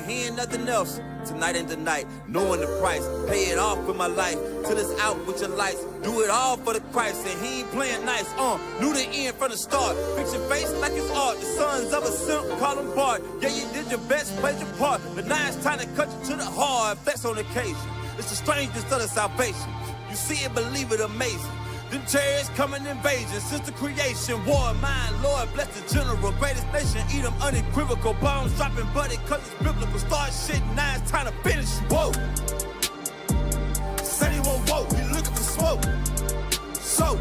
he ain't nothing else. Tonight ain't the night, knowing the price. Pay it off with my life, till it's out with your lights. Do it all for the Christ, and he ain't playing nice. Knew the end from the start. Fix your face like it's art. The sons of a simp, call him Bart. Yeah, you did your best, played your part. But now it's time to cut you to the heart. Flex on occasion. It's the strangest of the salvation. You see it, believe it, amazing. Them chariots coming invasion since the creation. War, mine, Lord, bless the general. Greatest nation, eat them unequivocal. Bombs dropping, buddy, cause it's biblical. Start shit, now it's time to finish. Whoa. Said he won't vote, we looking for smoke. So,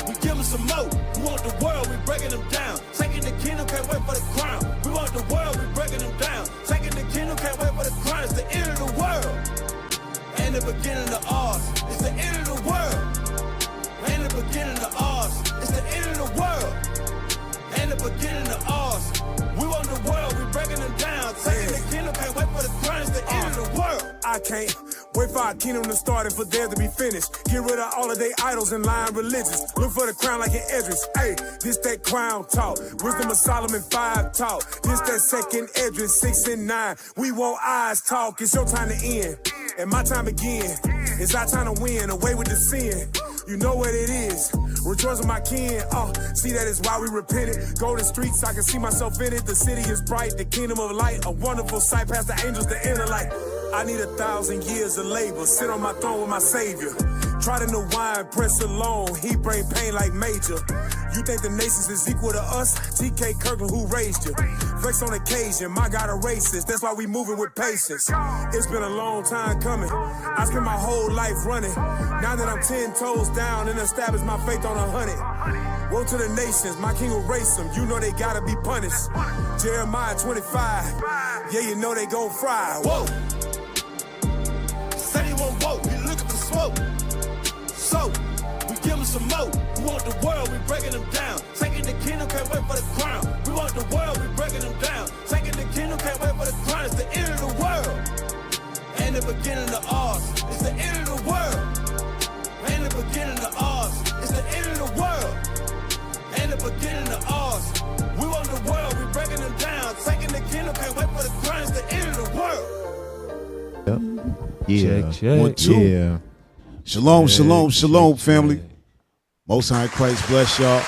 we give him some more. We want the world, we breaking them down. Taking the kingdom, can't wait for the crown. We want the world, we breaking them down. Taking the kingdom, can't wait for the crown. It's the end of the world. And the beginning of ours. It's the end of the world. And the beginning of ours. It's the end of the world. And the beginning of ours. We want the world, we breaking them down. Taking the kingdom, can't wait for the crown. It's the end of the world. I can't wait for our kingdom to start and for there to be finished. Get rid of all of their idols and lying religions. Look for the crown like an Edris. Hey, this that crown talk. Wisdom of Solomon 5 talk. This that second Edris 6 and 9. We want eyes talk. It's your time to end. And my time begin. It's our time to win. Away with the sin. You know what it is. Rejoice with my kin. See that is why we repented. Go to streets, I can see myself in it. The city is bright, the kingdom of light. A wonderful sight past the angels, the inner light. I need 1,000 years of labor. Sit on my throne with my savior. Try to know wine, press alone. He bring pain like major. You think the nations is equal to us? T.K. Kirkland, who raised you? Flex on occasion, my God a racist. That's why we moving with patience. It's been a long time coming. I spent my whole life running. Now that I'm 10 toes down and established my faith on 100. Woe to the nations, my king will race them. You know they gotta be punished. Jeremiah 25. Yeah, you know they gon' fry. Whoa. Said he won't vote, we looking for smoke. So, we give him some more. We want the world, we breaking them down. Taking the kingdom, can't wait for the crown. We want the world, we breaking them down. Taking the kingdom, can't wait for the crown. It's the end of the world. And the beginning of ours. It's the end of the world. And the beginning of ours. It's the end of the world. And the beginning of ours. We want the world, we breaking them down. Taking the kingdom, can't wait for the crown. It's the end of the world. Yeah. Check. 1, 2. Yeah. Shalom, Check, shalom, shalom, check, family. check. Most High Christ bless y'all.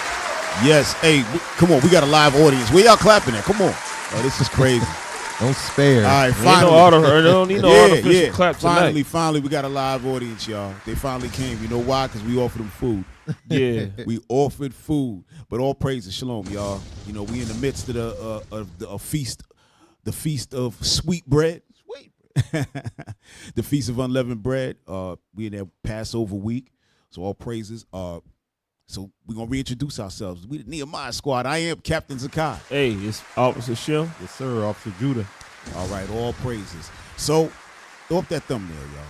Yes, hey, come on, we got a live audience. Where y'all clapping at? Come on. Oh, this is crazy. Don't spare. All right, Ain't finally. They don't need no artificial clap tonight. Finally, we got a live audience, y'all. They finally came. You know why? Because we offered them food. Yeah. We offered food. But all praises, shalom, y'all. You know, we in the midst of the feast, the feast of sweet bread. The feast of unleavened bread. We in that Passover week. So all praises. So we're gonna reintroduce ourselves. We the Nehemiah squad. I am Captain Zaccai. Hey, it's Officer Shim. Yes, sir, Officer Judah. All right, all praises. So throw up that thumbnail, y'all.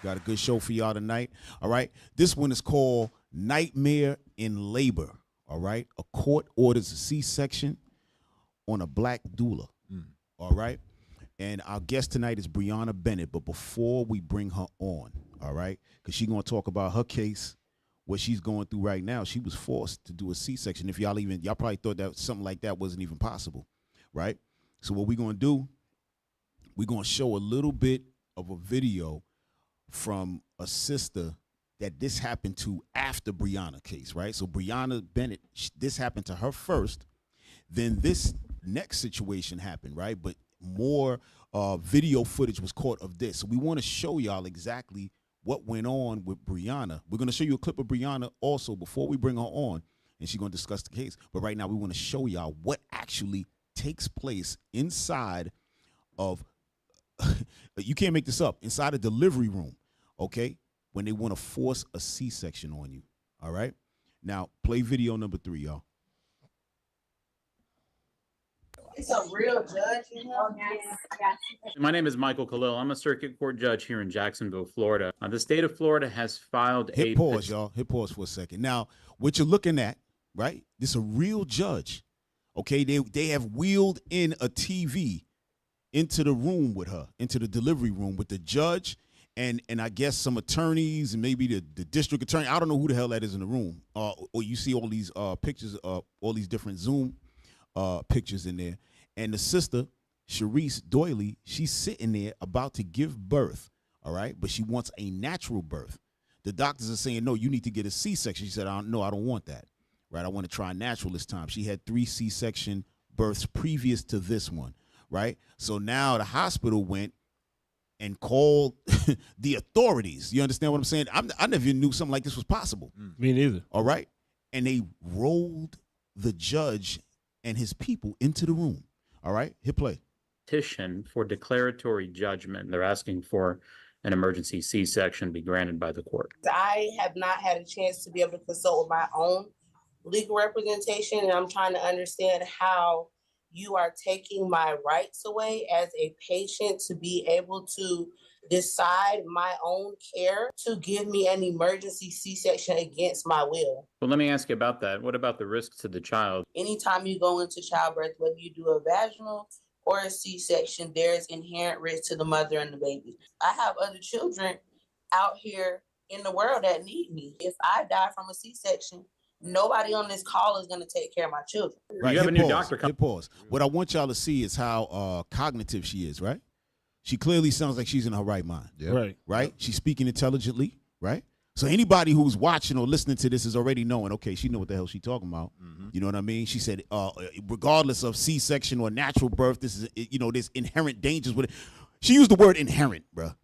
Got a good show for y'all tonight. All right. This one is called Nightmare in Labor. All right. A court orders a C-section on a black doula. All right. And our guest tonight is Brianna Bennett. But before we bring her on, all right, because she's going to talk about her case, what she's going through right now. She was forced to do a C-section. If y'all probably thought that something like that wasn't even possible, right? So what we're going to do, we're going to show a little bit of a video from a sister that this happened to after Brianna case, right? So Brianna Bennett, this happened to her first. Then this next situation happened, right? But more video footage was caught of this. So we want to show y'all exactly what went on with Brianna. We're going to show you a clip of Brianna also before we bring her on, and she's going to discuss the case. But right now we want to show y'all what actually takes place inside of, you can't make this up, inside a delivery room, okay, when they want to force a C-section on you, all right? Now, play video number 3, y'all. It's a real judge, you know? Yes. My name is Michael Khalil. I'm a circuit court judge here in Jacksonville, Florida. The state of Florida has filed Hit pause, y'all. Hit pause for a second. Now, what you're looking at, right, this is a real judge, okay? They have wheeled in a TV into the room with her, into the delivery room with the judge and I guess some attorneys and maybe the district attorney. I don't know who the hell that is in the room. Or you see all these pictures, all these different Zoom pictures in there. And the sister Sharice Doily, she's sitting there about to give birth, all right? But she wants a natural birth. The doctors are saying, no, you need to get a C-section. She said, I don't want that, right? I want to try natural this time. She had 3 C-section births previous to this one, right? So now the hospital went and called the authorities. You understand what I'm saying? I never even knew something like this was possible. Me neither. All right? And they rolled the judge and his people into the room. All right? Hit play. Petition for declaratory judgment. They're asking for an emergency C-section be granted by the court. I have not had a chance to be able to consult with my own legal representation, and I'm trying to understand how you are taking my rights away as a patient to be able to decide my own care to give me an emergency C-section against my will. Well, let me ask you about that. What about the risk to the child? Anytime you go into childbirth, whether you do a vaginal or a C-section, there's inherent risk to the mother and the baby. I have other children out here in the world that need me. If I die from a C-section, nobody on this call is going to take care of my children. Right. You have a new pause. doctor Hit pause. What I want y'all to see is how cognitive she is, right? She clearly sounds like she's in her right mind. Yeah. Right? She's speaking intelligently, right? So anybody who's watching or listening to this is already knowing, okay, she know what the hell she's talking about. You know what I mean? She said, regardless of C-section or natural birth, this is, there's inherent dangers with it. She used the word inherent, bruh.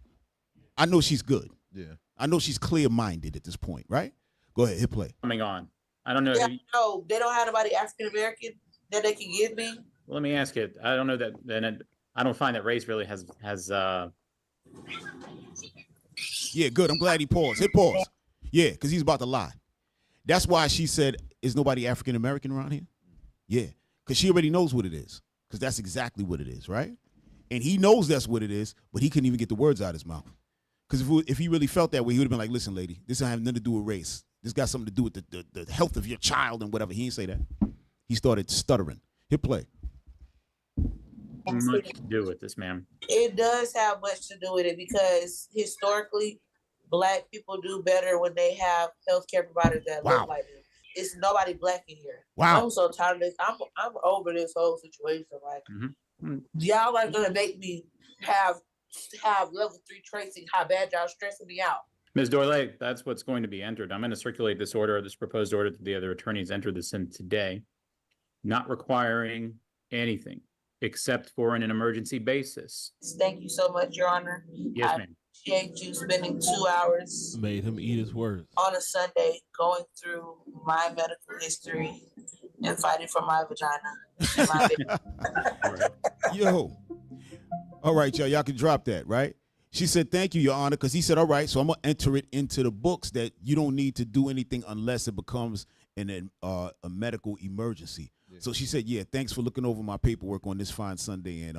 I know she's good. Yeah. I know she's clear-minded at this point, right? Go ahead, hit play. Coming on. I don't know. Yeah, no, they don't have anybody African-American that they can give me. Let me ask you. I don't know that. Then I don't find that race really has. Yeah, good. I'm glad he paused. Hit pause. Yeah, because he's about to lie. That's why she said, is nobody African-American around here? Yeah, because she already knows what it is, because that's exactly what it is, right? And he knows that's what it is, but he couldn't even get the words out of his mouth. Because if he really felt that way, he would have been like, listen, lady, this doesn't have nothing to do with race. This got something to do with the health of your child and whatever. He didn't say that. He started stuttering. Hit play. Much to do with this, ma'am. It does have much to do with it because historically, Black people do better when they have healthcare providers that look like them. It's nobody Black in here. Wow. I'm so tired of this. I'm over this whole situation. Like, y'all are gonna make me have level 3 tracing. How bad y'all stressing me out. Ms. Doyle, that's what's going to be entered. I'm going to circulate this order, this proposed order to the other attorneys. Enter this in today, not requiring anything except for an emergency basis. Thank you so much, Your Honor. Yes, ma'am. I appreciate you spending 2 hours Made him eat his words. on a Sunday going through my medical history and fighting for my vagina. And my baby. Yo. All right, y'all. Y'all can drop that, right? She said, thank you, Your Honor, because he said, all right, so I'm going to enter it into the books that you don't need to do anything unless it becomes a medical emergency. Yeah. So she said, yeah, thanks for looking over my paperwork on this fine Sunday and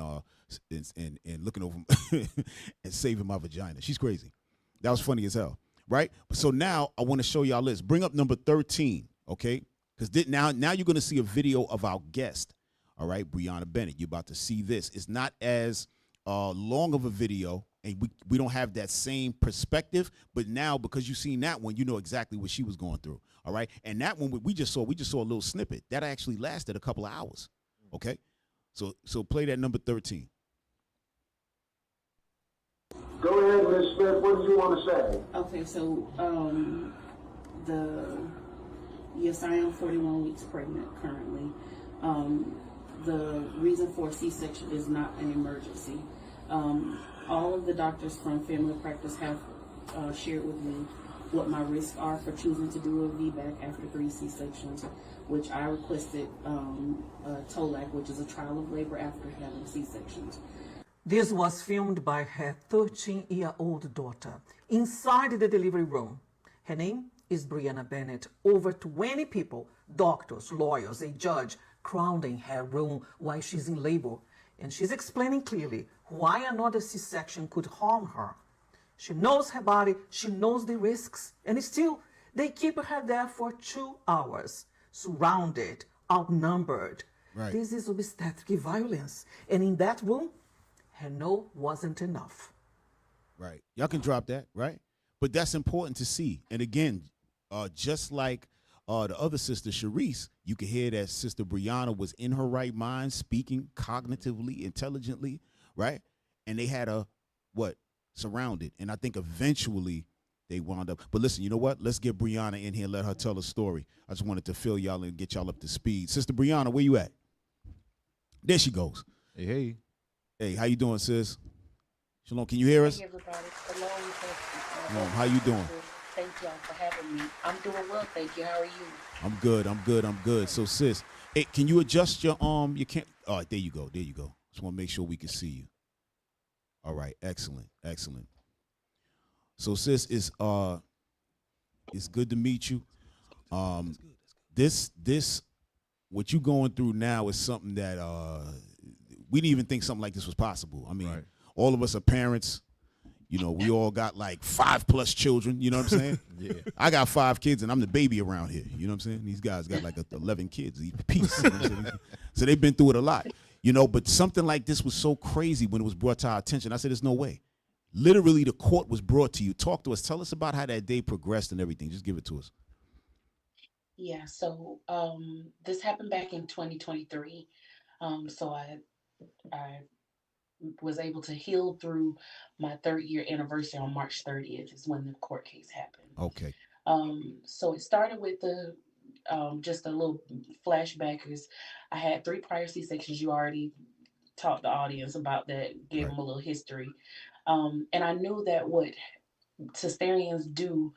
looking over and saving my vagina. She's crazy. That was funny as hell, right? So now I want to show y'all this. Bring up number 13, okay? Because now you're going to see a video of our guest, all right, Brianna Bennett. You're about to see this. It's not as long of a video, and we don't have that same perspective, but now because you've seen that one, you know exactly what she was going through, all right? And that one we just saw a little snippet. That actually lasted a couple of hours, okay? So play that number 13. Go ahead, Ms. Smith. What do you want to say? Okay, so yes, I am 41 weeks pregnant currently. The reason for C-section is not an emergency. All of the doctors from family practice have shared with me what my risks are for choosing to do a VBAC after 3 C-sections, which I requested TOLAC, which is a trial of labor after having C-sections. This was filmed by her 13-year-old daughter inside the delivery room. Her name is Brianna Bennett. Over 20 people, doctors, lawyers, a judge, crowding her room while she's in labor. And she's explaining clearly why another C-section could harm her. She knows her body, she knows the risks, and still they keep her there for 2 hours, surrounded, outnumbered. Right. This is obstetric violence. And in that room, her no wasn't enough. Right. Y'all can drop that, right? But that's important to see. And again, just like the other sister, Sharice, you could hear that Sister Brianna was in her right mind, speaking cognitively, intelligently, right? And they had a surrounded. And I think eventually they wound up. But listen, you know what? Let's get Brianna in here and let her tell a story. I just wanted to fill y'all and get y'all up to speed. Sister Brianna, where you at? There she goes. Hey. Hey, how you doing, sis? Shalom, can you hear us? Hey everybody. Hello. Shalom, how you doing? Thank y'all for having me. I'm doing well, thank you. How are you? I'm good. So sis, hey, can you adjust your you can't there you go. Just want to make sure we can see you. All right, excellent. So sis, it's good to meet you. This what you going through now is something that we didn't even think something like this was possible. I mean, right. All of us are parents. You know, we all got like 5+ children. You know what I'm saying? Yeah. I got 5 kids, and I'm the baby around here. You know what I'm saying? These guys got like 11 kids each piece. You know what I'm saying? So they've been through it a lot. You know, but something like this was so crazy when it was brought to our attention. I said, there's no way. Literally, the court was brought to you. Talk to us. Tell us about how that day progressed and everything. Just give it to us. Yeah, so this happened back in 2023. So I was able to heal through my 3rd year anniversary on March 30th is when the court case happened. Okay. So it started with the just a little flashback is I had 3 prior C-sections. You already taught the audience about that, gave them a little history. And I knew that what cesareans do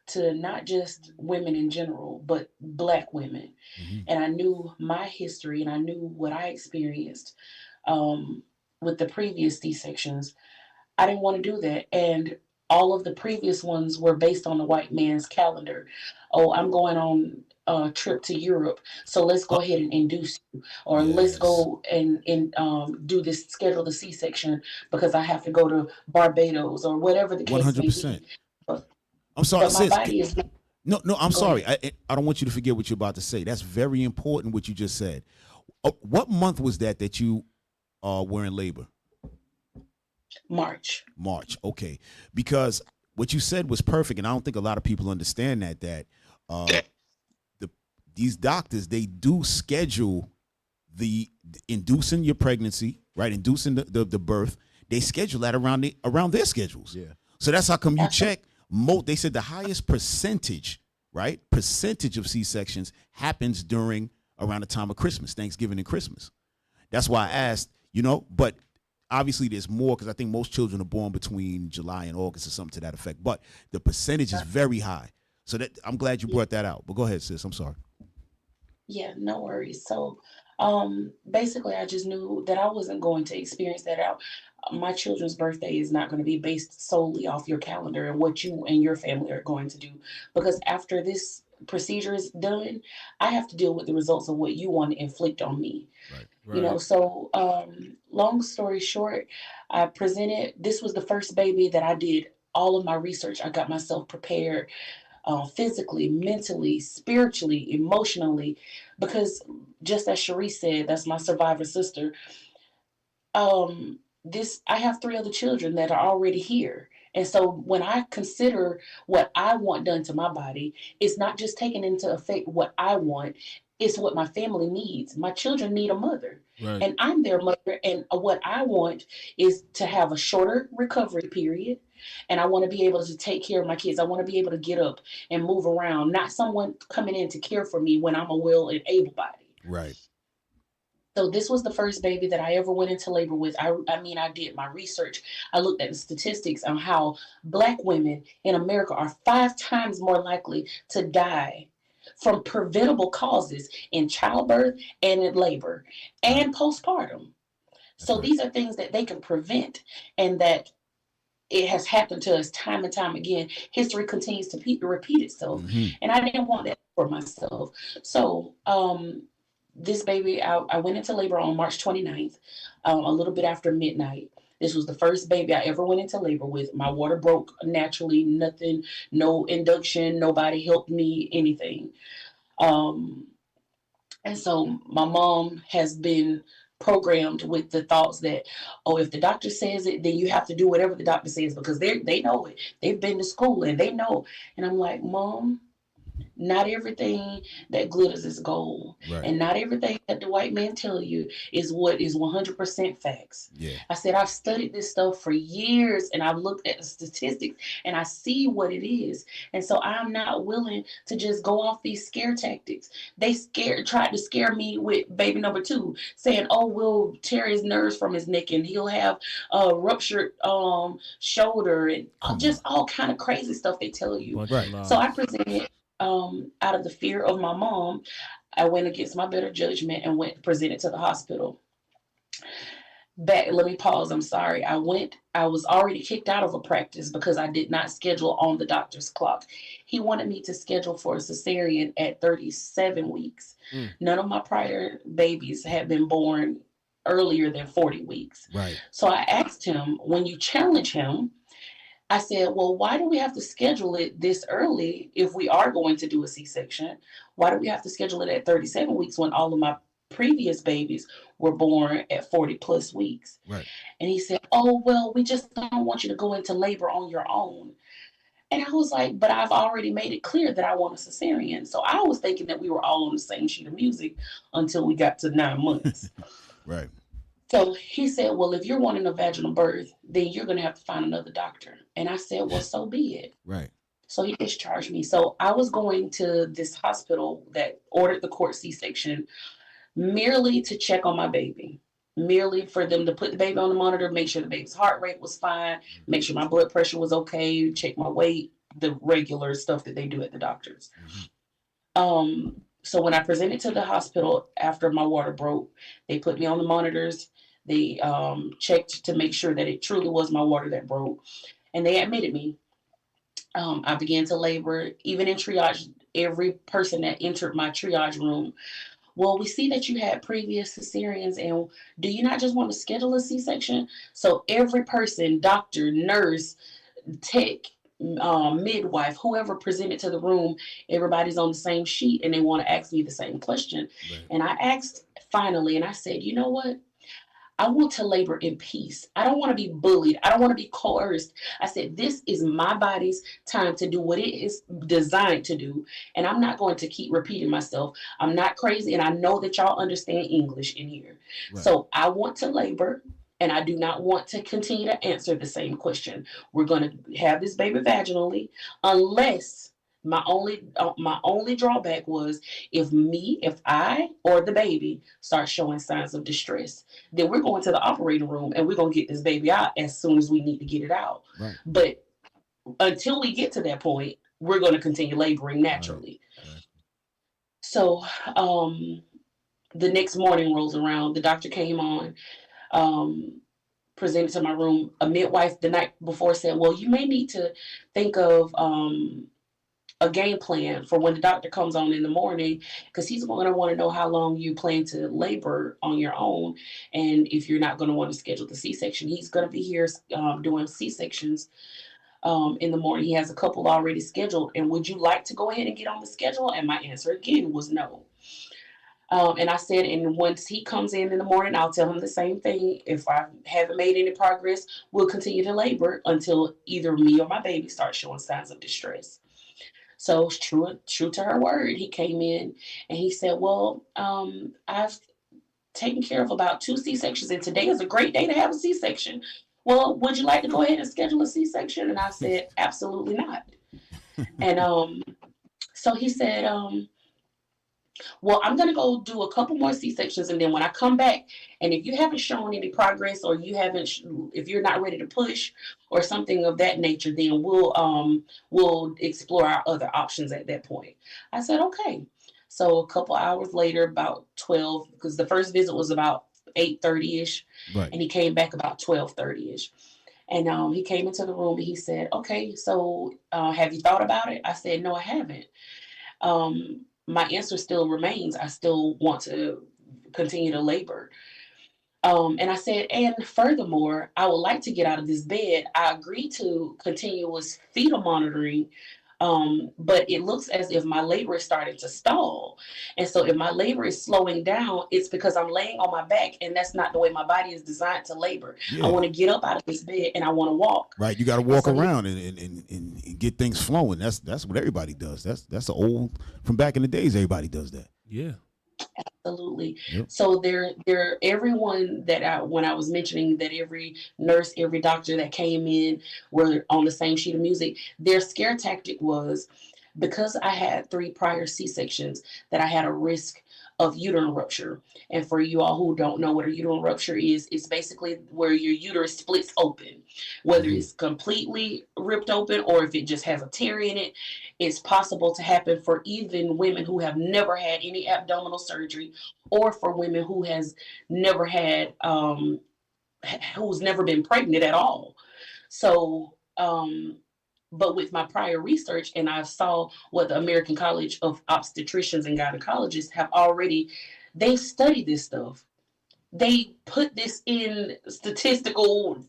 to not just women in general, but Black women. Mm-hmm. And I knew my history and I knew what I experienced with the previous C-sections. I didn't want to do that. And all of the previous ones were based on the white man's calendar. Oh, I'm going on a trip to Europe, so let's go ahead and induce you. Or let's go and do this, schedule the C-section because I have to go to Barbados or whatever the case 100%. May be. I'm sorry, sis. Is... No, I'm sorry. I don't want you to forget what you're about to say. That's very important what you just said. What month was that you were in labor? March. Okay. Because what you said was perfect, and I don't think a lot of people understand that these doctors, they do schedule the inducing your pregnancy, right? Inducing the birth. They schedule that around their schedules. Yeah. So that's how come you check. They said the highest percentage of C-sections happens around the time of Christmas, Thanksgiving and Christmas. That's why I asked, but obviously there's more because I think most children are born between July and August or something to that effect. But the percentage is very high. So that I'm glad you brought that out. But go ahead, sis. I'm sorry. Yeah, no worries. So basically, I just knew that I wasn't going to experience that out. My children's birthday is not going to be based solely off your calendar and what you and your family are going to do. Because after this procedure is done, I have to deal with the results of what you want to inflict on me. Right. So long story short, I presented, this was the first baby that I did all of my research. I got myself prepared physically, mentally, spiritually, emotionally, because just as Sharice said, that's my survivor sister. I have 3 other children that are already here. And so when I consider what I want done to my body, it's not just taking into effect what I want, it's what my family needs. My children need a mother, and I'm their mother. And what I want is to have a shorter recovery period. And I want to be able to take care of my kids. I want to be able to get up and move around, not someone coming in to care for me when I'm a well and able body. Right. So this was the first baby that I ever went into labor with. I did my research. I looked at the statistics on how Black women in America are 5 times more likely to die from preventable causes in childbirth and in labor and postpartum. So these are things that they can prevent, and that it has happened to us time and time again. History continues to repeat itself. Mm-hmm. And I didn't want that for myself. So this baby, I went into labor on March 29th, a little bit after midnight. This was the first baby I ever went into labor with. My water broke naturally, nothing, no induction, nobody helped me, anything. And so my mom has been programmed with the thoughts that, if the doctor says it, then you have to do whatever the doctor says, because they know it. They've been to school and they know. And I'm like, Mom, not everything that glitters is gold. Right. And not everything that the white man tell you is what is 100% facts. Yeah. I said, I've studied this stuff for years and I've looked at the statistics and I see what it is. And so I'm not willing to just go off these scare tactics. They tried to scare me with baby number 2, saying, oh, we'll tear his nerves from his neck and he'll have a ruptured shoulder and just all kind of crazy stuff they tell you. Right. So I presented out of the fear of my mom. I went against my better judgment and went presented to the hospital. Let me pause. I'm sorry. I was already kicked out of a practice because I did not schedule on the doctor's clock. He wanted me to schedule for a cesarean at 37 weeks. None of my prior babies had been born earlier than 40 weeks. Right. So I asked him, when you challenge him, I said, well, why do we have to schedule it this early if we are going to do a C-section? Why do we have to schedule it at 37 weeks when all of my previous babies were born at 40 plus weeks? Right. And he said, oh, well, we just don't want you to go into labor on your own. And I was like, but I've already made it clear that I want a cesarean. So I was thinking that we were all on the same sheet of music until we got to 9 months. Right. So he said, well, if you're wanting a vaginal birth, then you're going to have to find another doctor. And I said, well, so be it. Right. So he discharged me. So I was going to this hospital that ordered the court C-section merely to check on my baby, merely for them to put the baby on the monitor, make sure the baby's heart rate was fine, make sure my blood pressure was okay, check my weight, the regular stuff that they do at the doctors. So when I presented to the hospital after my water broke, they put me on the monitors. They checked to make sure that it truly was my water that broke. And they admitted me. I began to labor. Even in triage, every person that entered my triage room, well, we see that you had previous cesareans, and do you not just want to schedule a C-section? So every person, doctor, nurse, tech, midwife, whoever presented to the room, everybody's on the same sheet and they want to ask me the same question. Right. And I asked finally, and I said, you know what? I want to labor in peace. I don't want to be bullied. I don't want to be coerced. I said, this is my body's time to do what it is designed to do. And I'm not going to keep repeating myself. I'm not crazy. And I know that y'all understand English in here. Right. So I want to labor. And I do not want to continue to answer the same question. We're going to have this baby vaginally, unless my only drawback was if I or the baby start showing signs of distress, then we're going to the operating room and we're going to get this baby out as soon as we need to get it out. Right. But until we get to that point, we're going to continue laboring naturally. Right. So the next morning rolls around. The doctor came on. Presented to my room. A midwife the night before said, well, you may need to think of a game plan for when the doctor comes on in the morning, because he's going to want to know how long you plan to labor on your own. And if you're not going to want to schedule the C-section, he's going to be here doing C-sections in the morning. He has a couple already scheduled. And would you like to go ahead and get on the schedule? And my answer again was no. And I said, and once he comes in the morning, I'll tell him the same thing. If I haven't made any progress, we'll continue to labor until either me or my baby starts showing signs of distress. So true to her word, he came in and he said, well, I've taken care of about 2 C-sections, and today is a great day to have a C-section. Well, would you like to go ahead and schedule a C-section? And I said, absolutely not. And so he said, well, I'm going to go do a couple more C-sections. And then when I come back, and if you haven't shown any progress, or if you're not ready to push or something of that nature, then we'll explore our other options at that point. I said, okay. So a couple hours later, about 12, because the first visit was about 8:30-ish. Right. And he came back about 12:30-ish. And he came into the room and he said, okay, so have you thought about it? I said, no, I haven't. My answer still remains. I still want to continue to labor. And I said, and furthermore, I would like to get out of this bed. I agreed to continuous fetal monitoring But it looks as if my labor is starting to stall. And so if my labor is slowing down, it's because I'm laying on my back, and that's not the way my body is designed to labor. I want to get up out of this bed and I want to walk. Right. You got to walk around and get things flowing. That's what everybody does. That's the old, from back in the days, everybody does that. Yeah. Absolutely. Yep. So everyone that when I was mentioning that every nurse, every doctor that came in were on the same sheet of music, their scare tactic was, because I had 3 prior C-sections, that I had a risk of uterine rupture. And for you all who don't know what a uterine rupture is, it's basically where your uterus splits open, whether it's completely ripped open or if it just has a tear in it. It's possible to happen for even women who have never had any abdominal surgery, or for women who has never had, who's never been pregnant at all. So, but with my prior research, and I saw what the American College of Obstetricians and Gynecologists have already, they study this stuff. They put this in statistical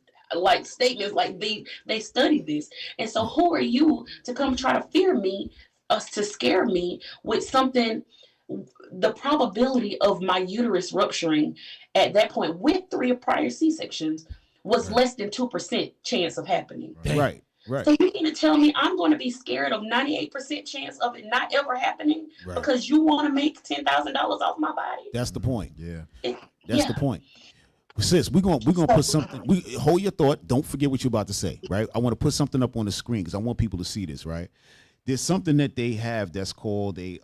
statements, like they study this. And so who are you to come try to fear me, to scare me with something? The probability of my uterus rupturing at that point with 3 prior C-sections was less than 2% chance of happening. Right. Right. So you mean to tell me I'm going to be scared of 98% chance of it not ever happening because you want to make $10,000 off my body? That's the point. Yeah. That's the point. Sis, we're gonna put something. Hold your thought. Don't forget what you're about to say. Right. I want to put something up on the screen because I want people to see this. Right. There's something that they have that's called a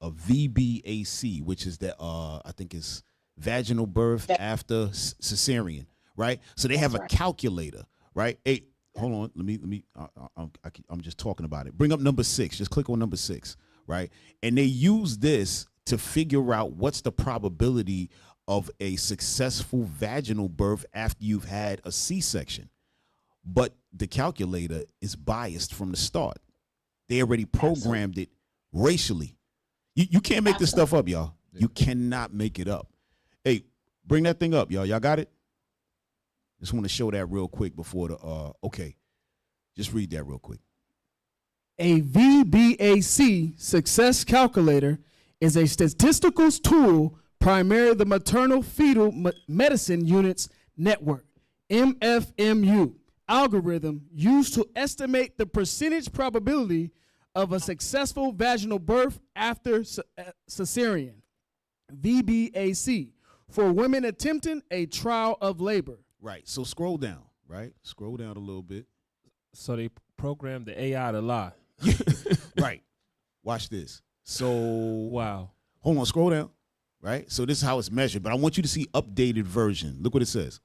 VBAC, which is that I think is vaginal birth after cesarean. Right. So they have a calculator. Right. Hey, hold on. Let me. I'm just talking about it. Bring up number 6. Just click on number 6. Right. And they use this to figure out what's the probability of a successful vaginal birth after you've had a C-section. But the calculator is biased from the start. They already programmed it racially. You can't make this stuff up, y'all. You cannot make it up. Hey, bring that thing up, y'all. Y'all got it? Just want to show that real quick before the okay. Just read that real quick. A VBAC success calculator is a statistical tool, primarily the maternal fetal medicine units network, MFMU, algorithm used to estimate the percentage probability of a successful vaginal birth after cesarean, VBAC, for women attempting a trial of labor. Right. So scroll down. Right. Scroll down a little bit. So they programmed the AI to lie. Right. Watch this. So wow. Hold on. Scroll down. Right. So this is how it's measured. But I want you to see updated version. Look what it says.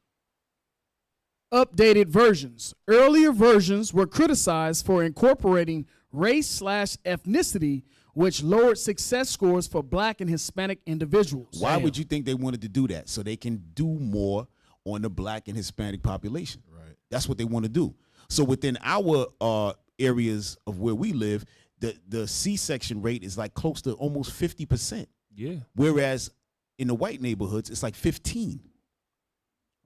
Updated versions. Earlier versions were criticized for incorporating race/ethnicity, which lowered success scores for Black and Hispanic individuals. Why would you think they wanted to do that? So they can do more on the Black and Hispanic population. Right. That's what they want to do. So within our areas of where we live, the C-section rate is like close to almost 50%. Yeah. Whereas in the white neighborhoods, it's like 15.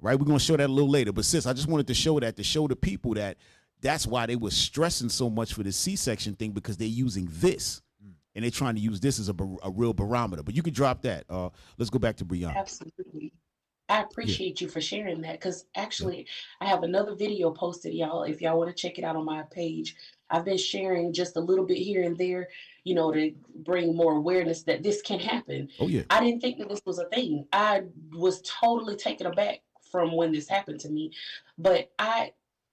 Right? We're going to show that a little later. But sis, I just wanted to show that, to show the people that that's why they were stressing so much for the C-section thing, because they're using this. And they're trying to use this as a real barometer. But you can drop that. Let's go back to Brianna. Absolutely. I appreciate you for sharing that, because actually I have another video posted, y'all, if y'all want to check it out on my page. I've been sharing just a little bit here and there, you know, to bring more awareness that this can happen. Oh, yeah. I didn't think that this was a thing. I was totally taken aback from when this happened to me. But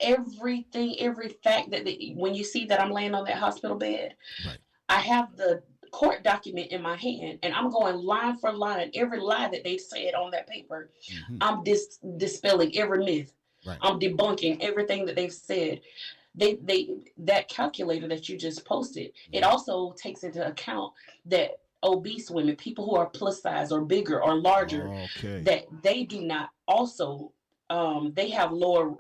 every fact that when you see that I'm laying on that hospital bed, right, I have the court document in my hand, and I'm going line for line, every lie that they said on that paper. I'm dispelling every myth. Right. I'm debunking everything that they've said. That calculator that you just posted, it also takes into account that obese women, people who are plus size or bigger or larger, that they do not also they have lower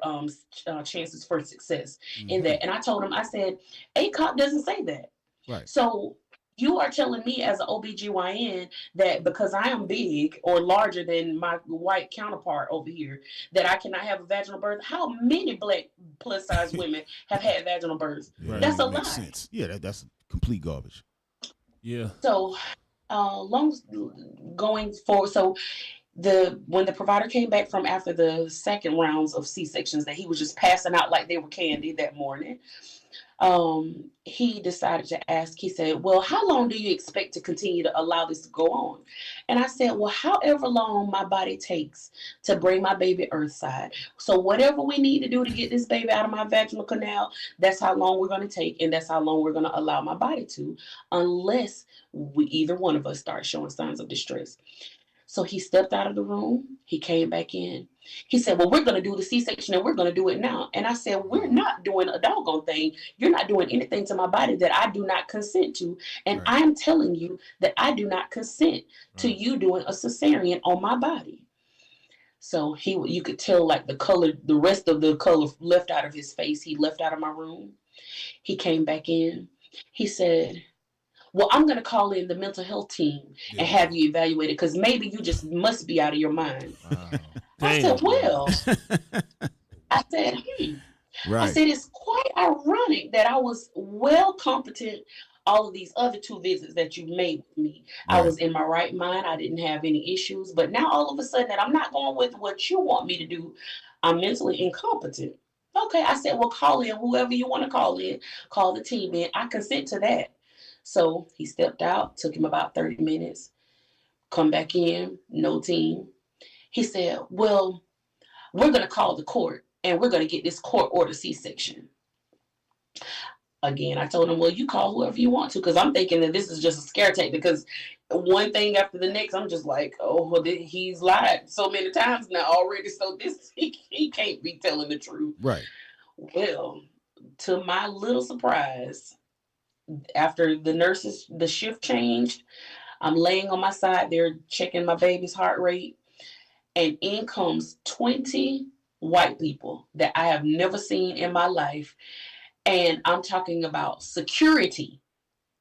chances for success in that. And I told them, I said, ACOP doesn't say that. Right. So You are telling me as an OBGYN that because I am big or larger than my white counterpart over here, that I cannot have a vaginal birth? How many black plus size women have had vaginal births? Right. That's a lie. Makes sense. Yeah, that's complete garbage. Yeah. So going forward, so when the provider came back from after the second rounds of C-sections that he was just passing out like they were candy that morning, he decided to ask, he said, well, how long do you expect to continue to allow this to go on? And I said, well, however long my body takes to bring my baby earthside. So whatever we need to do to get this baby out of my vaginal canal, that's how long we're going to take, and that's how long we're going to allow my body to, unless either one of us start showing signs of distress. So he stepped out of the room. He came back in. He said, well, we're going to do the C-section and we're going to do it now. And I said, we're not doing a doggone thing. You're not doing anything to my body that I do not consent to. And Right. I'm telling you that I do not consent to you doing a cesarean on my body. So you could tell like the rest of the color left out of his face. He left out of my room. He came back in. He said, well, I'm going to call in the mental health team and have you evaluated because maybe you just must be out of your mind. Wow. I said, well, I said, Right. I said, it's quite ironic that I was well competent all of these other 2 visits that you made with me. Right. I was in my right mind. I didn't have any issues. But now all of a sudden that I'm not going with what you want me to do, I'm mentally incompetent. Okay, I said, well, call in whoever you want to call in. Call the team in. I consent to that. So he stepped out, took him about 30 minutes, come back in, no team. He said, well, we're going to call the court and we're going to get this court order C-section. Again, I told him, well, you call whoever you want to, because I'm thinking that this is just a scare tactic, because one thing after the next, I'm just like, oh, well, he's lied so many times now already, so he can't be telling the truth. Right. Well, to my little surprise, after the shift changed, I'm laying on my side there checking my baby's heart rate, and in comes 20 white people that I have never seen in my life. And I'm talking about security.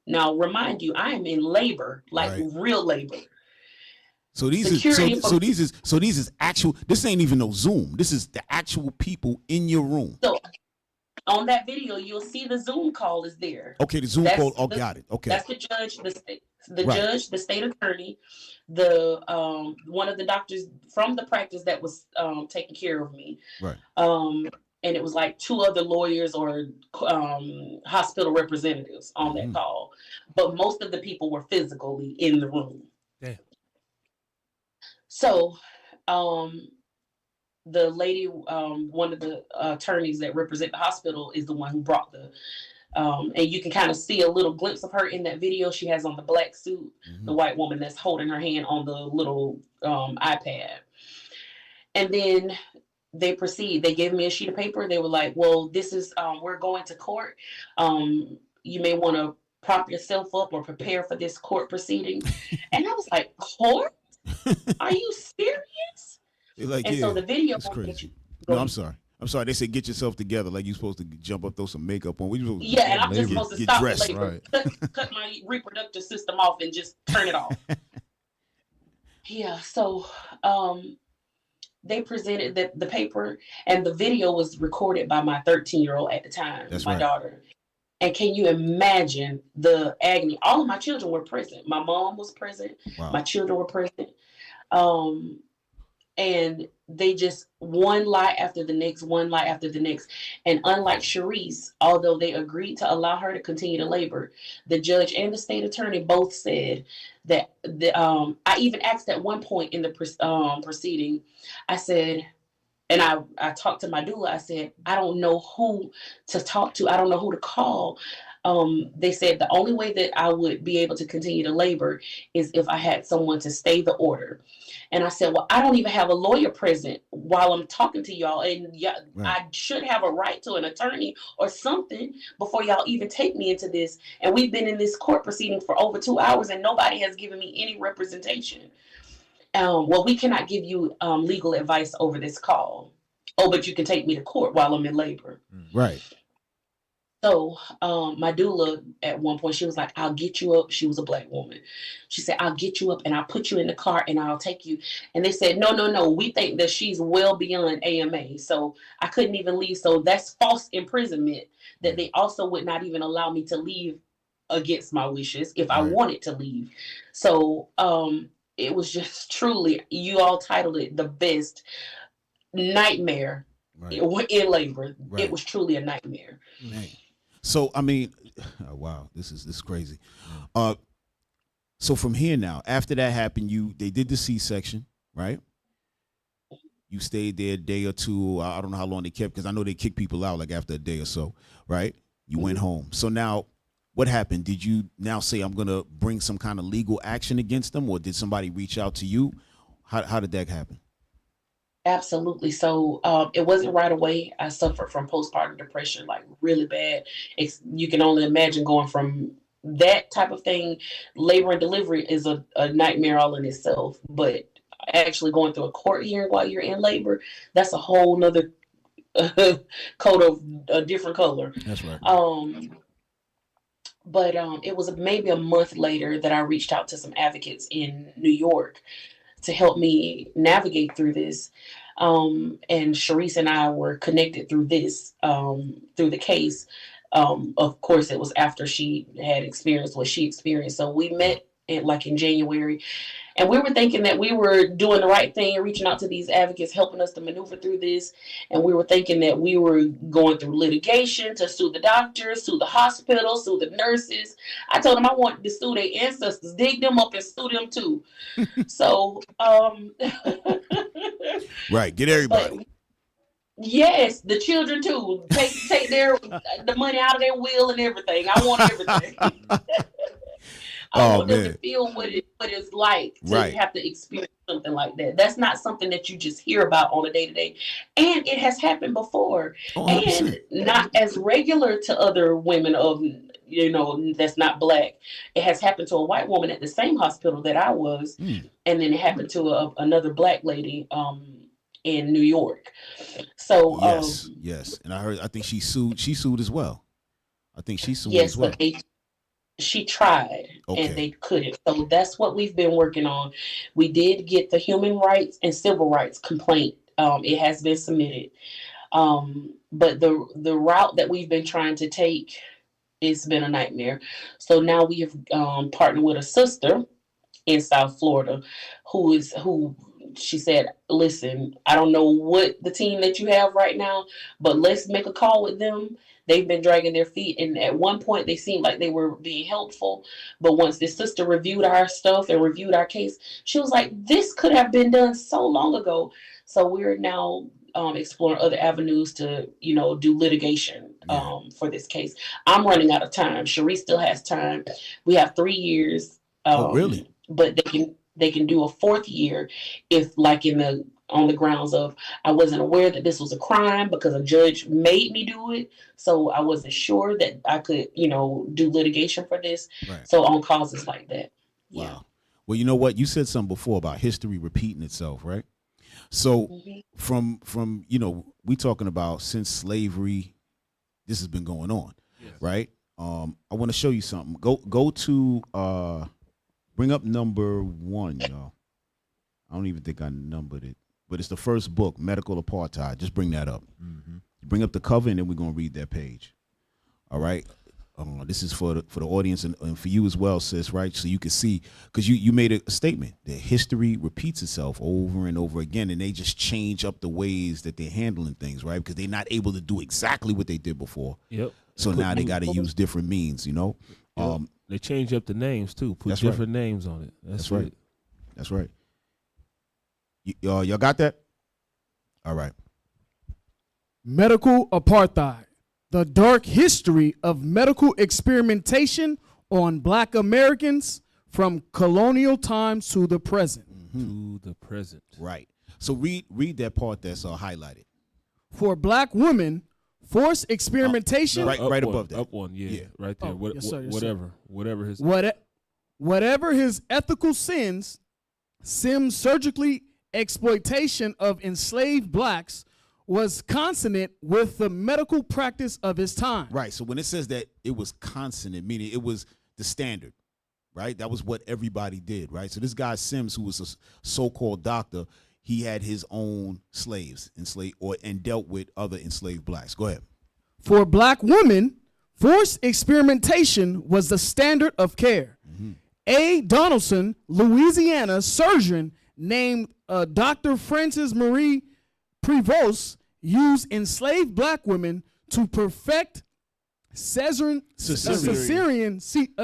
Now, remind you, I am in labor, like Right. real labor. So these is actual. This ain't even no Zoom. This is the actual people in your room. So on that video, you'll see the Zoom call is there. Okay, the Zoom call. Oh, got it. Okay. That's the judge, the Right. judge, the state attorney, the one of the doctors from the practice that was taking care of me. Right. And it was like 2 other lawyers or hospital representatives on that call, but most of the people were physically in the room. Damn. So, the lady, one of the attorneys that represent the hospital, is the one who brought the, and you can kind of see a little glimpse of her in that video. She has on the black suit, the white woman that's holding her hand on the little iPad. And then they proceed. They gave me a sheet of paper. They were like, well, this is, we're going to court. You may want to prop yourself up or prepare for this court proceeding. And I was like, court? Are you serious? Like, and yeah, so the video. that's crazy. No, I'm sorry. They said get yourself together. Like you're supposed to jump up, throw some makeup on. Yeah, and I'm just supposed to get stop dressed. labor, cut my reproductive system off and just turn it off. Yeah, so they presented the paper, and the video was recorded by my 13-year-old at the time, That's my right. daughter. And can you imagine the agony? All of my children were present. My mom was present. Wow. My children were present. And they just one lie after the next, one lie after the next. And unlike Sharice, although they agreed to allow her to continue to labor, the judge and the state attorney both said that I even asked at one point in the proceeding, I said, and I talked to my doula, I said, I don't know who to talk to. I don't know who to call. They said the only way that I would be able to continue to labor is if I had someone to stay the order. And I said, well, I don't even have a lawyer present while I'm talking to y'all. And Right. I should have a right to an attorney or something before y'all even take me into this. And we've been in this court proceeding for over 2 hours and nobody has given me any representation. Well, we cannot give you legal advice over this call. Oh, but you can take me to court while I'm in labor. Right. So my doula at one point, she was like, I'll get you up. She was a Black woman. She said, I'll get you up and I'll put you in the car and I'll take you. And they said, no, no, no. We think that she's well beyond AMA. So I couldn't even leave. So that's false imprisonment, that they also would not even allow me to leave against my wishes if I wanted to leave. So it was just truly, you all titled it the best nightmare in labor. It was truly a nightmare. Man. So I mean, wow, this is crazy. So from here now, after that happened, they did the C-section, right? You stayed there a day or two. I don't know how long they kept, because I know they kick people out like after a day or so, right? You went home. So now, what happened? Did you now say, I'm gonna bring some kind of legal action against them, or did somebody reach out to you? How did that happen? Absolutely. So it wasn't right away. I suffered from postpartum depression, like really bad. You can only imagine going from that type of thing. Labor and delivery is a nightmare all in itself. But actually going through a court hearing while you're in labor, that's a whole nother coat of a different color. That's right. But it was maybe a month later that I reached out to some advocates in New York to help me navigate through this. And Sharice and I were connected through this, through the case. Of course, it was after she had experienced what she experienced. So we met in January, and we were thinking that we were doing the right thing, reaching out to these advocates, helping us to maneuver through this. And we were thinking that we were going through litigation to sue the doctors, sue the hospital, sue the nurses. I told them I wanted to sue their ancestors, dig them up and sue them too. So, right, get everybody. Yes, the children too. Take the money out of their will and everything. I want everything. I want them to feel what it's like to have to experience something like that. That's not something that you just hear about on a day-to-day. And it has happened before. And not as regular to other women of, that's not Black. It has happened to a white woman at the same hospital that I was. And then it happened to another Black lady in New York. So yes. And I think she sued as well. I think she sued as well. But she tried and they couldn't. So that's what we've been working on. We did get the human rights and civil rights complaint. It has been submitted. But the route that we've been trying to take, it's been a nightmare. So now we have partnered with a sister in South Florida who she said, listen, I don't know what the team that you have right now, but let's make a call with them. They've been dragging their feet. And at one point they seemed like they were being helpful. But once this sister reviewed our stuff and reviewed our case, she was like, this could have been done so long ago. So we're now exploring other avenues to, do litigation for this case. I'm running out of time. Sharice still has time. We have 3 years. Really? But they can do a 4th year if, like, on the grounds of I wasn't aware that this was a crime because a judge made me do it. So I wasn't sure that I could, do litigation for this. Right. So on causes like that. Wow. Yeah. Well, you know what? You said something before about history repeating itself, right? So from we talking about since slavery, this has been going on, right? I want to show you something. Go to bring up number 1, y'all. I don't even think I numbered it, but it's the first book, Medical Apartheid. Just bring that up. Bring up the cover, and then we're gonna read that page. All right. This is for the audience and for you as well, sis. Right, so you can see, because you made a statement that history repeats itself over and over again, and they just change up the ways that they're handling things, right? Because they're not able to do exactly what they did before. Yep. So now they got to use different means, Yep. They change up the names too. Put different names on it. That's right. That's right. Y'all got that? All right. Medical Apartheid: The Dark History of Medical Experimentation on Black Americans from Colonial Times to the Present. To the present. Right. So read that part that's highlighted. For Black women, forced experimentation. Right above that. Up one, right there. Whatever his ethical sins, Sim's surgically exploitation of enslaved blacks was consonant with the medical practice of his time. Right. So when it says that it was consonant, meaning it was the standard, right? That was what everybody did, right? So this guy Sims, who was a so-called doctor, he had his own slaves, and dealt with other enslaved blacks. Go ahead. For black women, forced experimentation was the standard of care. A. Donaldson, Louisiana surgeon named Dr. Frances Marie Prevost used enslaved black women to perfect cesarean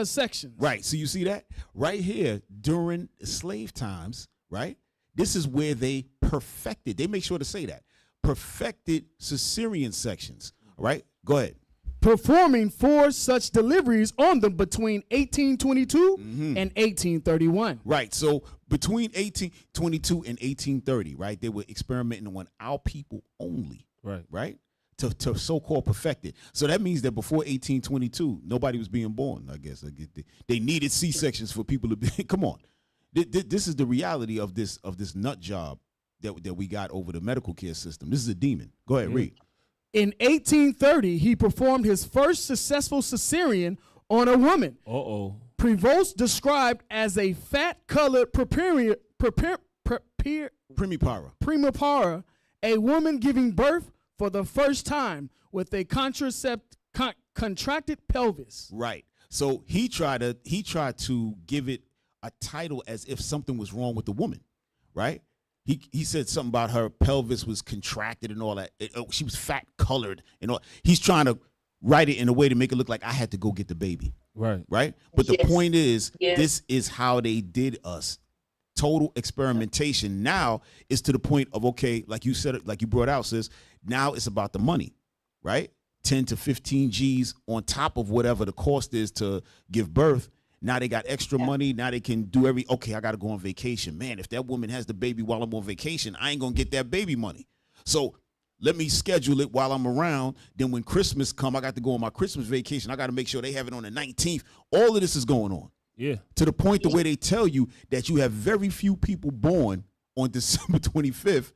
sections. Right. So you see that right here during slave times, right? This is where they perfected. They make sure to say that perfected cesarean sections. Right. Go ahead. Performing 4 such deliveries on them between 1822 and 1831. Right. So between 1822 and 1830, right, they were experimenting on our people only. Right. Right. To so-called perfect it. So that means that before 1822, nobody was being born, I guess. They needed C-sections for people to be. Come on. This is the reality of this nut job that we got over the medical care system. This is a demon. Go ahead, read. In 1830, he performed his first successful cesarean on a woman. Prevost described as a fat-colored primipara, a woman giving birth for the first time with a contracted pelvis. Right. So he tried to give it a title as if something was wrong with the woman, right? He said something about her pelvis was contracted and all that. She was fat colored and all. He's trying to write it in a way to make it look like I had to go get the baby. Right. Right. But the point is, this is how they did us. Total experimentation. Now it's to the point of, okay, like you said, like you brought out, sis, now it's about the money, right? 10 to 15 G's on top of whatever the cost is to give birth. Now they got extra money. Now they can do okay, I got to go on vacation. Man, if that woman has the baby while I'm on vacation, I ain't going to get that baby money. So let me schedule it while I'm around. Then when Christmas come, I got to go on my Christmas vacation. I got to make sure they have it on the 19th. All of this is going on. Yeah. To the point the way they tell you that you have very few people born on December 25th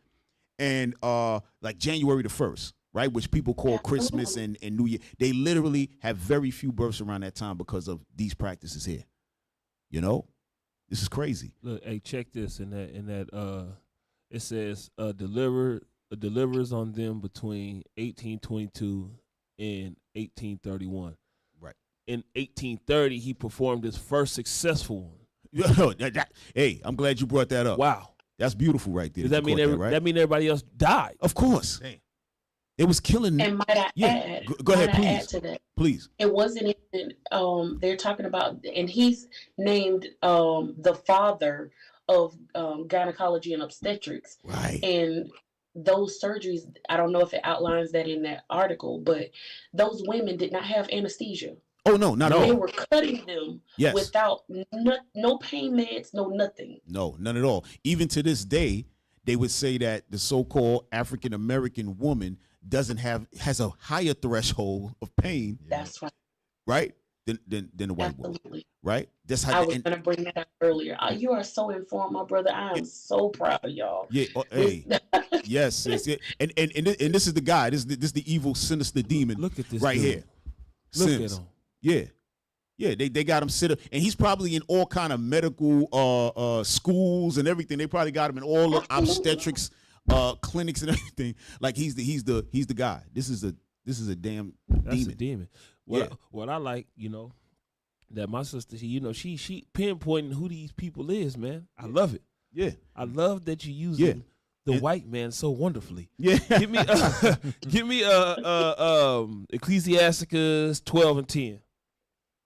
and like January the 1st. Right, which people call Christmas and New Year. They literally have very few births around that time because of these practices here. You know, this is crazy. Look, hey, check this. In that, it says delivers on them between 1822 and 1831. Right. In 1830, he performed his first successful one. Hey, I'm glad you brought that up. Wow, that's beautiful, right there. Does that mean that mean everybody else died? Of course. Damn. It was killing. And might I add? Go ahead, please. Add to that? Please. It wasn't even. They're talking about, and he's named the father of gynecology and obstetrics. Right. And those surgeries, I don't know if it outlines that in that article, but those women did not have anesthesia. Oh no, not at all. They were cutting them without no pain meds, no nothing. No, none at all. Even to this day, they would say that the so-called African American woman has a higher threshold of pain. That's right. Right? Than the white woman. Right? That's how I was going to bring that up earlier. You are so informed, my brother. I am so proud of y'all. Yeah. Hey. Yes. And this is the guy. This is the evil, sinister demon. Look at this right dude. here. Look Sims. at him. Yeah. Yeah, they got him sit up, and he's probably in all kind of medical schools and everything. They probably got him in all the obstetrics clinics and everything. Like he's the guy. This is a damn demon. That's a demon. What I like, that my sister, she pinpointing who these people is, man. I love it. Yeah, I love that you use the white man so wonderfully. Yeah, give me Ecclesiasticus 12:10.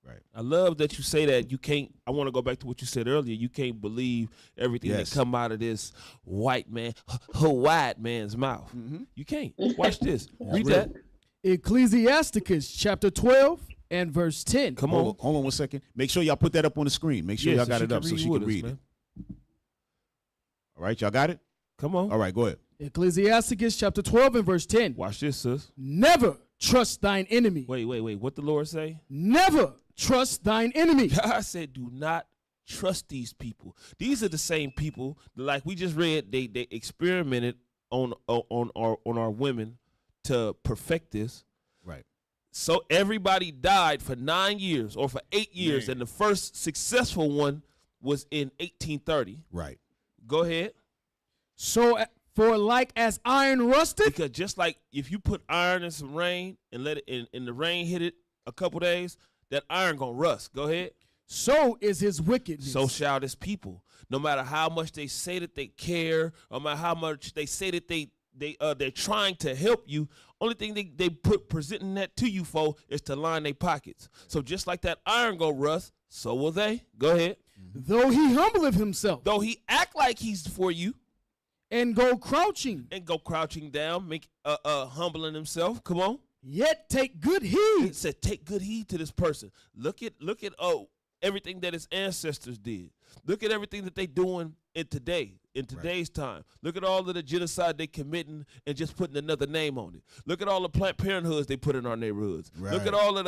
Right. I love that you say that. You can't. I want to go back to what you said earlier. You can't believe everything that come out of this white man's mouth. Mm-hmm. You can't. Watch this. Read that. Ecclesiasticus chapter 12 and verse 10. Come on. Hold on 1 second. Make sure y'all put that up on the screen. Make sure y'all got it up so she can read it. All right, y'all got it? Come on. All right, go ahead. Ecclesiasticus chapter 12 and verse 10. Watch this, sis. Never trust thine enemy. Wait. What the Lord say? Never trust thine enemy. God said, do not trust these people. These are the same people, like we just read, they experimented on our women to perfect this. Right. So everybody died for 9 years or for 8 years, Man. and the first successful one was in 1830. Right. Go ahead. So for like as iron rusted, Because just like if you put iron in some rain and let it and the rain hit it a couple days, that iron gonna rust. Go ahead. so is his wickedness. So shall this people. No matter how much they say that they care, no matter how much they say that they're trying to help you, only thing they put presenting that to you for is to line their pockets. So just like that iron go rust, so will they. Go ahead. Though he humbleth himself Though he act like he's for you and go crouching, and go crouching down, make humbling himself. Come on. yet take good heed. It said take good heed to this person. Look at everything that his ancestors did. Look at everything that they doing in today's time. Look at all of the genocide they committing and just putting another name on it. Look at all the Planned Parenthoods they put in our neighborhoods. Right. Look at all of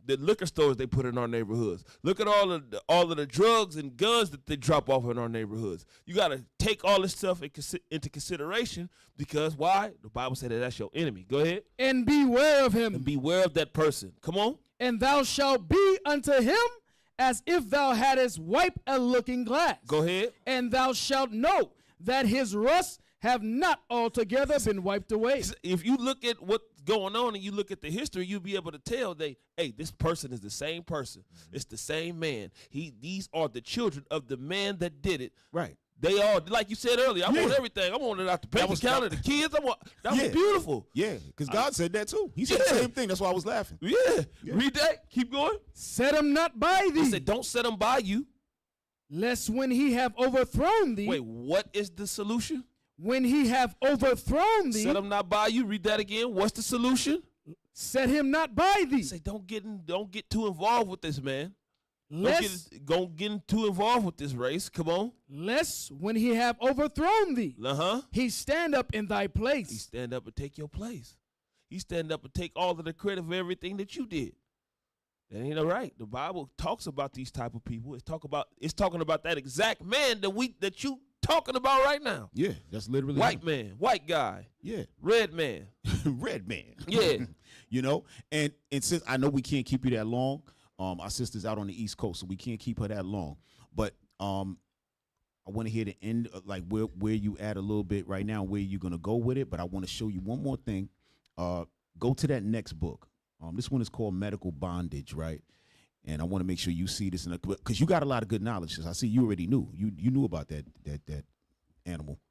the liquor stores they put in our neighborhoods. Look at all of the drugs and guns that they drop off in our neighborhoods. You got to take all this stuff into consideration, because why? The Bible said that that's your enemy. Go ahead. And beware of him. And beware of that person. Come on. And thou shalt be unto him as if thou hadst wiped a looking glass. Go ahead. And thou shalt know that his rust have not altogether been wiped away. If you look at what's going on and you look at the history, you'll be able to tell this person is the same person. It's the same man. These are the children of the man that did it. Right. They all, like you said earlier, I want everything. I want it out the paper counter, the kids. That was beautiful. Yeah, because God said that too. He said the same thing. That's why I was laughing. Yeah. Read that. Keep going. Set him not by thee. He said, don't set them by you. Lest when he have overthrown thee. Wait, what is the solution? When he have overthrown thee. Set him not by you. Read that again. What's the solution? Set him not by thee. Say, don't get too involved with this, man. Don't get too involved with this race. Come on. Lest when he have overthrown thee, he stand up in thy place. He stand up and take your place. He stand up and take all of the credit for everything that you did. That ain't all right. The Bible talks about these type of people. It's talking about that exact man that you talking about right now. Yeah, that's literally white man, white guy. Yeah, red man, red man. Yeah, you know, and since I know we can't keep you that long. Our sister's out on the East Coast, so we can't keep her that long. But I want to hear the end, like where you at a little bit right now, where you're gonna go with it. But I want to show you one more thing. Go to that next book. This one is called Medical Bondage, right? And I want to make sure you see this because you got a lot of good knowledge. I see you already knew. You knew about that animal.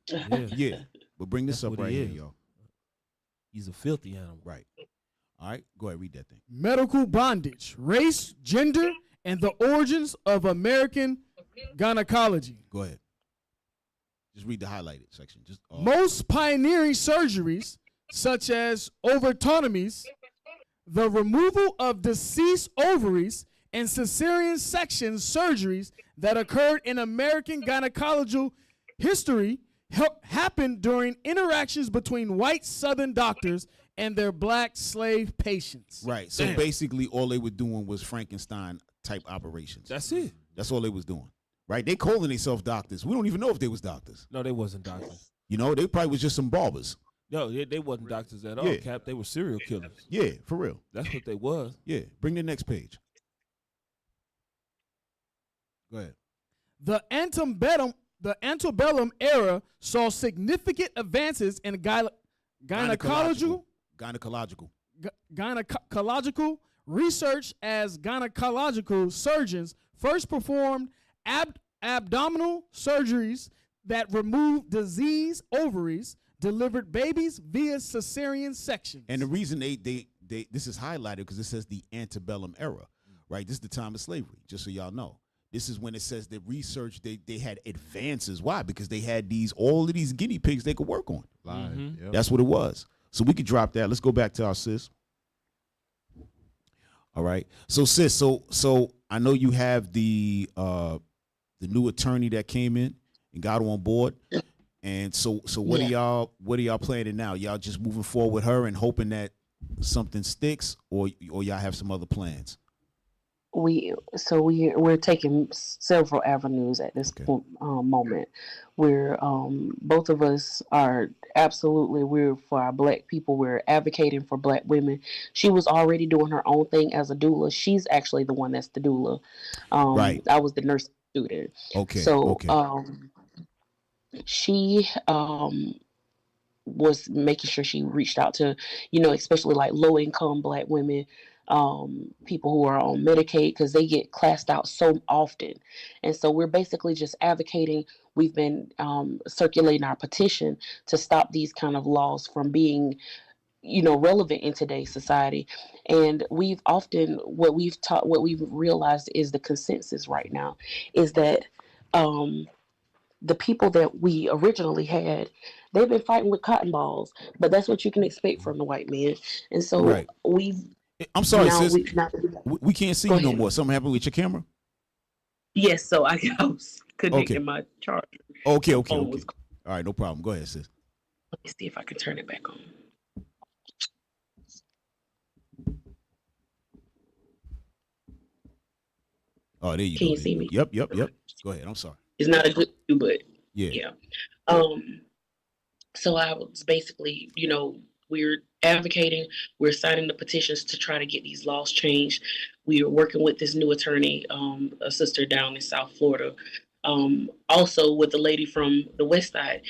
Yeah. But bring this up right here, y'all. He's a filthy animal, right? All right, go ahead, read that thing. Medical bondage, race, gender, and the origins of American gynecology. Go ahead. Just read the highlighted section. Most pioneering surgeries, such as ovarectomies, the removal of deceased ovaries, and cesarean section surgeries that occurred in American gynecological history happened during interactions between white Southern doctors and their black slave patients. Right. So basically all they were doing was Frankenstein type operations. That's it. That's all they was doing. Right? They calling themselves doctors. We don't even know if they was doctors. No, they wasn't doctors. You know, they probably was just some barbers. No, they wasn't doctors at all, Cap. They were serial killers. Yeah, for real. That's what they was. Yeah. Bring the next page. Go ahead. The antebellum era saw significant advances in gynecological research, as gynecological surgeons first performed abdominal surgeries that removed diseased ovaries, delivered babies via cesarean sections. And the reason they this is highlighted because it says the antebellum era, right? This is the time of slavery, just so y'all know. This is when it says that research, they had advances. Why? Because they had all of these guinea pigs they could work on. Yep. That's what it was. So we could drop that. Let's go back to our sis. All right. So sis, so I know you have the new attorney that came in and got on board. And so what are y'all planning now? Y'all just moving forward with her and hoping that something sticks, or y'all have some other plans? we're taking several avenues at this moment. We're both of us are absolutely, we're for our Black people. We're advocating for Black women. She was already doing her own thing as a doula. She's actually the one that's the doula. Right. I was the nurse student. Okay. So Okay. she was making sure she reached out to, especially like low income Black women, people who are on Medicaid, because they get classed out so often. And so we're basically just advocating. We've been circulating our petition to stop these kind of laws from being, relevant in today's society. And what we've realized is the consensus right now is that the people that we originally had, they've been fighting with cotton balls, but that's what you can expect from the white men. And so I'm sorry, sis. We can't see you no ahead. more. Something happened with your camera? Yes, so I was connecting my charger. Okay. All right, no problem. Go ahead, sis. Let me see if I can turn it back on. Oh, there you go. Can you see me? Yep. Go ahead. I'm sorry. It's not a good view, but yeah. So I was basically, we're advocating, we're signing the petitions to try to get these laws changed. We are working with this new attorney, a sister down in South Florida. Also with the lady from the West Side.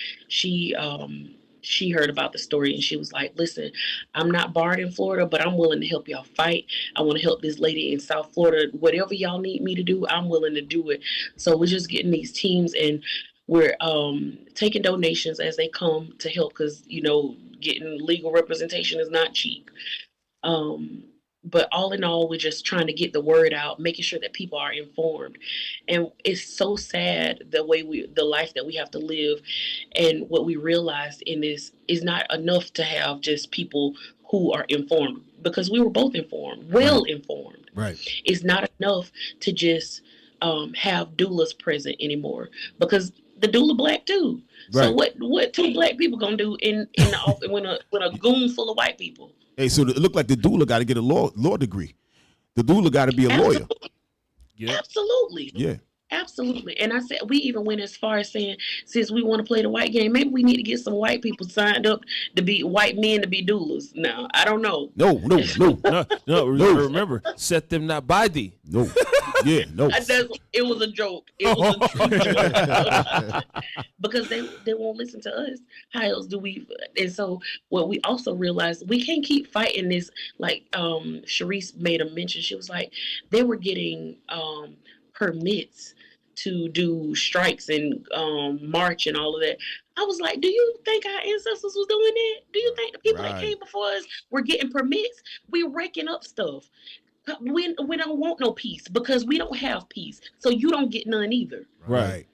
She heard about the story and she was like, listen, I'm not barred in Florida, but I'm willing to help y'all fight. I want to help this lady in South Florida. Whatever y'all need me to do, I'm willing to do it. So we're just getting these teams and we're taking donations as they come to help because, getting legal representation is not cheap. But all in all, we're just trying to get the word out, making sure that people are informed. And it's so sad the life that we have to live. And what we realized in this is not enough to have just people who are informed, because we were both informed, informed. Right. It's not enough to just have doulas present anymore, because the doula Black too. Right. So what two Black people gonna do in the office when a goon full of white people? Hey, so it looked like the doula got to get a law degree. The doula got to be a lawyer. Yeah. Absolutely. Yeah. Absolutely. And I said, we even went as far as saying, since we want to play the white game, maybe we need to get some white people signed up to be white men to be doulas. Now, I don't know. No. Remember, set them not by thee. No. Yeah, no. It was a joke. It was a true joke. Because they won't listen to us. How else do we? And so what we also realized, we can't keep fighting this. Like Sharice made a mention. She was like, they were getting permits to do strikes and march and all of that. I was like, do you think our ancestors was doing that? Do you think the people that came before us were getting permits? We're raking up stuff. We don't want no peace because we don't have peace. So you don't get none either. Right.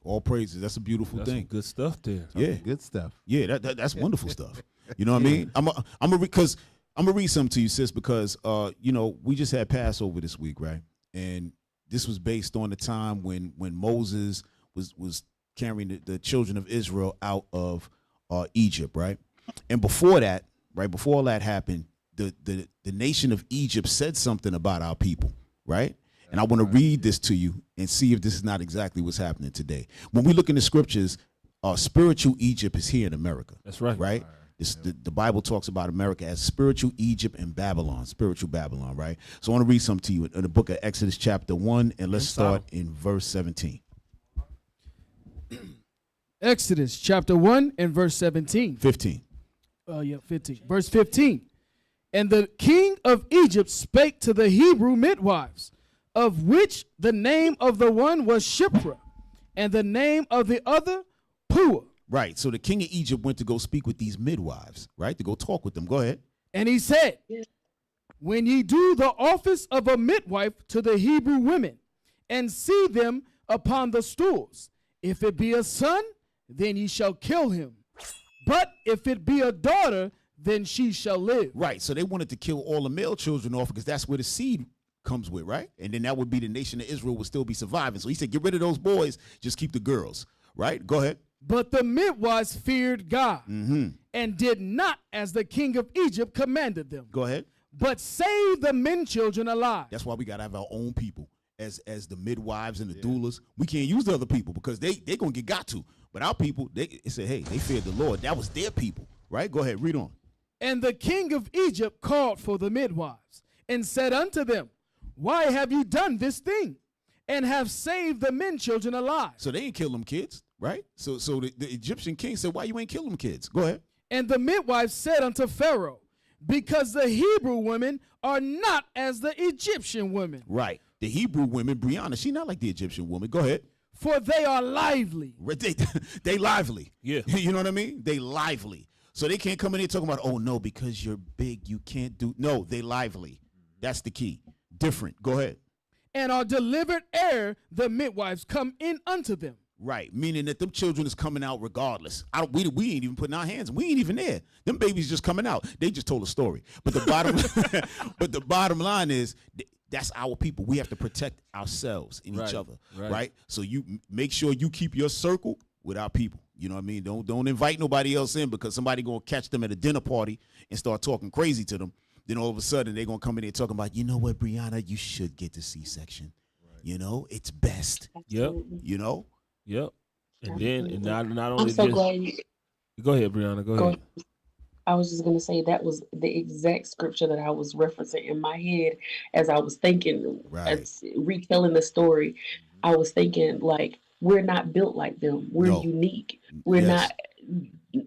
All praises. That's a beautiful thing. Good stuff there. Yeah, good stuff. Yeah, that's wonderful stuff. You know what I mean? I'm gonna read something to you, sis, because we just had Passover this week, right? And this was based on the time when Moses was carrying the children of Israel out of Egypt, right? And before that, before all that happened, the nation of Egypt said something about our people, right? And I want to read this to you and see if this is not exactly what's happening today. When we look in the scriptures, spiritual Egypt is here in America. That's right. Right? The Bible talks about America as spiritual Egypt and Babylon, spiritual Babylon, right? So I want to read something to you in the book of Exodus chapter 1, and let's start in verse 17. Exodus chapter 1 and verse 17. 15. 15. Verse 15. And the king of Egypt spake to the Hebrew midwives, of which the name of the one was Shiphrah, and the name of the other Puah. Right. So the king of Egypt went to go speak with these midwives, right? To go talk with them. Go ahead. And he said, when ye do the office of a midwife to the Hebrew women, and see them upon the stools, if it be a son, then ye shall kill him. But if it be a daughter, then she shall live. Right. So they wanted to kill all the male children off because that's where the seed comes with, right? And then that would be the nation of Israel would still be surviving. So he said, get rid of those boys, just keep the girls, right? Go ahead. But the midwives feared God and did not as the king of Egypt commanded them. Go ahead. but save the men children alive. That's why we gotta have our own people as the midwives and the doulas. We can't use the other people because they gonna get got to. But our people, they say, hey, they feared the Lord. That was their people, right? Go ahead, read on. And the king of Egypt called for the midwives and said unto them, why have you done this thing, and have saved the men children alive? So they ain't kill them kids, right? So the Egyptian king said, why you ain't kill them kids? Go ahead. And the midwives said unto Pharaoh, because the Hebrew women are not as the Egyptian women. Right. The Hebrew women, Brianna, she not like the Egyptian woman. Go ahead. For they are lively. They lively. Yeah. You know what I mean? They lively. So they can't come in here talking about, oh, no, because you're big, you can't do. No, they lively. That's the key. Different. Go ahead. And are delivered ere the midwives come in unto them. Right, meaning that them children is coming out regardless. We ain't even putting our hands. We ain't even there. Them babies just coming out. They just told a story. But the bottom line is that's our people. We have to protect ourselves and each other, right? So you make sure you keep your circle with our people. You know what I mean? Don't invite nobody else in because somebody gonna catch them at a dinner party and start talking crazy to them. Then all of a sudden they're gonna come in there talking about, you know what, Brianna, you should get the C-section. Right. You know, it's best. Yep. You know? Yep. And then and not only I'm so glad go ahead, Brianna. Go ahead. I was just gonna say that was the exact scripture that I was referencing in my head as I was thinking, as retelling the story. I was thinking like we're not built like them. We're unique. We're not.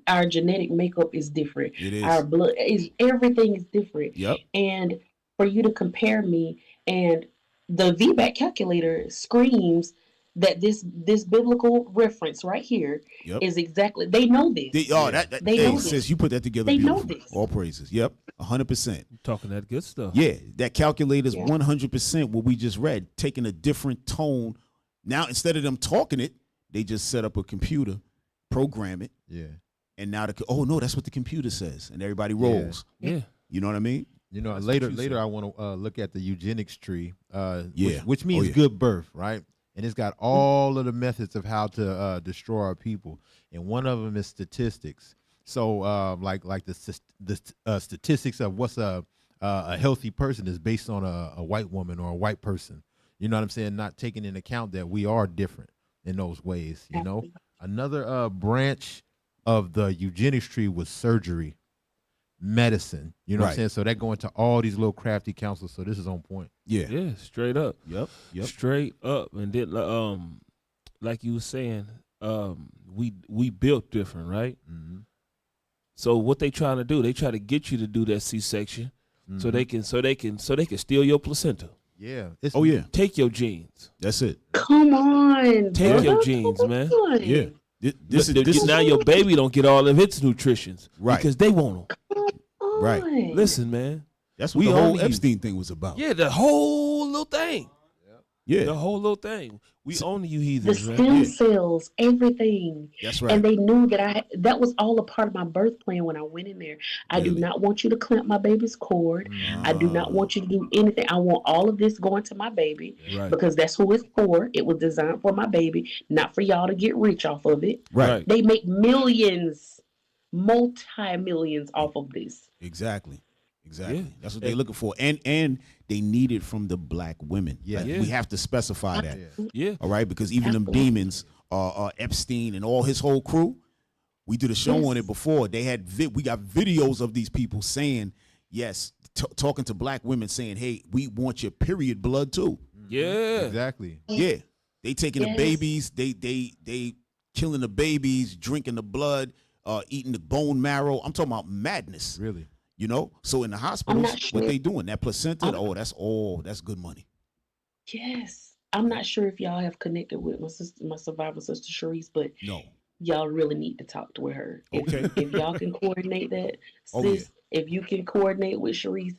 Our genetic makeup is different. It is. Our blood is everything is different. Yep. And for you to compare me and the VBAC calculator screams that this biblical reference right here is exactly. They know this. They know this. Sis, you put that together. They beautiful. know this. All praises. Yep. 100%. Talking that good stuff. Yeah, that calculator is 100% what we just read, taking a different tone. Now instead of them talking it, they just set up a computer, program it. Yeah. And now oh no, that's what the computer says, and everybody rolls. Yeah. You know what I mean? You know, That's later I want to look at the eugenics tree, Yeah. which means Oh, yeah. good birth, right? And it's got all of the methods of how to destroy our people, and one of them is statistics. So, like the statistics of what's a healthy person is based on a white woman or a white person. You know what I'm saying? Not taking into account that we are different in those ways. You know, another branch of the eugenics tree was surgery, medicine. You know what I'm saying? So that go into all these little crafty councils. So this is on point. Yeah. Yeah, straight up. Yep. Straight up. And then like you were saying, we built different, right? Mm-hmm. So what they trying to do, they try to get you to do that C-section so they can steal your placenta. Yeah. Take your genes. That's it. Come on. Take your genes, man. Yeah. This now your baby don't get all of its nutritions, Right. Because they want them. Right. Listen, man. That's what the whole Epstein thing was about. Yeah, the whole little thing. Yeah. The whole little thing. We own you The heathens, man. stem cells, everything. That's right. And they knew that that was all a part of my birth plan when I went in there. I do not want you to clamp my baby's cord. I do not want you to do anything. I want all of this going to my baby because that's who it's for. It was designed for my baby, not for y'all to get rich off of it. Right. They make millions, multi-millions off of this. Exactly. Yeah. That's what they're looking for. And they need it from the black women. Yeah. Like, we have to specify that. Yeah. All right, because even them demons, Epstein and all his whole crew, we did a show on it before. They had we got videos of these people saying, yes, talking to black women saying, hey, we want your period blood too. Yeah. Exactly. Yeah. They taking the babies, they killing the babies, drinking the blood, eating the bone marrow. I'm talking about madness. Really? You know? So in the hospitals, sure. what they doing? That placenta, that's good money. Yes. I'm not sure if y'all have connected with my survivor sister Sharice, but No. y'all really need to talk to her. Okay. If y'all can coordinate that, Oh, sis, if you can coordinate with Sharice,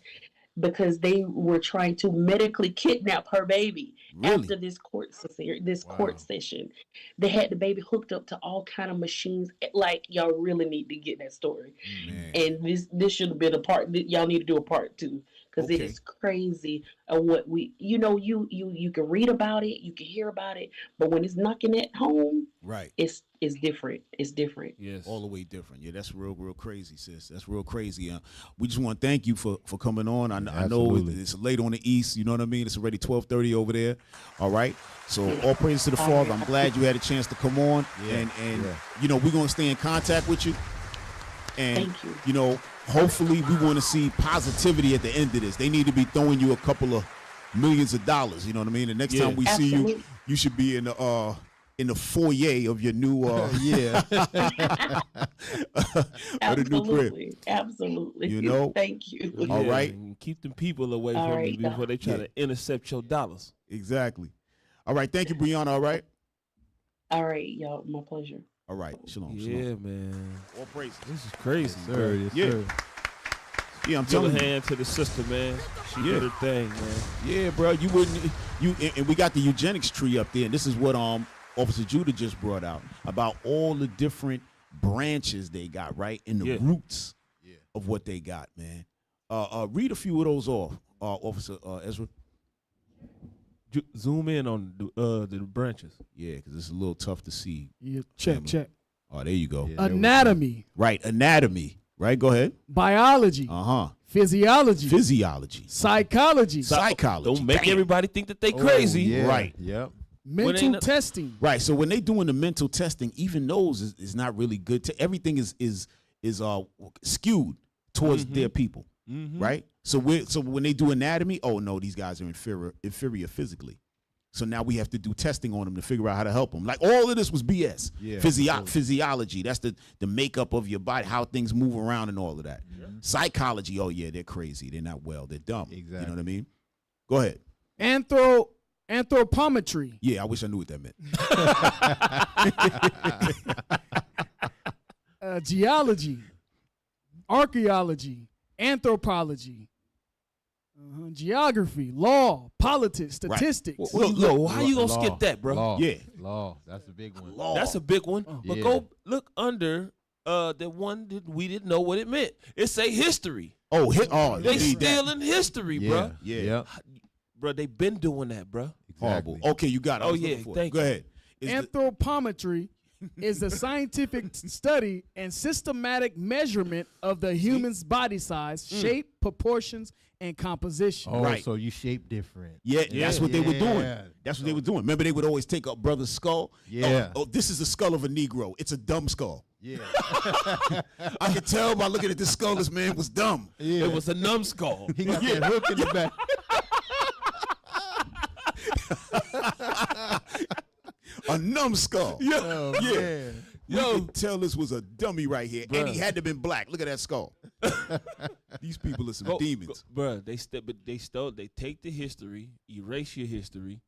because they were trying to medically kidnap her baby after this court session. They had the baby hooked up to all kind of machines. Like, y'all really need to get that story. Man. And this should have been a part. Y'all need to do a part 2 because it is crazy what we, you can read about it, you can hear about it, but when it's knocking at home, Right. it's different. It's different. Yes. All the way different. Yeah, that's real crazy, sis. That's real crazy. We just want to thank you for coming on. I know Absolutely. it's late on the East. You know what I mean? It's already 12:30 over there. All right. So all praise to the Father. I'm glad you had a chance to come on. Yeah. And we're going to stay in contact with you. And, Thank you. Hopefully we want to see positivity at the end of this. They need to be throwing you a couple of millions of dollars. You know what I mean? The next time we see you, you should be in the foyer of your new of the new crib. Absolutely. Thank you. All right. And keep them people away from you before they try to intercept your dollars. Exactly. All right. Thank you, Brianna. All right. All right, y'all. My pleasure. All right. Shalom. Yeah, Shalom. Man. All praises. This is crazy, Yes, sir. bro. Yes, Yeah. sir. Yeah, I'm Give a telling you. hand to the sister, man. She did her thing, man. Yeah, bro. You wouldn't. And we got the eugenics tree up there, and this is what Officer Judah just brought out about all the different branches they got, right, and the roots of what they got, man. Read a few of those off, Officer Ezra. Zoom in on the branches. Yeah, because it's a little tough to see. Yeah, family. check. Oh, there you go. Yeah, Anatomy, Right, anatomy. Right, go ahead. biology, physiology, psychology, psychology. Don't make everybody think that they crazy. Yeah. Right. Yep. mental testing. Right. So when they doing the mental testing, even those is not really good. Everything is skewed towards their people. Right. So when they do anatomy, oh no, these guys are inferior physically. So now we have to do testing on them to figure out how to help them. Like all of this was BS. Yeah, physiology. That's the makeup of your body, how things move around and all of that. Yeah. Psychology. Oh yeah, they're crazy. They're not well. They're dumb. Exactly. You know what I mean? Go ahead. Anthropometry. Yeah, I wish I knew what that meant. Geology, archaeology, anthropology, geography, law, politics, statistics. Right. Look, how you gonna skip that, bro? Law. Yeah, law. That's a big one. Law. That's a big one. But Yeah. go look under the one that we didn't know what it meant. It say history. Oh, they stealing history, bro. Yeah. Bro, they been doing that, bro. Horrible. Okay, you got it. Oh yeah, thank you. Go ahead. Anthropometry is the scientific study and systematic measurement of the human's body size, shape, proportions, and composition. Oh, Right. so you shape different. Yeah, that's what they were doing. Yeah. That's what they were doing. Remember, they would always take a brother's skull. Yeah. Oh, this is the skull of a Negro. It's a dumb skull. Yeah. I could tell by looking at this skull. This man was dumb. Yeah. It was a numbskull. He got that hook in the back. A numbskull. Yeah. Oh, yeah. man. You could tell this was a dummy right here, and he had to have been black. Look at that skull. These people are some demons. Bro, they take the history, erase your history.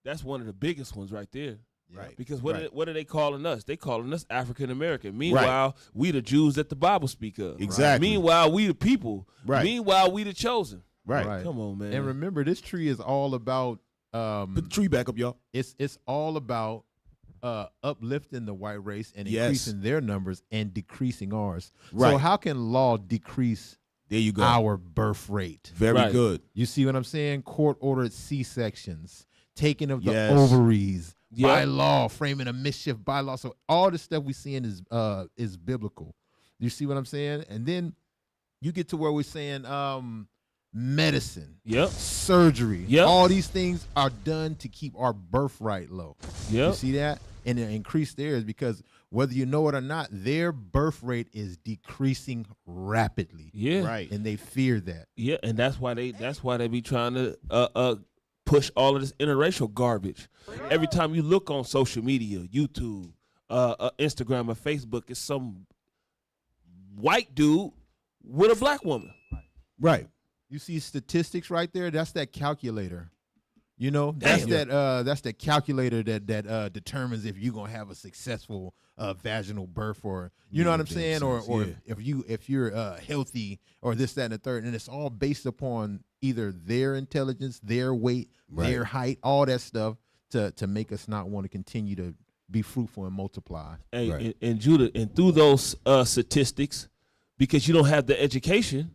That's one of the biggest ones right there. Right. Because what are they calling us? They calling us African American. Meanwhile, we the Jews that the Bible speak of. Exactly. Meanwhile, we the people. Right. Meanwhile, we the chosen. Right. Come on, man. And remember, this tree is all about. Put the tree back up, y'all. It's all about uplifting the white race and Yes. increasing their numbers and decreasing ours. Right. So how can law decrease There you go. our birth rate? Very Right. good. You see what I'm saying? Court-ordered C-sections, taking of the Yes. ovaries by Yeah. law, framing a mischief by law. So all the stuff we're seeing is biblical. You see what I'm saying? And then you get to where we're saying medicine, Yep. surgery, Yep. all these things are done to keep our birth rate low. You Yep. see that? And it increase theirs because whether you know it or not, their birth rate is decreasing rapidly. Yeah. Right. And they fear that. Yeah, and that's why they be trying to push all of this interracial garbage. Every time you look on social media, YouTube, Instagram, or Facebook, it's some white dude with a black woman. Right. You see statistics right there? That's that calculator. You know, that's Damn. that's that calculator that determines if you're gonna have a successful vaginal birth, or you know what I'm saying, or if you're healthy, or this, that, and the third. And it's all based upon either their intelligence, their weight, their height, all that stuff to make us not want to continue to be fruitful and multiply. Hey, and Judah, and through those statistics, because you don't have the education,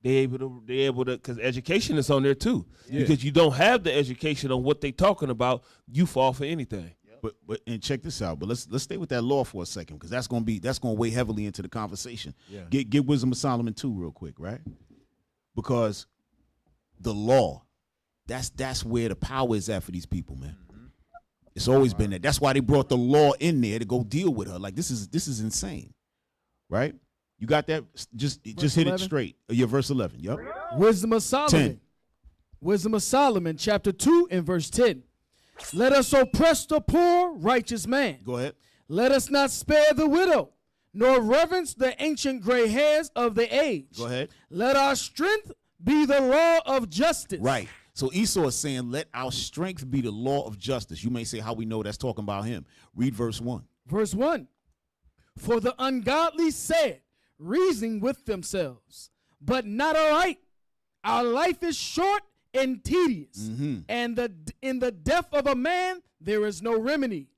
they able to because education is on there too. Because you don't have the education on what they talking about, you fall for anything. But and check this out. But let's stay with that law for a second, because that's gonna weigh heavily into the conversation. Yeah. Get Wisdom of Solomon 2 real quick, right? Because the law, that's where the power is at for these people, man. It's always been that. That's why they brought the law in there to go deal with her. Like this is insane, right? You got that? Just hit 11? it straight. Your verse 11. Yep. Wisdom of Solomon. 10. Wisdom of Solomon, chapter 2 and verse 10. Let us oppress the poor, righteous man. Go ahead. Let us not spare the widow, nor reverence the ancient gray hairs of the age. Go ahead. Let our strength be the law of justice. Right. So Esau is saying, let our strength be the law of justice. You may say, how we know that's talking about him. Read verse 1. Verse 1. For the ungodly said, reasoning with themselves, but not aright. Our life is short and tedious, and in the death of a man there is no remedy.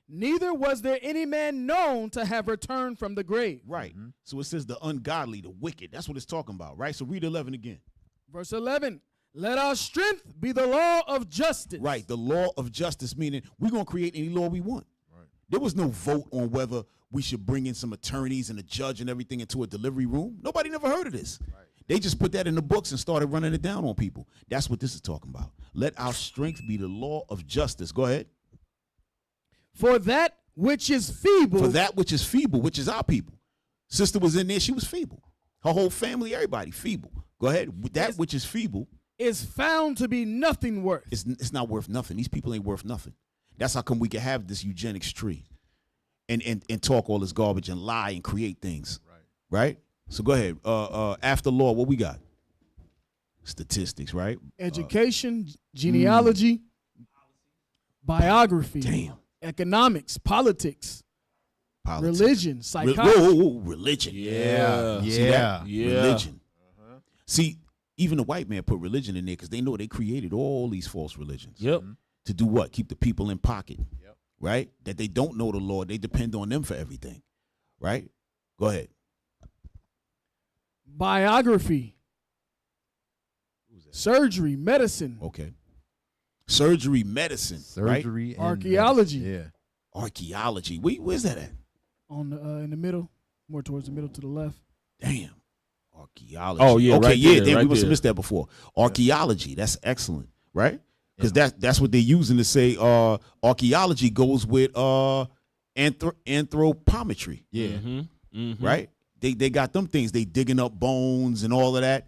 Neither was there any man known to have returned from the grave. Right. So it says the ungodly, the wicked. That's what it's talking about, right? So read 11 again. Verse 11. Let our strength be the law of justice. Right. The law of justice, meaning we're going to create any law we want. Right. There was no vote on whether we should bring in some attorneys and a judge and everything into a delivery room. Nobody never heard of this. Right. They just put that in the books and started running it down on people. That's what this is talking about. Let our strength be the law of justice. Go ahead. For that which is feeble. For that which is feeble, which is our people. Sister was in there. She was feeble. Her whole family, everybody, feeble. Go ahead. That which is feeble is found to be nothing worth. It's not worth nothing. These people ain't worth nothing. That's how come we can have this eugenics tree and talk all this garbage and lie and create things. Right? So go ahead. After law, what we got? Statistics, right? Education, genealogy, biography, economics, politics, religion, psychology. Religion. Yeah. See that? Religion. See, even the white man put religion in there because they know they created all these false religions. Yep. To do what? Keep the people in pocket. Yep. Right? That they don't know the Lord. They depend on them for everything. Right? Go ahead. Biography. Surgery, medicine. Okay. Surgery, medicine. Surgery, right? and archaeology. Medicine. Yeah. Archaeology. Where's that at? On the in the middle, more towards the middle to the left. Damn. Archaeology. Oh yeah. Okay. Right Yeah. there, Damn, right we must there. have missed that before. Archaeology. That's excellent. Right? Because that's what they're using to say. Archaeology goes with anthropometry. Yeah. Right? They got them things. They digging up bones and all of that.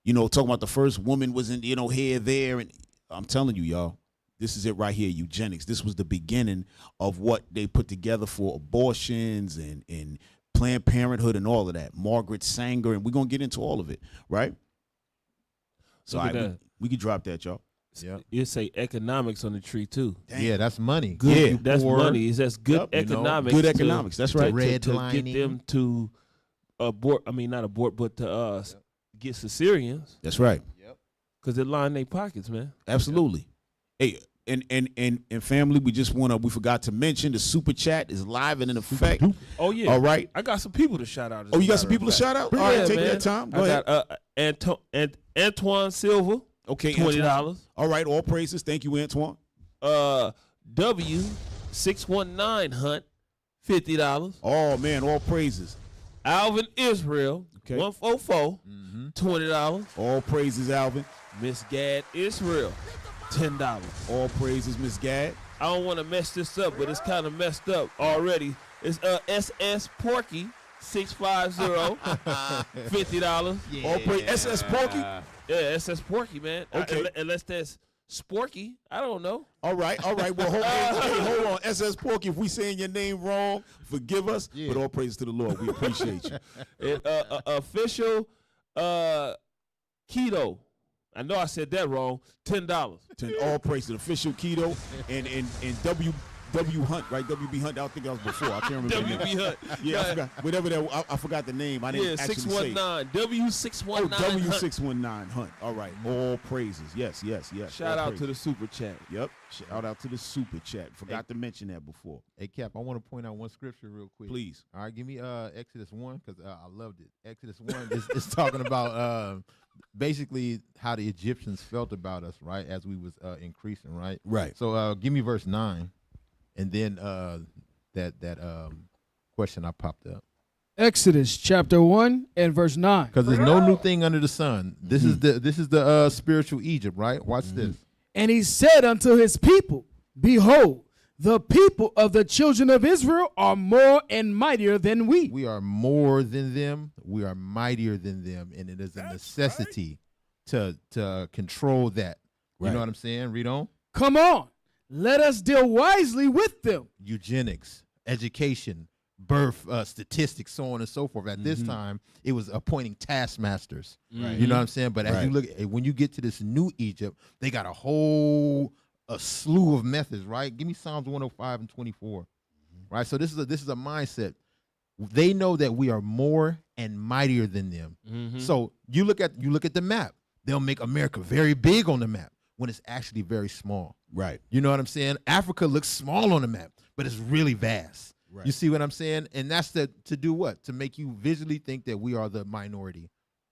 You know, talking about the first woman was in, here, there. And I'm telling you, y'all, this is it right here, eugenics. This was the beginning of what they put together for abortions and Planned Parenthood and all of that. Margaret Sanger, and we're going to get into all of it, right? So we can drop that, y'all. Yeah. You say economics on the tree too. Yeah, that's money. Good. You That's poor, money. That's good economics. Good economics. That's right. To get them to abort. I mean, not abort, but to get Caesareans. That's right. Because they line their pockets, man. Absolutely. Hey, and family, we forgot to mention the super chat is live and in effect. Oh yeah. All right. I got some people to shout out. Oh, you got some people to shout out? All right, take man. that time. Go I ahead. got Antoine Silva. Okay, $20. All right, all praises. Thank you, Antoine. W619 Hunt, $50. Oh man, all praises. Alvin Israel, Okay. 144, $20. All praises, Alvin. Miss Gad Israel, $10. All praises, Miss Gad. I don't want to mess this up, but it's kind of messed up already. It's SS Porky, 650, $50. Yeah. All praise SS Porky. Yeah, SS Porky, man. Okay. Unless that's Sporky, I don't know. All right. Well, hold on. SS Porky, if we saying your name wrong, forgive us. Yeah. But all praises to the Lord. We appreciate you. Official keto. I know I said that wrong. $10. All praise to the official keto and W Hunt, right? WB Hunt. I think that was before. I can't remember. WB Hunt. Yeah, I forgot. Whatever that. I forgot the name. I didn't actually say. 619. W619. W619 Hunt. All right. All praises. Yes. Shout out to the super chat. Yep. Shout out to the super chat. Forgot to mention that before. Hey, Cap, I want to point out one scripture real quick. Please. All right, give me Exodus 1 because I loved it. Exodus 1 is talking about basically how the Egyptians felt about us, right, as we was increasing, right? Right. So give me verse 9, and then that question I popped up. Exodus chapter 1 and verse 9. Because there's no new thing under the sun. This is the spiritual Egypt, right? Watch this. And he said unto his people, behold, the people of the children of Israel are more and mightier than we. We are more than them. We are mightier than them. And it is a necessity to control that. You know what I'm saying? Read on. Come on. Let us deal wisely with them. Eugenics, education, birth, statistics, so on and so forth. At this time, it was appointing taskmasters. Right. You know what I'm saying? But as you look, when you get to this new Egypt, they got a slew of methods, right? Give me Psalms 105 and 24. Right? So this is a mindset. They know that we are more and mightier than them. So you look at the map. They'll make America very big on the map when it's actually very small. Right. You know what I'm saying? Africa looks small on the map, but it's really vast. Right. You see what I'm saying? And that's to do what? To make you visually think that we are the minority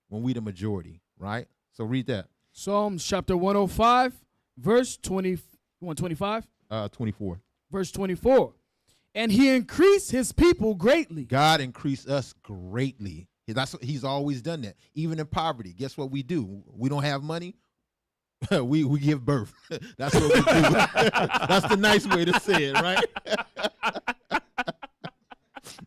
when we the majority, right? So read that. Psalms chapter 105, verse 20, 125? 24. Verse 24. And he increased his people greatly. God increased us greatly. He's always done that. Even in poverty, guess what we do? We don't have money. we give birth. That's what we do. That's the nice way to say it, right?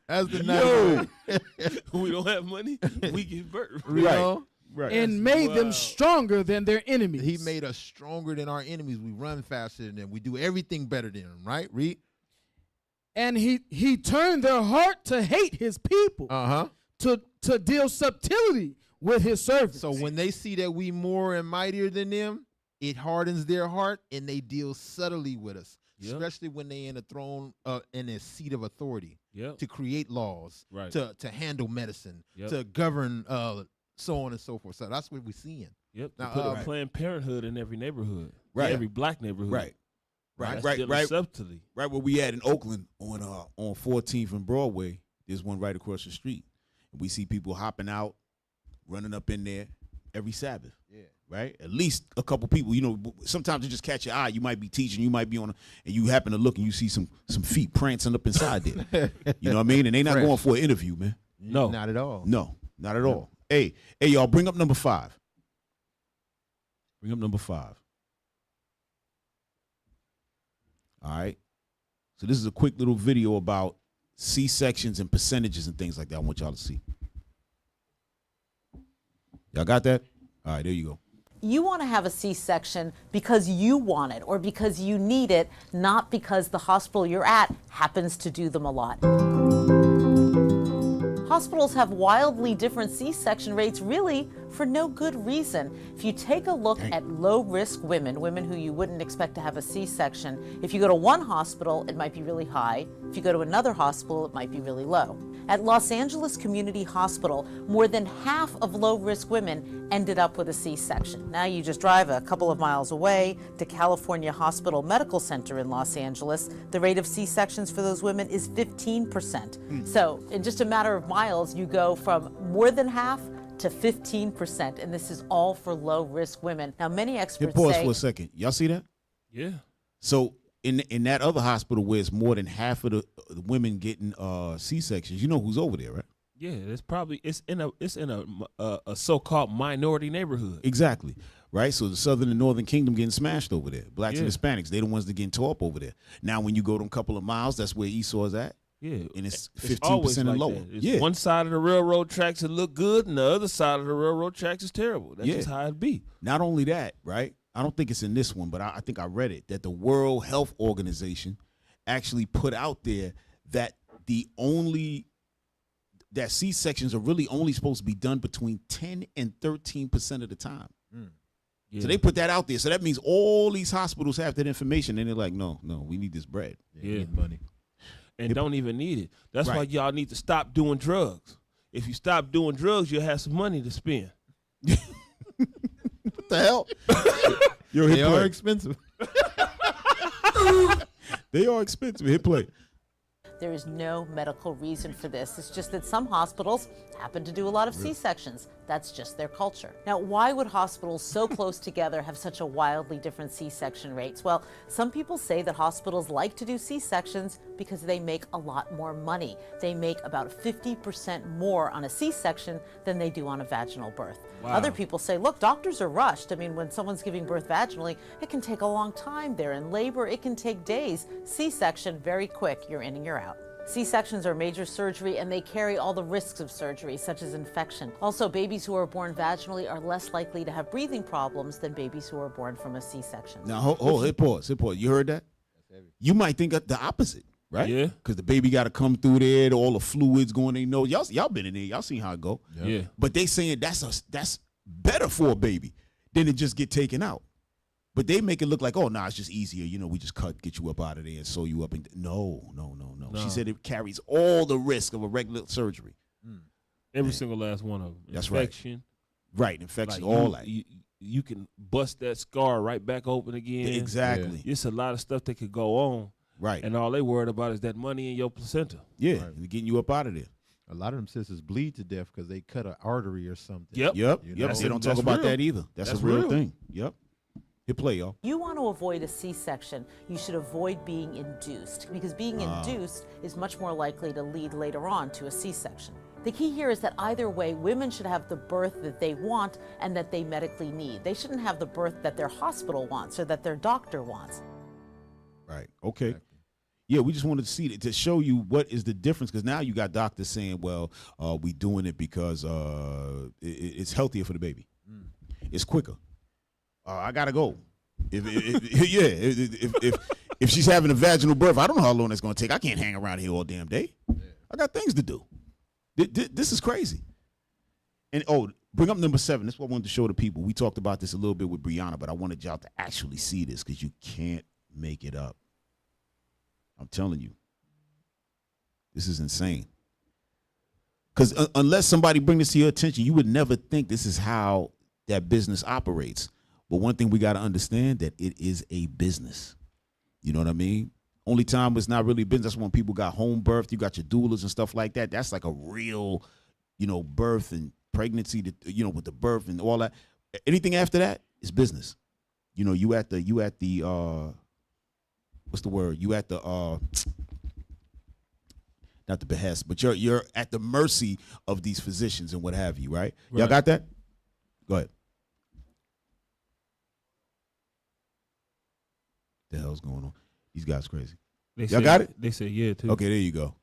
That's the nice way. We don't have money. We give birth. Right. And made them stronger than their enemies. He made us stronger than our enemies. We run faster than them. We do everything better than them, right? Read. And he turned their heart to hate his people. To deal subtlety with his servants. So when they see that we more and mightier than them, it hardens their heart and they deal subtly with us. Especially when they in a throne, in a seat of authority, to create laws, to handle medicine, to govern, so on and so forth. So that's what we're seeing. Now, put a Planned Parenthood in every neighborhood, every black neighborhood. Right. Subtly. Right where we at in Oakland on 14th and Broadway. There's one right across the street. And we see people hopping out, running up in there every Sabbath. Right? At least a couple people. You know, sometimes you just catch your eye. You might be teaching, you might be and you happen to look and you see some feet prancing up inside there. You know what I mean? And they not going for an interview, man. No. Not at all. No, not at all. Hey, y'all, bring up number 5. Bring up number 5. All right. So this is a quick little video about C-sections and percentages and things like that. I want y'all to see. Y'all got that? All right, there you go. You want to have a C-section because you want it or because you need it, not because the hospital you're at happens to do them a lot. Hospitals have wildly different C-section rates, really for no good reason. If you take a look at low-risk women who you wouldn't expect to have a C-section, if you go to one hospital, it might be really high. If you go to another hospital, it might be really low. At Los Angeles Community Hospital, more than half of low-risk women ended up with a C-section. Now you just drive a couple of miles away to California Hospital Medical Center in Los Angeles. The rate of C-sections for those women is 15%. So in just a matter of miles, you go from more than half to 15%, and this is all for low-risk women. Now, many experts pause say— for a second. Y'all see that? Yeah. So in that other hospital where it's more than half of the women getting C-sections, you know who's over there, right? Yeah, it's in a so-called minority neighborhood. Exactly. Right? So the Southern and Northern Kingdom getting smashed over there. Blacks and Hispanics, they the ones that getting tore up over there. Now when you go them couple of miles, that's where Esau's at. Yeah, and it's 15% and lower. It's one side of the railroad tracks that look good, and the other side of the railroad tracks is terrible. That's just how it be. Not only that, right? I don't think it's in this one, but I think I read it that the World Health Organization actually put out there that that C-sections are really only supposed to be done between 10 and 13% of the time. Yeah. So they put that out there. So that means all these hospitals have that information, and they're like, no, we need this bread. Yeah. Need money. And don't even need it. That's why Right. y'all need to stop doing drugs. If you stop doing drugs, you'll have some money to spend. What the hell? Yo, They hit are play. expensive. They are expensive. Hit play. There is no medical reason for this. It's just that some hospitals happen to do a lot of C-sections. That's just their culture. Now, why would hospitals so close together have such a wildly different C-section rates? Well, some people say that hospitals like to do C-sections because they make a lot more money. They make about 50% more on a C-section than they do on a vaginal birth. Wow. Other people say, look, doctors are rushed. I mean, when someone's giving birth vaginally, it can take a long time. They're in labor, it can take days. C-section, very quick, you're in and you're out. C-sections are major surgery and they carry all the risks of surgery, such as infection. Also, babies who are born vaginally are less likely to have breathing problems than babies who are born from a C-section. Now, hold, hit pause. You heard that? You might think the opposite, right? Yeah. Because the baby got to come through there, all the fluids going in. Y'all been in there. Y'all seen how it go. Yeah. But they saying that's better for a baby than to just get taken out. But they make it look like, oh, nah, it's just easier. You know, we just get you up out of there and sew you up. And no. She said it carries all the risk of a regular surgery. Every single last one of them. That's right. Infection. Right, infection, Like, all that. You can bust that scar right back open again. Exactly. It's a lot of stuff that could go on. Right. And all they worried about is that money in your placenta. Yeah, and getting you up out of there. A lot of them sisters bleed to death because they cut an artery or something. Yep. Yep. You Yep. know? They don't talk about that either. That's a real thing. Yep. Hit play, y'all. You want to avoid a C-section, you should avoid being induced, because being induced is much more likely to lead later on to a C-section. The key here is that either way, women should have the birth that they want and that they medically need. They shouldn't have the birth that their hospital wants or that their doctor wants. Right. Okay. Yeah, we just wanted to see it to show you what is the difference, because now you got doctors saying, well, we doing it because it's healthier for the baby. It's quicker. I gotta go. If she's having a vaginal birth, I don't know how long it's gonna take. I can't hang around here all damn day. I got things to do. This is crazy. And bring up number 7. This is what I wanted to show the people. We talked about this a little bit with Brianna, but I wanted y'all to actually see this because you can't make it up. I'm telling you, this is insane. Because unless somebody bring this to your attention, you would never think this is how that business operates. But one thing we got to understand, that it is a business. You know what I mean? Only time it's not really business, that's when people got home birth. You got your doulas and stuff like that. That's like a real, birth and pregnancy, with the birth and all that. Anything after that is business. You at the what's the word? You at the not the behest, but you're at the mercy of these physicians and what have you, right? Y'all got that? Go ahead. The hell's going on? These guys crazy. Y'all got it? They said yeah too. Okay, there you go.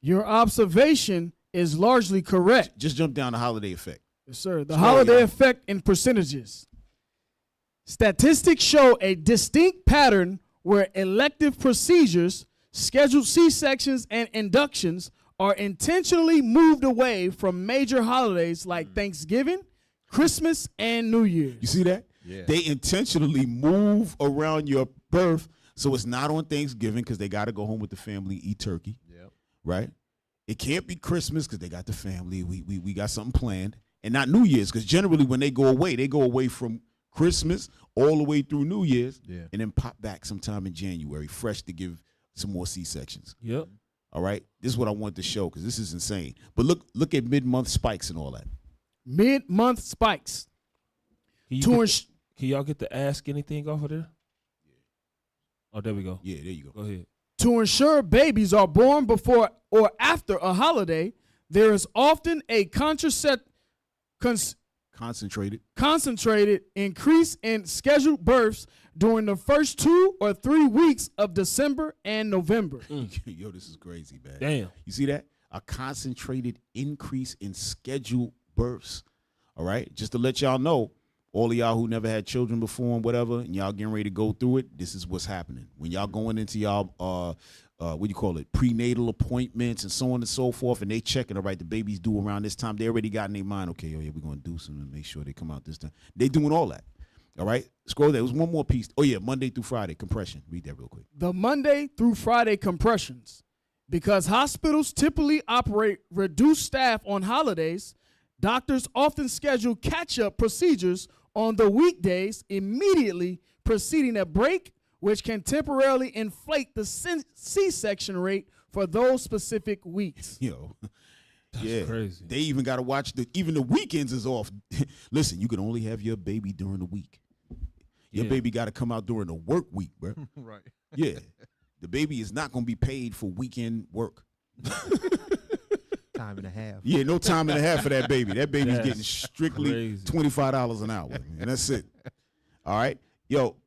Your observation is largely correct. Just jump down the holiday effect. Yes, sir. The holiday effect in percentages. Statistics show a distinct pattern where elective procedures, scheduled C-sections, and inductions are intentionally moved away from major holidays like Thanksgiving, Christmas, and New Year's. You see that? Yeah. They intentionally move around your birth so it's not on Thanksgiving because they got to go home with the family, eat turkey. Yep. Right? It can't be Christmas because they got the family. We got something planned. And not New Year's, because generally when they go away from Christmas all the way through New Year's, and then pop back sometime in January, fresh to give some more C-sections. Yep. All right? This is what I wanted to show, because this is insane. But look at mid-month spikes and all that. Mid-month spikes. Can y'all get to ask anything off of there? Oh, there we go. Yeah, there you go. Go ahead. To ensure babies are born before or after a holiday, there is often a concentrated increase in scheduled births during the first 2 or 3 weeks of December and November. Yo, this is crazy, man. Damn. You see that? A concentrated increase in scheduled births. All right? Just to let y'all know, all of y'all who never had children before and whatever, and y'all getting ready to go through it, this is what's happening. When y'all going into y'all what do you call it, prenatal appointments and so on and so forth, and they checking, all right, the baby's due around this time. They already got in their mind, okay, oh yeah, we're going to do something to make sure they come out this time. They doing all that. All right, scroll there. It was one more piece. Oh yeah, Monday through Friday compression. Read that real quick. The Monday through Friday compressions. Because hospitals typically operate reduced staff on holidays, doctors often schedule catch-up procedures on the weekdays immediately preceding a break, which can temporarily inflate the C-section rate for those specific weeks. Yo, That's crazy. They even got to watch even the weekends is off. Listen, you can only have your baby during the week. Your baby got to come out during the work week, bro. Right. Yeah. The baby is not going to be paid for weekend work. Time and a half. Yeah, no time and a half for that baby. That baby's That's getting strictly crazy. $25 an hour, and that's it. All right. Yo,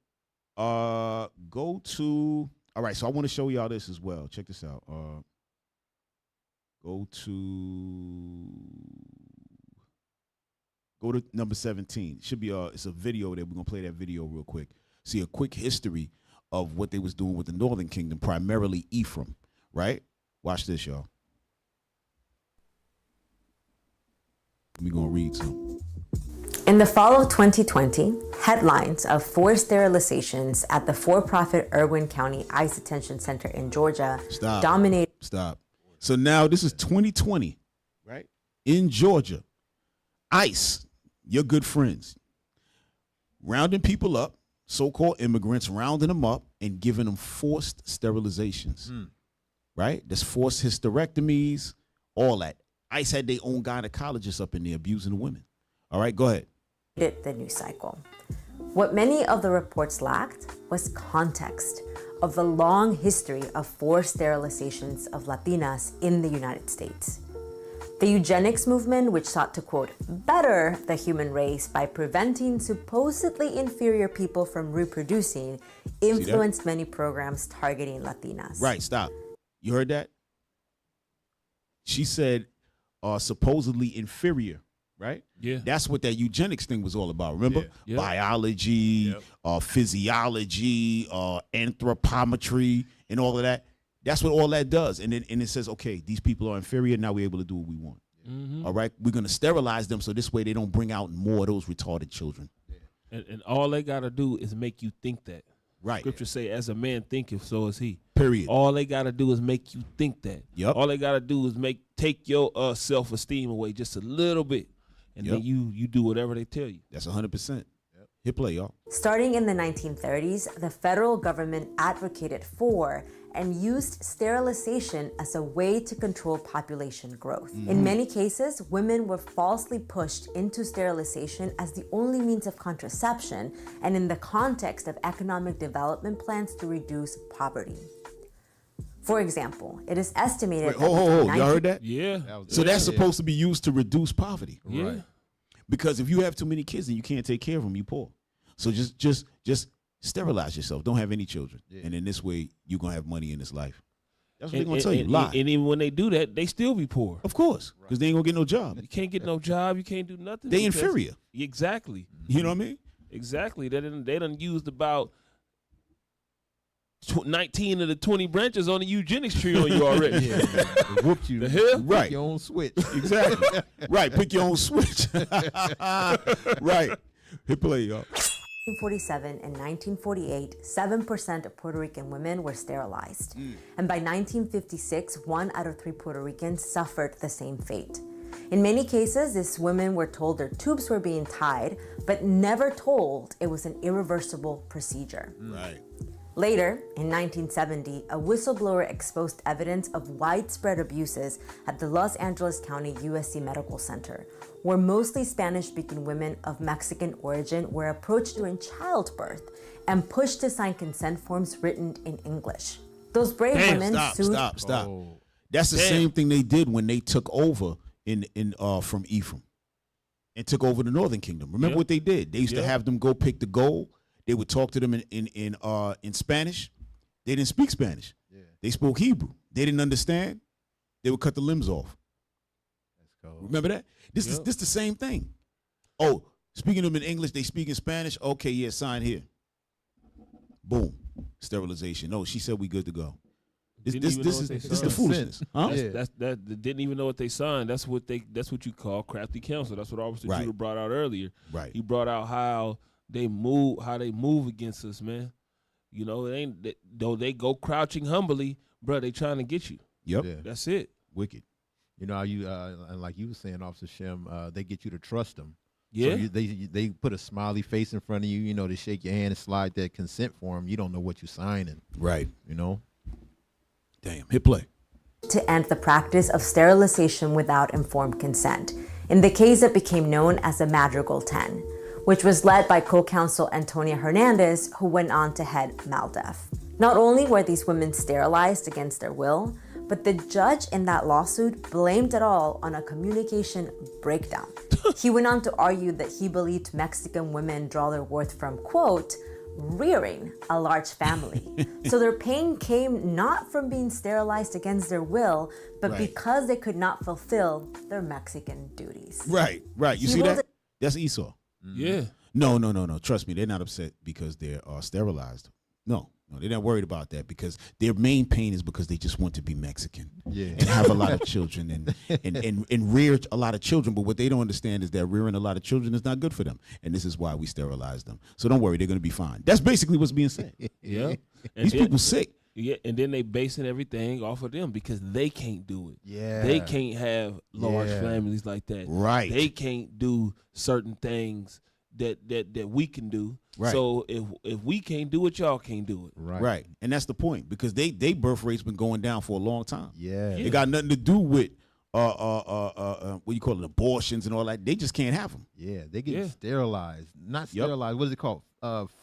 go to, all right, so I want to show y'all this as well. Check this out. Go to number 17. It should be it's a video that we're gonna play that video real quick. See a quick history of what they was doing with the Northern Kingdom, primarily Ephraim, right? Watch this, y'all. We're gonna read some. In the fall of 2020, headlines of forced sterilizations at the for-profit Irwin County ICE Detention Center in Georgia dominated. Stop. So now this is 2020, right? In Georgia, ICE, your good friends, rounding people up, so-called immigrants, rounding them up and giving them forced sterilizations, right? There's forced hysterectomies, all that. ICE had their own gynecologists up in there abusing the women. All right, go ahead. The news cycle. What many of the reports lacked was context of the long history of forced sterilizations of Latinas in the United States. The eugenics movement, which sought to, quote, better the human race by preventing supposedly inferior people from reproducing, influenced many programs targeting Latinas. Right, stop. You heard that? She said supposedly inferior, right? Yeah. That's what that eugenics thing was all about. Remember? Yeah. Biology, physiology, anthropometry, and all of that. That's what all that does. And then it says, okay, these people are inferior. Now we're able to do what we want. Mm-hmm. All right? We're going to sterilize them so this way they don't bring out more of those retarded children. And all they got to do is make you think that. Right. Scripture say, as a man thinketh, so is he. Period. All they got to do is make you think that. Yep. All they got to do is take your self-esteem away just a little bit. And then you do whatever they tell you. That's 100%. Hit play, y'all. Starting in the 1930s, the federal government advocated for and used sterilization as a way to control population growth. In many cases, women were falsely pushed into sterilization as the only means of contraception and in the context of economic development plans to reduce poverty. For example, it is estimated that Y'all heard that? Yeah. So that's supposed to be used to reduce poverty. Yeah. Right. Because if you have too many kids and you can't take care of them, you poor. So just sterilize yourself. Don't have any children. Yeah. And in this way, you're going to have money in this life. That's what they're going to tell you. Lie. And even when they do that, they still be poor. Of course. Because they ain't going to get no job. You can't get no job. You can't do nothing. They inferior. Exactly. You know what I mean? Exactly. They done used about 19 of the 20 branches on the eugenics tree on you already. Yeah, whooped you. The hell? Right. Pick your own switch. Exactly. Right. Pick your own switch. Right. Hit play, y'all. 1947 and 1948, 7% of Puerto Rican women were sterilized. And by 1956, 1 out of 3 Puerto Ricans suffered the same fate. In many cases, these women were told their tubes were being tied, but never told it was an irreversible procedure. Right. Later, in 1970, a whistleblower exposed evidence of widespread abuses at the Los Angeles County USC Medical Center, where mostly Spanish-speaking women of Mexican origin were approached during childbirth and pushed to sign consent forms written in English. Those brave women sued. Stop. Oh. That's the same thing they did when they took over from Ephraim and took over the Northern Kingdom. Remember what they did? They used to have them go pick the gold. They would talk to them in Spanish. They didn't speak Spanish. Yeah. They spoke Hebrew. They didn't understand. They would cut the limbs off. That's cool. Remember that? This is the same thing. Oh, speaking to them in English, they speak in Spanish. Okay, yeah, sign here. Boom, sterilization. No, she said we good to go. Didn't even know what they This is the signed. foolishness. Huh? That didn't even know what they signed. That's what you call crafty counsel. That's what Officer Right. Judah brought out earlier. Right. He brought out how they move against us, man. You know, it ain't though they go crouching humbly, bro. They trying to get you. Yep. Yeah. That's it. Wicked. You know, and like you were saying, Officer Shem, they get you to trust them. Yeah. So they put a smiley face in front of you. You know, they shake your hand and slide that consent form. You don't know what you're signing. Right. You know. Damn. Hit play. To end the practice of sterilization without informed consent, in the case that became known as the Madrigal 10, which was led by co-counsel Antonia Hernandez, who went on to head MALDEF. Not only were these women sterilized against their will, but the judge in that lawsuit blamed it all on a communication breakdown. He went on to argue that he believed Mexican women draw their worth from, quote, rearing a large family. So their pain came not from being sterilized against their will, but Right. because they could not fulfill their Mexican duties. Right. Right. You He see ruled that? That's Esau. Yeah. No. Trust me, they're not upset because they're sterilized. No, they're not worried about that because their main pain is because they just want to be Mexican and have a lot of children and rear a lot of children. But what they don't understand is that rearing a lot of children is not good for them, and this is why we sterilize them. So don't worry, they're going to be fine. That's basically what's being said. Yeah. These people sick. Yeah, and then they basing everything off of them because they can't do it. Yeah. They can't have large Yeah. families like that. Right. They can't do certain things that we can do. Right. So if we can't do it, y'all can't do it. Right. And that's the point because they birth rate's been going down for a long time. Yeah. It got nothing to do with what you call it, abortions and all that. They just can't have them. Yeah, they get sterilized. Not sterilized. What is it called?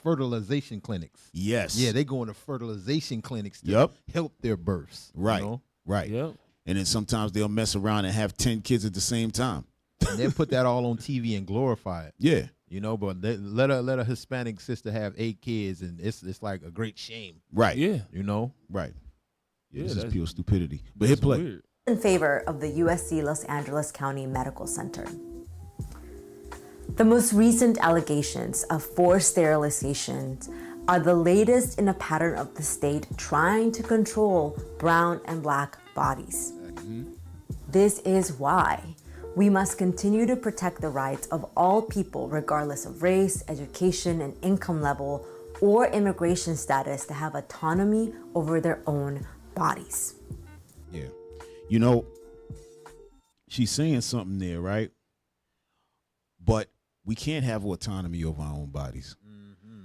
Fertilization clinics. Yes. Yeah, they go into fertilization clinics to help their births. Right. You know? Right. Yep. And then sometimes they'll mess around and have 10 kids at the same time. And they put that all on TV and glorify it. Yeah. You know, but let a Hispanic sister have 8 kids, and it's like a great shame. Right. Yeah. You know. Right. Yeah, This is that's- pure stupidity. But hit play. Weird. In favor of the USC Los Angeles County Medical Center. The most recent allegations of forced sterilizations are the latest in a pattern of the state trying to control brown and black bodies. This is why we must continue to protect the rights of all people, regardless of race, education, and income level, or immigration status, to have autonomy over their own bodies. Yeah. You know, she's saying something there, right? But we can't have autonomy over our own bodies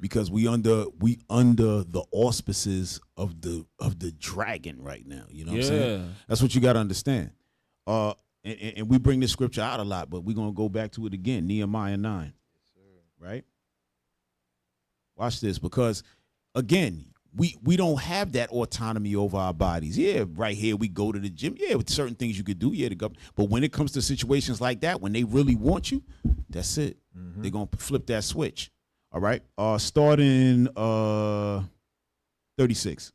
because we under the auspices of the dragon right now. You know what I'm saying? That's what you got to understand. And we bring this scripture out a lot, but we're gonna go back to it again. Nehemiah 9. Right? Watch this, because again, we don't have that autonomy over our bodies. Yeah, right here we go to the gym. Yeah, with certain things you could do. Yeah, to go. But when it comes to situations like that, when they really want you, that's it. They're gonna flip that switch. All right. Starting 36.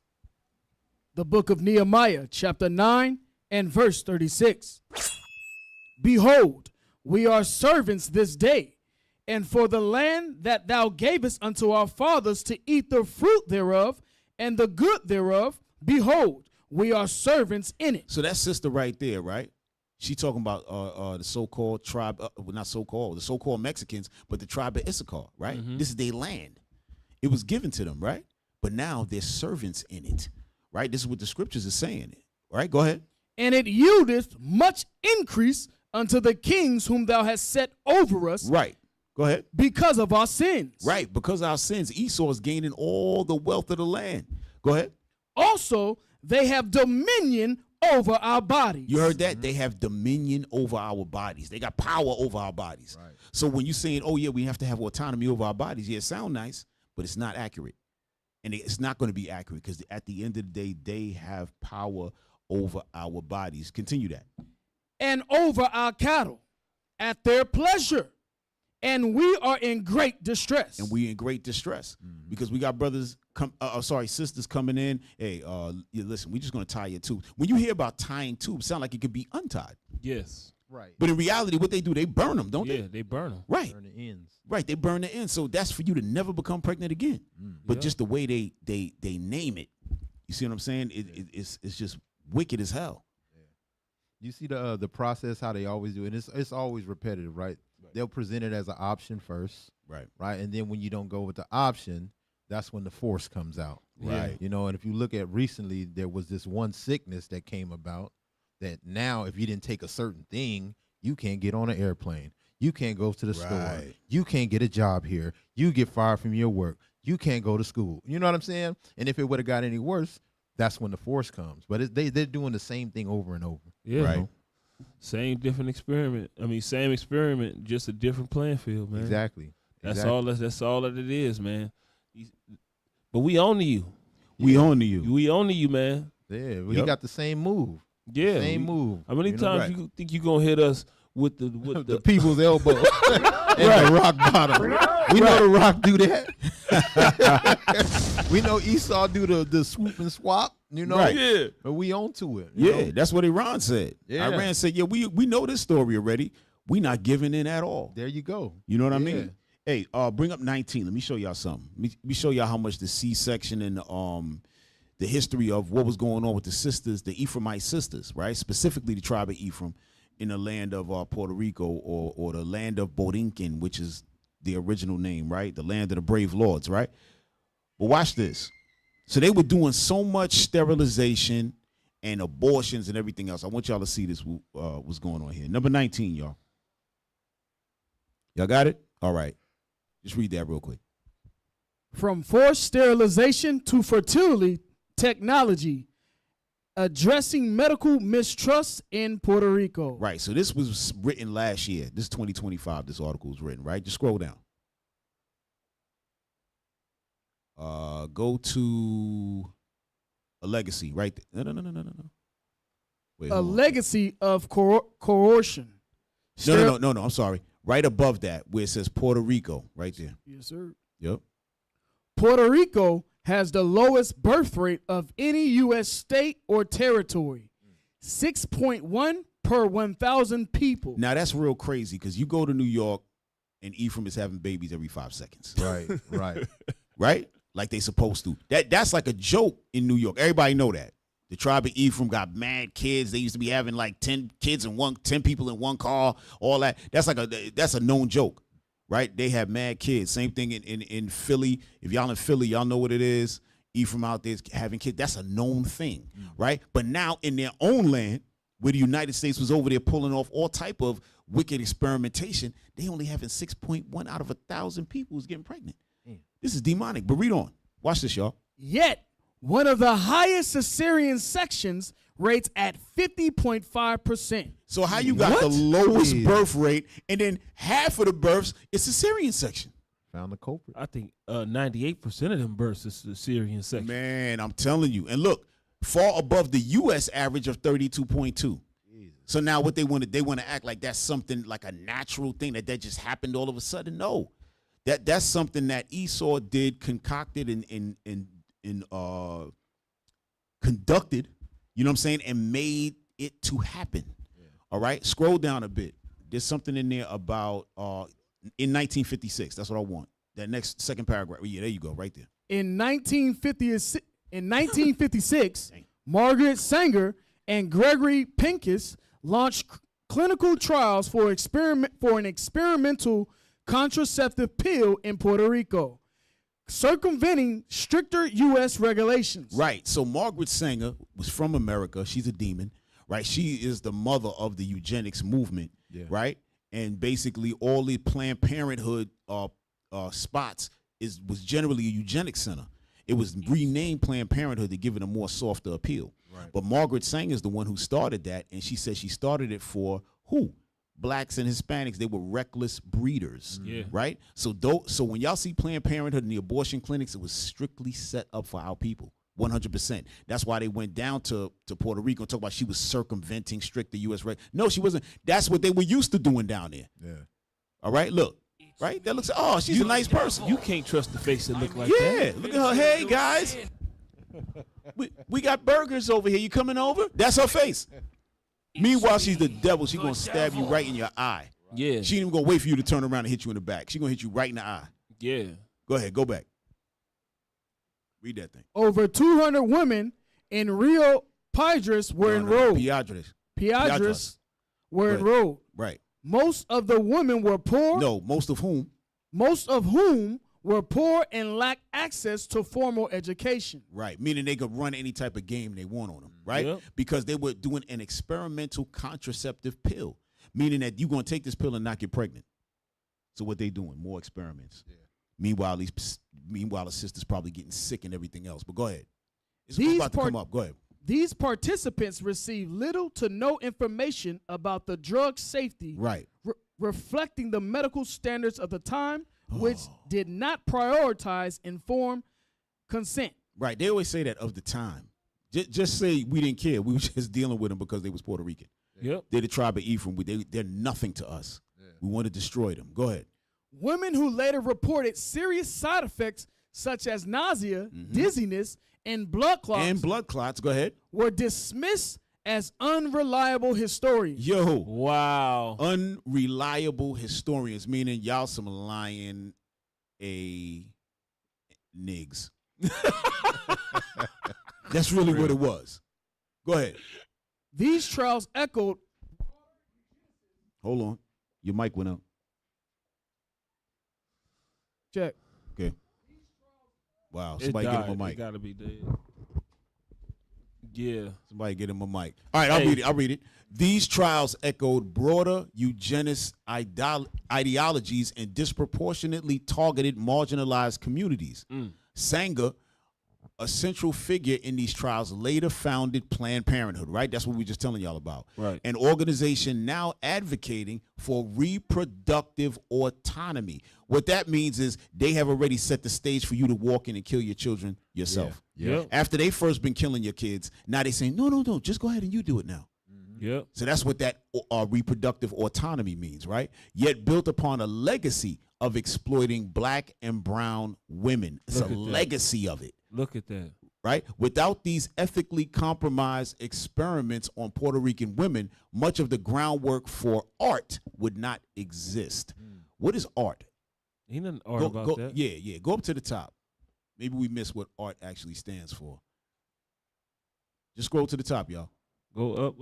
The book of Nehemiah, chapter 9 and verse 36. Behold, we are servants this day, and for the land that thou gavest unto our fathers to eat the fruit thereof and the good thereof, behold, we are servants in it. So that sister right there, right? She talking about the so-called tribe, not so-called, the so-called Mexicans, but the tribe of Issachar, right? This is their land. It was given to them, right? But now they're servants in it, right? This is what the scriptures is saying, right? Go ahead. And it yieldeth much increase unto the kings whom thou hast set over us. Right. Go ahead. Because of our sins. Right. Because of our sins, Esau is gaining all the wealth of the land. Go ahead. Also, they have dominion over our bodies. You heard that? They have dominion over our bodies. They got power over our bodies. Right. So when you're saying, oh, yeah, we have to have autonomy over our bodies, yeah, it sounds nice, but it's not accurate. And it's not going to be accurate because at the end of the day, they have power over our bodies. Continue that. And over our cattle at their pleasure. And we are in great distress. And we in great distress because we got brothers sisters coming in. Hey, listen, we just gonna tie your tubes. When you hear about tying tubes, sound like it could be untied. Yes. Right. But in reality, what they do, they burn them, don't they? Yeah, they burn them. Right. Burn the ends. Right. They burn the ends. So that's for you to never become pregnant again. But just the way they name it, You see what I'm saying? It's just wicked as hell. You see the process how they always do it. It's always repetitive, right? They'll present it as an option first, right? And then when you don't go with the option, that's when the force comes out, Right. You know, and if you look at recently, there was this one sickness that came about that now, if you didn't take a certain thing, you can't get on an airplane, you can't go to the store, Right. you can't get a job here, you get fired from your work, you can't go to school. You know what I'm saying? And if it would have got any worse, that's when the force comes. But they're doing the same thing over and over. Yeah. Right. Same different experiment. I mean, same experiment, just a different playing field, man. Exactly. That's all. That's all that it is, man. But we own you. We own you. We own you, man. Yeah, he got the same move. Yeah, Same move. How many You know? times Right. you think you gonna hit us with the The people's elbow and the rock bottom. We know the Rock do that. We know Esau do the swoop and swap. You know, Right. Yeah. But we on to it. you Yeah, know? that's what Iran said. Yeah. Iran said, yeah, we know this story already. We not giving in at all. There you go. You know what I Yeah. mean? Hey, bring up 19. Let me show y'all something. Let me show y'all how much the C-section and the history of what was going on with the sisters, the Ephraimite sisters, right? Specifically the tribe of Ephraim in the land of Puerto Rico or the land of Borinquen, which is the original name, right? The land of the brave lords, right? But watch this. So they were doing so much sterilization and abortions and everything else. I want y'all to see this, what's going on here. Number 19, y'all. Y'all got it? All right. Just read that real quick. From forced sterilization to fertility technology, addressing medical mistrust in Puerto Rico. Right. So this was written last year. This is 2025. This article was written, right? Just scroll down. Go to a legacy, right there. No. Wait, A hold on. legacy of coercion. No. I'm sorry. Right above that, where it says Puerto Rico, right there. Yes, sir. Yep. Puerto Rico has the lowest birth rate of any U.S. state or territory, 6.1 per 1,000 people. Now that's real crazy because you go to New York and Ephraim is having babies every 5 seconds. Right, right. Right? Like they supposed to. That's like a joke in New York. Everybody know that. The tribe of Ephraim got mad kids. They used to be having like 10 kids in 10 people in one car, all that. That's a known joke, right? They have mad kids. Same thing in Philly. If y'all in Philly, y'all know what it is. Ephraim out there is having kids. That's a known thing, right? But now in their own land, where the United States was over there pulling off all type of wicked experimentation, they only having 6.1 out of 1,000 people who's getting pregnant. This is demonic. But read on. Watch this, y'all. Yet, one of the highest cesarean sections rates at 50.5%. So how you got the lowest birth rate, and then half of the births is cesarean section? Found the culprit. I think 98% of them births is the Syrian section. Man, I'm telling you. And look, far above the U.S. average of 32.2. So now what they want to act like that's something like a natural thing that just happened all of a sudden. No, that's something that Esau did, concocted and conducted. You know what I'm saying, and made it to happen. Yeah. All right, scroll down a bit. There's something in there about in 1956. That's what I want. That next second paragraph. Yeah, there you go, right there. In 1956, Margaret Sanger and Gregory Pincus launched clinical trials for an experimental contraceptive pill in Puerto Rico, circumventing stricter U.S. regulations. Right. So Margaret Sanger was from America. She's a demon, right? She is the mother of the eugenics movement, right? And basically all the Planned Parenthood spots was generally a eugenics center. It was renamed Planned Parenthood to give it a more softer appeal. Right. But Margaret Sanger is the one who started that, and she said she started it for who? Blacks and Hispanics. They were reckless breeders, right? So when y'all see Planned Parenthood and the abortion clinics, it was strictly set up for our people, 100%. That's why they went down to Puerto Rico and talked about she was circumventing stricter U.S. No, she wasn't. That's what they were used to doing down there. Yeah. All right, look. Right? That looks, oh, she's a nice person. You can't trust the face that look like that. Yeah, look at her. Hey, guys. We got burgers over here. You coming over? That's her face. Meanwhile, she's the devil. She's going to stab you right in your eye. Yeah. She ain't even going to wait for you to turn around and hit you in the back. She's going to hit you right in the eye. Yeah. Go ahead. Go back. Read that thing. Over 200 women in Rio Piedras were enrolled. Piedras were enrolled. Right. Most of the women were poor. No, most of whom? Most of whom were poor and lacked access to formal education. Right, meaning they could run any type of game they want on them, right? Yep. Because they were doing an experimental contraceptive pill, meaning that you're going to take this pill and not get pregnant. So what they doing? More experiments. Yeah. Meanwhile, the sister's probably getting sick and everything else. But go ahead. It's about to come up. Go ahead. These participants received little to no information about the drug safety, right, reflecting the medical standards of the time, which did not prioritize informed consent. Right. They always say that of the time. Just say we didn't care. We were just dealing with them because they was Puerto Rican. Yep. They're the tribe of Ephraim. They're nothing to us. Yeah. We want to destroy them. Go ahead. Women who later reported serious side effects such as nausea, dizziness, and blood clots. Go ahead. Were dismissed as unreliable historians. Yo. Wow. Unreliable historians, meaning y'all some lying niggas. That's really what it was. Go ahead. These trials echoed. Hold on. Your mic went up. Check. Okay. Wow. Somebody get him a mic. It gotta be dead. Yeah. Somebody get him a mic. All right, I'll read it. These trials echoed broader eugenist ideologies and disproportionately targeted marginalized communities. Sanger, a central figure in these trials, later founded Planned Parenthood, right? That's what we were just telling y'all about. Right. An organization now advocating for reproductive autonomy. What that means is they have already set the stage for you to walk in and kill your children yourself. Yeah. After they first been killing your kids, now they saying, no, just go ahead and you do it now. Yep. So that's what that reproductive autonomy means, right? Yet built upon a legacy of exploiting black and brown women. It's a legacy of it. Look at that. Right? Without these ethically compromised experiments on Puerto Rican women, much of the groundwork for art would not exist. What is art? Ain't nothing art about that. Yeah. Go up to the top. Maybe we missed what art actually stands for. Just scroll to the top, y'all. Go up.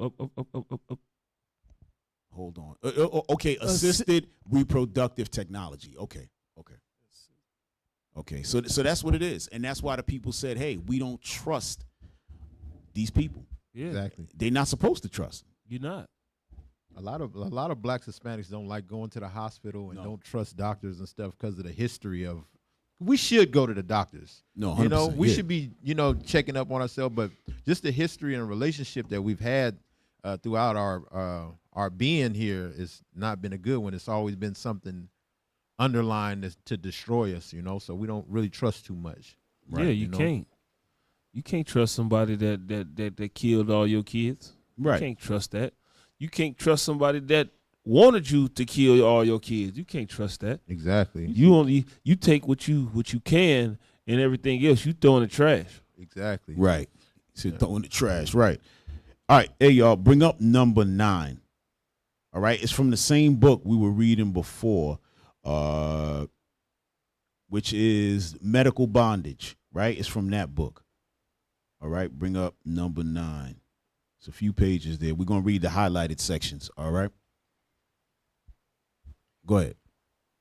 Hold on. Okay, assisted reproductive technology. Okay. So that's what it is, and that's why the people said, "Hey, we don't trust these people." Yeah, exactly. They're not supposed to trust. You're not. A lot of blacks, Hispanics don't like going to the hospital and don't trust doctors and stuff because of the history of. We should go to the doctors. No, 100%, we should be checking up on ourselves, but just the history and relationship that we've had throughout our being here has not been a good one. It's always been something underlined to destroy us, so we don't really trust too much. Right? Yeah, you can't. You can't trust somebody that killed all your kids. Right. You can't trust that. You can't trust somebody that wanted you to kill all your kids. You can't trust that. Exactly. You take what you can, and everything else you throw in the trash. Exactly. Right. So throw in the trash. Right. All right. Hey, y'all, bring up number 9. All right. It's from the same book we were reading before, which is Medical Bondage. Right. It's from that book. All right. Bring up number 9. It's a few pages there. We're going to read the highlighted sections. All right. Go ahead.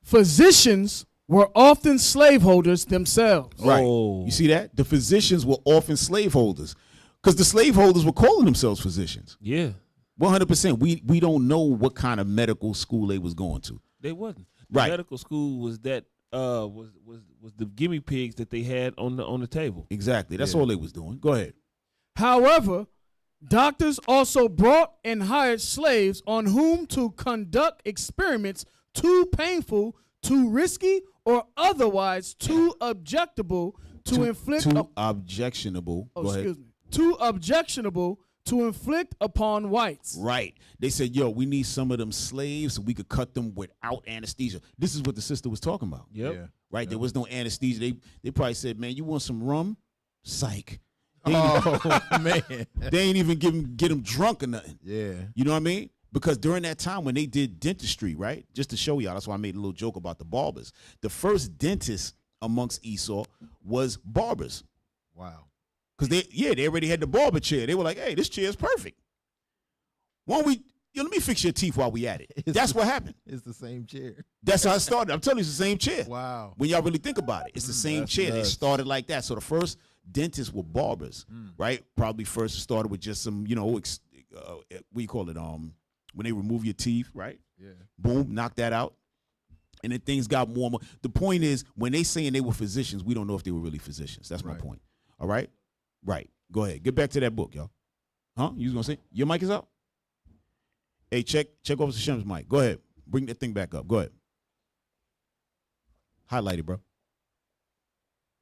Physicians were often slaveholders themselves. Right. You see that? The physicians were often slaveholders because the slaveholders were calling themselves physicians. Yeah. 100%. We don't know what kind of medical school they was going to. They wasn't. Right. Medical school was that was the gimme pigs that they had on the table. Exactly. That's all they was doing. Go ahead. However, doctors also brought and hired slaves on whom to conduct experiments too painful, too risky, or otherwise too objectionable to inflict. Objectionable. Go ahead. Too objectionable to inflict upon whites. Right. They said, "Yo, we need some of them slaves so we could cut them without anesthesia." This is what the sister was talking about. Yep. Yeah. Right. There was no anesthesia. They probably said, "Man, you want some rum? Psych." Man. They ain't even get them drunk or nothing. Yeah. You know what I mean? Because during that time when they did dentistry, right? Just to show y'all, that's why I made a little joke about the barbers. The first dentist amongst Esau was barbers. Wow. Because they already had the barber chair. They were like, hey, this chair is perfect. Why don't we, let me fix your teeth while we at it. That's what happened. It's the same chair. That's how it started. I'm telling you, it's the same chair. Wow. When y'all really think about it, it's the same chair. nuts. They started like that. So the first dentists were barbers, right? Probably first started with just some, what do you call it? When they remove your teeth, right? Yeah. Boom, knock that out. And then things got more and more. The point is, when they saying they were physicians, we don't know if they were really physicians. That's my point. All right? Right. Go ahead. Get back to that book, y'all. Huh? You was going to say? Your mic is out? Hey, check Officer Shem's mic. Go ahead. Bring that thing back up. Go ahead. Highlight it, bro.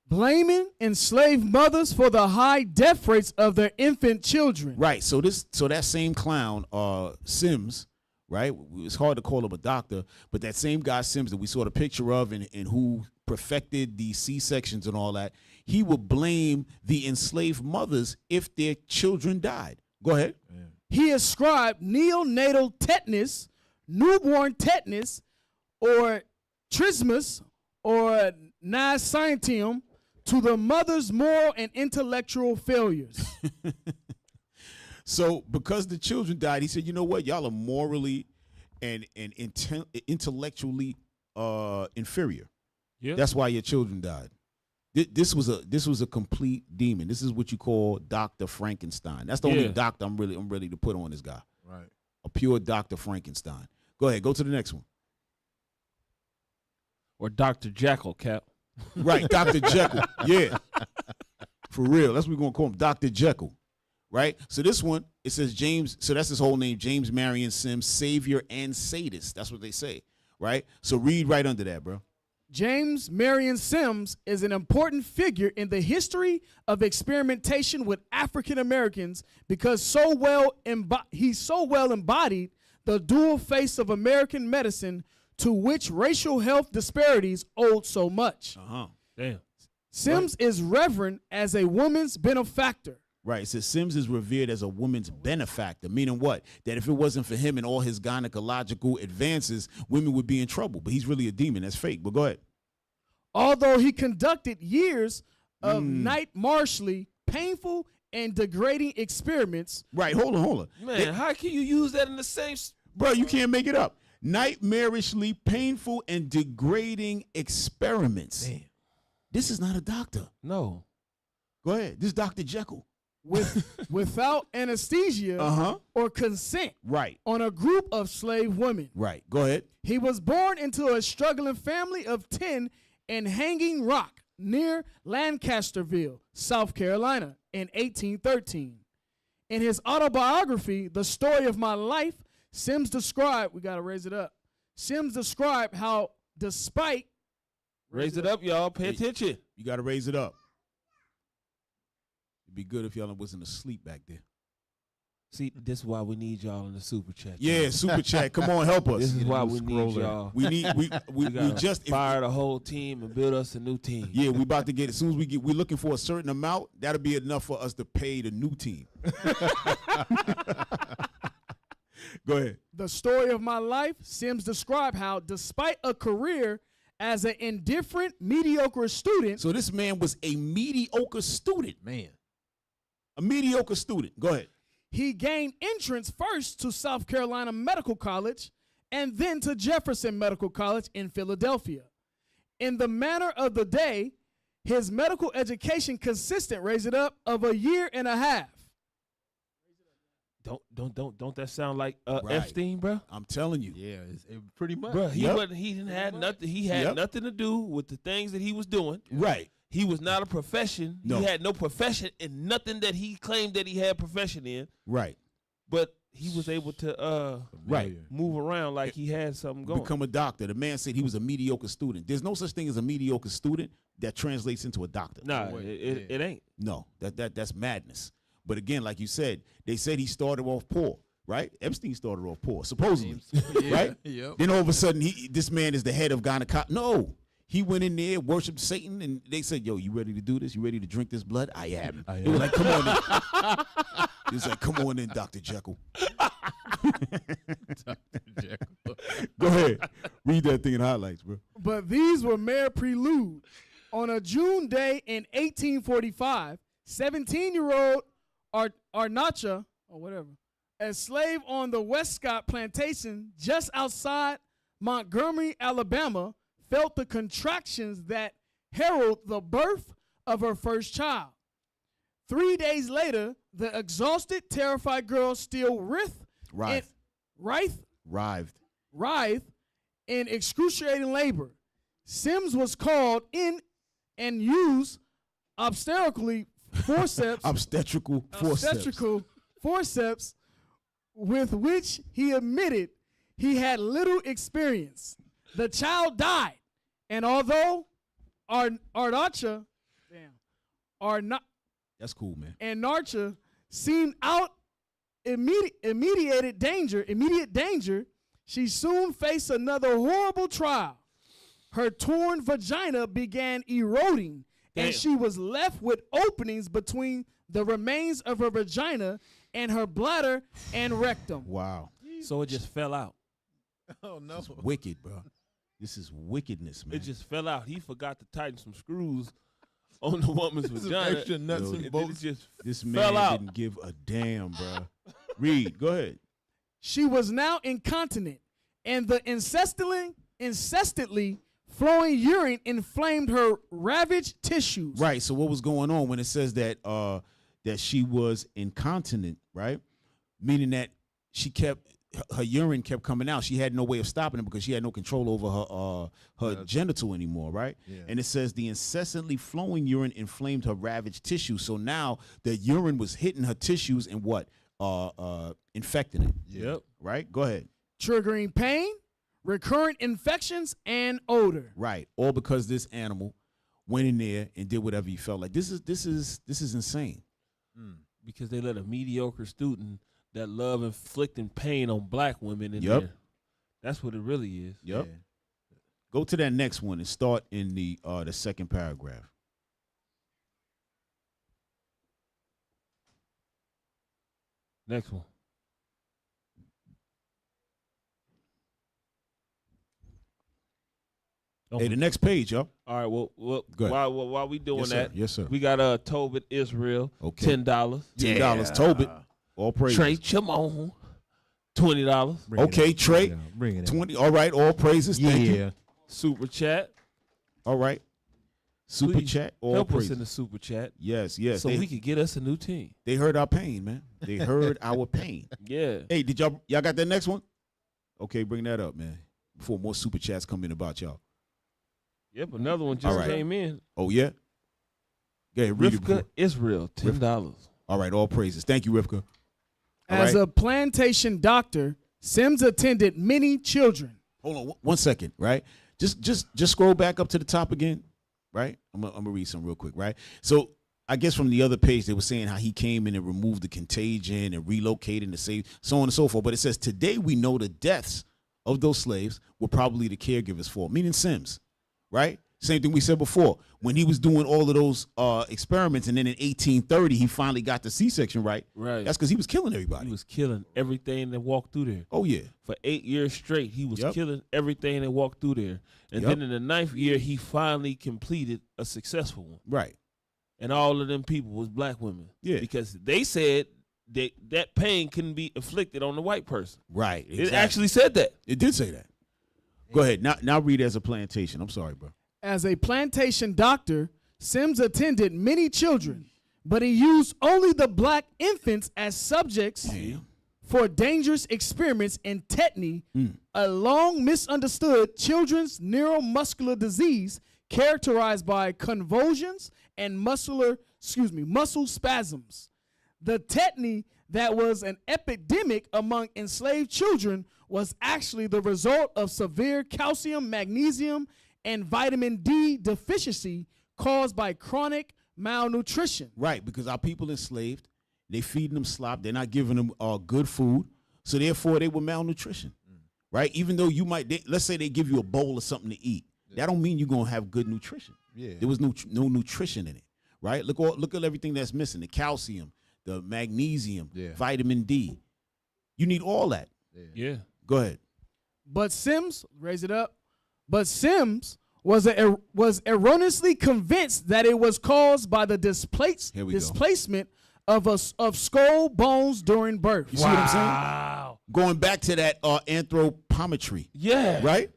Blaming enslaved mothers for the high death rates of their infant children. Right. So that same clown, Sims, right? It's hard to call him a doctor, but that same guy Sims that we saw the picture of and who perfected the C-sections and all that, he would blame the enslaved mothers if their children died. Go ahead. Yeah. He ascribed neonatal tetanus, newborn tetanus, or trismus, or nascientium to the mother's moral and intellectual failures. So because the children died, he said, you know what? Y'all are morally and intellectually inferior. Yeah. That's why your children died. This was a complete demon. This is what you call Dr. Frankenstein. That's the only doctor I'm ready to put on this guy. Right. A pure Dr. Frankenstein. Go ahead, go to the next one. Or Dr. Jekyll, Cap. Right, Dr. Jekyll. Yeah. For real. That's what we're gonna call him, Dr. Jekyll. Right? So this one, it says James, so that's his whole name, James Marion Sims, Savior and Sadist. That's what they say. Right? So read right under that, bro. James Marion Sims is an important figure in the history of experimentation with African Americans because he so well embodied the dual face of American medicine to which racial health disparities owed so much. Damn. Sims is revered as a woman's benefactor. Right. It says Sims is revered as a woman's benefactor, meaning what? That if it wasn't for him and all his gynecological advances, women would be in trouble. But he's really a demon. That's fake. But go ahead. Although he conducted years of night-martially painful and degrading experiments. Right. Hold on. Man, how can you use that in the same... Bro, you can't make it up. Nightmarishly painful and degrading experiments. Damn. This is not a doctor. No. Go ahead. This is Dr. Jekyll. Without anesthesia or consent on a group of slave women. Right. Go ahead. He was born into a struggling family of 10 in Hanging Rock near Lancasterville, South Carolina in 1813. In his autobiography, The Story of My Life, Sims described, we got to raise it up. Sims described how despite... Raise it up, y'all. Pay attention. You got to raise it up. It'd be good if y'all wasn't asleep back there. See, this is why we need y'all in the super chat. Yeah, super chat. Come on, help us. This is why we need y'all. We just fire the whole team and build us a new team. Yeah, we about to get, as soon as we're looking for a certain amount, that'll be enough for us to pay the new team. Go ahead. The Story of My Life, Sims described how despite a career as an indifferent, mediocre student. So this man was a mediocre student. Man. A mediocre student. Go ahead. He gained entrance first to South Carolina Medical College and then to Jefferson Medical College in Philadelphia. In the manner of the day, his medical education consisted, raise it up, of a year and a half. Don't that sound like Epstein, bro? I'm telling you. Yeah, it pretty much. Bro, he didn't have nothing. He had nothing to do with the things that he was doing. Right. He was not a profession. No. He had no profession in nothing that he claimed that he had profession in. Right. But he was able to move around like he had something going. Become a doctor. The man said he was a mediocre student. There's no such thing as a mediocre student that translates into a doctor. Nah, it ain't. No, that's madness. But again, like you said, they said he started off poor, right? Epstein started off poor, supposedly, right? Yep. Then all of a sudden, this man is the head of gynecology. No, he went in there, worshipped Satan, and they said, "Yo, you ready to do this? You ready to drink this blood?" I am. He was like, "Come on in." He was like, "Come on in, Dr. Jekyll." Dr. Jekyll. Go ahead, read that thing in highlights, bro. But these were mere prelude On a June day in 1845, 17-year-old Arnacha, or whatever, a slave on the Westcott plantation just outside Montgomery, Alabama, felt the contractions that herald the birth of her first child. 3 days later, the exhausted, terrified girl still writhed in excruciating labor. Sims was called in and used obstetrical forceps with which he admitted he had little experience. The child died, and although Arnacha, that's cool, man. And Narcha seemed out immediate danger, she soon faced another horrible trial. Her torn vagina began eroding, and she was left with openings between the remains of her vagina and her bladder and rectum. Wow. So it just fell out. Oh, no. It's wicked, bro. This is wickedness, man. It just fell out. He forgot to tighten some screws on the woman's vagina. Extra nuts and bolts. This man out. didn't give a damn, bro. Read. Go ahead. She was now incontinent, and the incessantly flowing urine inflamed her ravaged tissues. Right. So what was going on when it says that that she was incontinent, right? Meaning that her urine kept coming out. She had no way of stopping it because she had no control over her genital anymore, right? Yeah. And it says the incessantly flowing urine inflamed her ravaged tissue. So now the urine was hitting her tissues and infecting it. Yep. Right? Go ahead. Triggering pain, recurrent infections, and odor. Right. All because this animal went in there and did whatever he felt like. This is insane. Because they let a mediocre student that love inflicting pain on black women in Yep. there. That's what it really is. Yep. Yeah. Go to that next one and start in the second paragraph. Next one. Hey, the next page, yo. All right. Well, Go ahead. while we doing Yes, sir. that, Yes, sir. we got Tobit Israel, Okay. $10. $10. Tobit. All praise. Trey Chamon, $20. Okay, Trey. Bring it in. 20. All right, all praises. Thank you. Super chat. All right. Super Please chat. All help praises. us in the super chat. Yes, yes. So we could get us a new team. They heard our pain, man. They heard our pain. Yeah. Hey, did y'all got that next one? Okay, bring that up, man. Before more super chats come in about y'all. Yep, another one just came in. Oh, yeah? Go ahead, read it Rivka before. Israel, $10. All right, all praises. Thank you, Rivka. As a plantation doctor, Sims attended many children. Hold on 1 second, right? Just scroll back up to the top again, right? I'm gonna read some real quick, right? So I guess from the other page they were saying how he came in and removed the contagion and relocated to save, so on and so forth. But it says today we know the deaths of those slaves were probably the caregivers' fault, meaning Sims, right? Same thing we said before. When he was doing all of those experiments, and then in 1830 he finally got the C-section right. Right. That's because he was killing everybody. He was killing everything that walked through there. Oh yeah. For 8 years straight, he was killing everything that walked through there. And then in the 9th year, he finally completed a successful one. Right. And all of them people was black women. Yeah. Because they said that pain couldn't be inflicted on the white person. Right. It actually said that. It did say that. Go ahead. Now read as a plantation. I'm sorry, bro. As a plantation doctor, Sims attended many children, but he used only the black infants as subjects for dangerous experiments in tetany, a long misunderstood children's neuromuscular disease characterized by convulsions and muscle spasms. The tetany that was an epidemic among enslaved children was actually the result of severe calcium, magnesium, and vitamin D deficiency caused by chronic malnutrition. Right, because our people enslaved, they feeding them slop, they're not giving them good food, so therefore they were malnutrition. Right? Even though you let's say they give you a bowl of something to eat, that don't mean you're gonna have good nutrition. Yeah. There was no nutrition in it. Right? Look at everything that's missing: the calcium, the magnesium, vitamin D. You need all that. Yeah. Go ahead. But Sims, raise it up. But Sims was erroneously convinced that it was caused by the displacement of skull bones during birth. You see what I'm saying? Going back to that anthropometry. Yeah. Right?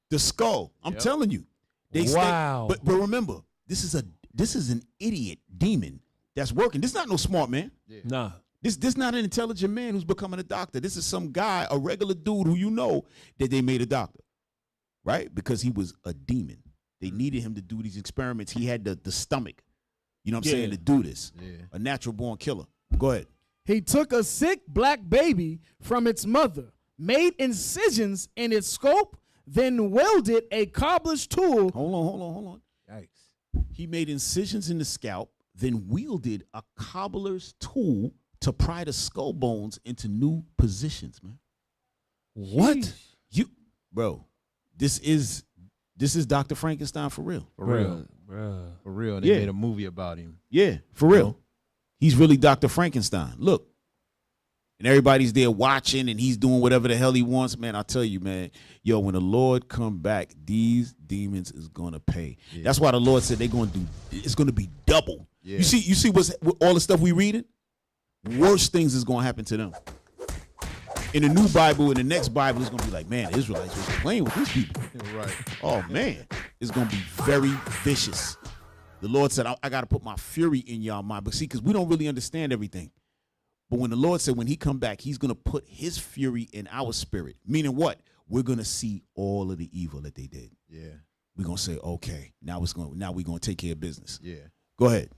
The skull. I'm telling you. But remember, this is an idiot demon that's working. This is not no smart man. Yeah. Nah. This not an intelligent man who's becoming a doctor. This is some guy, a regular dude who you know that they made a doctor. Right? Because he was a demon. They needed him to do these experiments. He had the stomach, you know what I'm saying, to do this. Yeah. A natural born killer. Go ahead. He took a sick black baby from its mother, made incisions in its scope, then welded a cobbler's tool. Hold on. Yikes. He made incisions in the scalp, then wielded a cobbler's tool to pry the skull bones into new positions, man. What? Bro, this is Dr. Frankenstein for real. For real. And they made a movie about him. Yeah, for real. He's really Dr. Frankenstein. Look. And everybody's there watching and he's doing whatever the hell he wants. Man, I tell you, man, when the Lord come back, these demons is going to pay. Yeah. That's why the Lord said it's going to be double. Yeah. You see what's all the stuff we reading? Worse things is going to happen to them. In the new Bible, in the next Bible, it's going to be like, man, the Israelites was playing with these people. Right. Oh, man. It's going to be very vicious. The Lord said, I got to put my fury in y'all mind. But see, because we don't really understand everything. But when the Lord said when he come back, he's going to put his fury in our spirit. Meaning what? We're going to see all of the evil that they did. Yeah. We're going to say, okay, now we're going to take care of business. Yeah. Go ahead.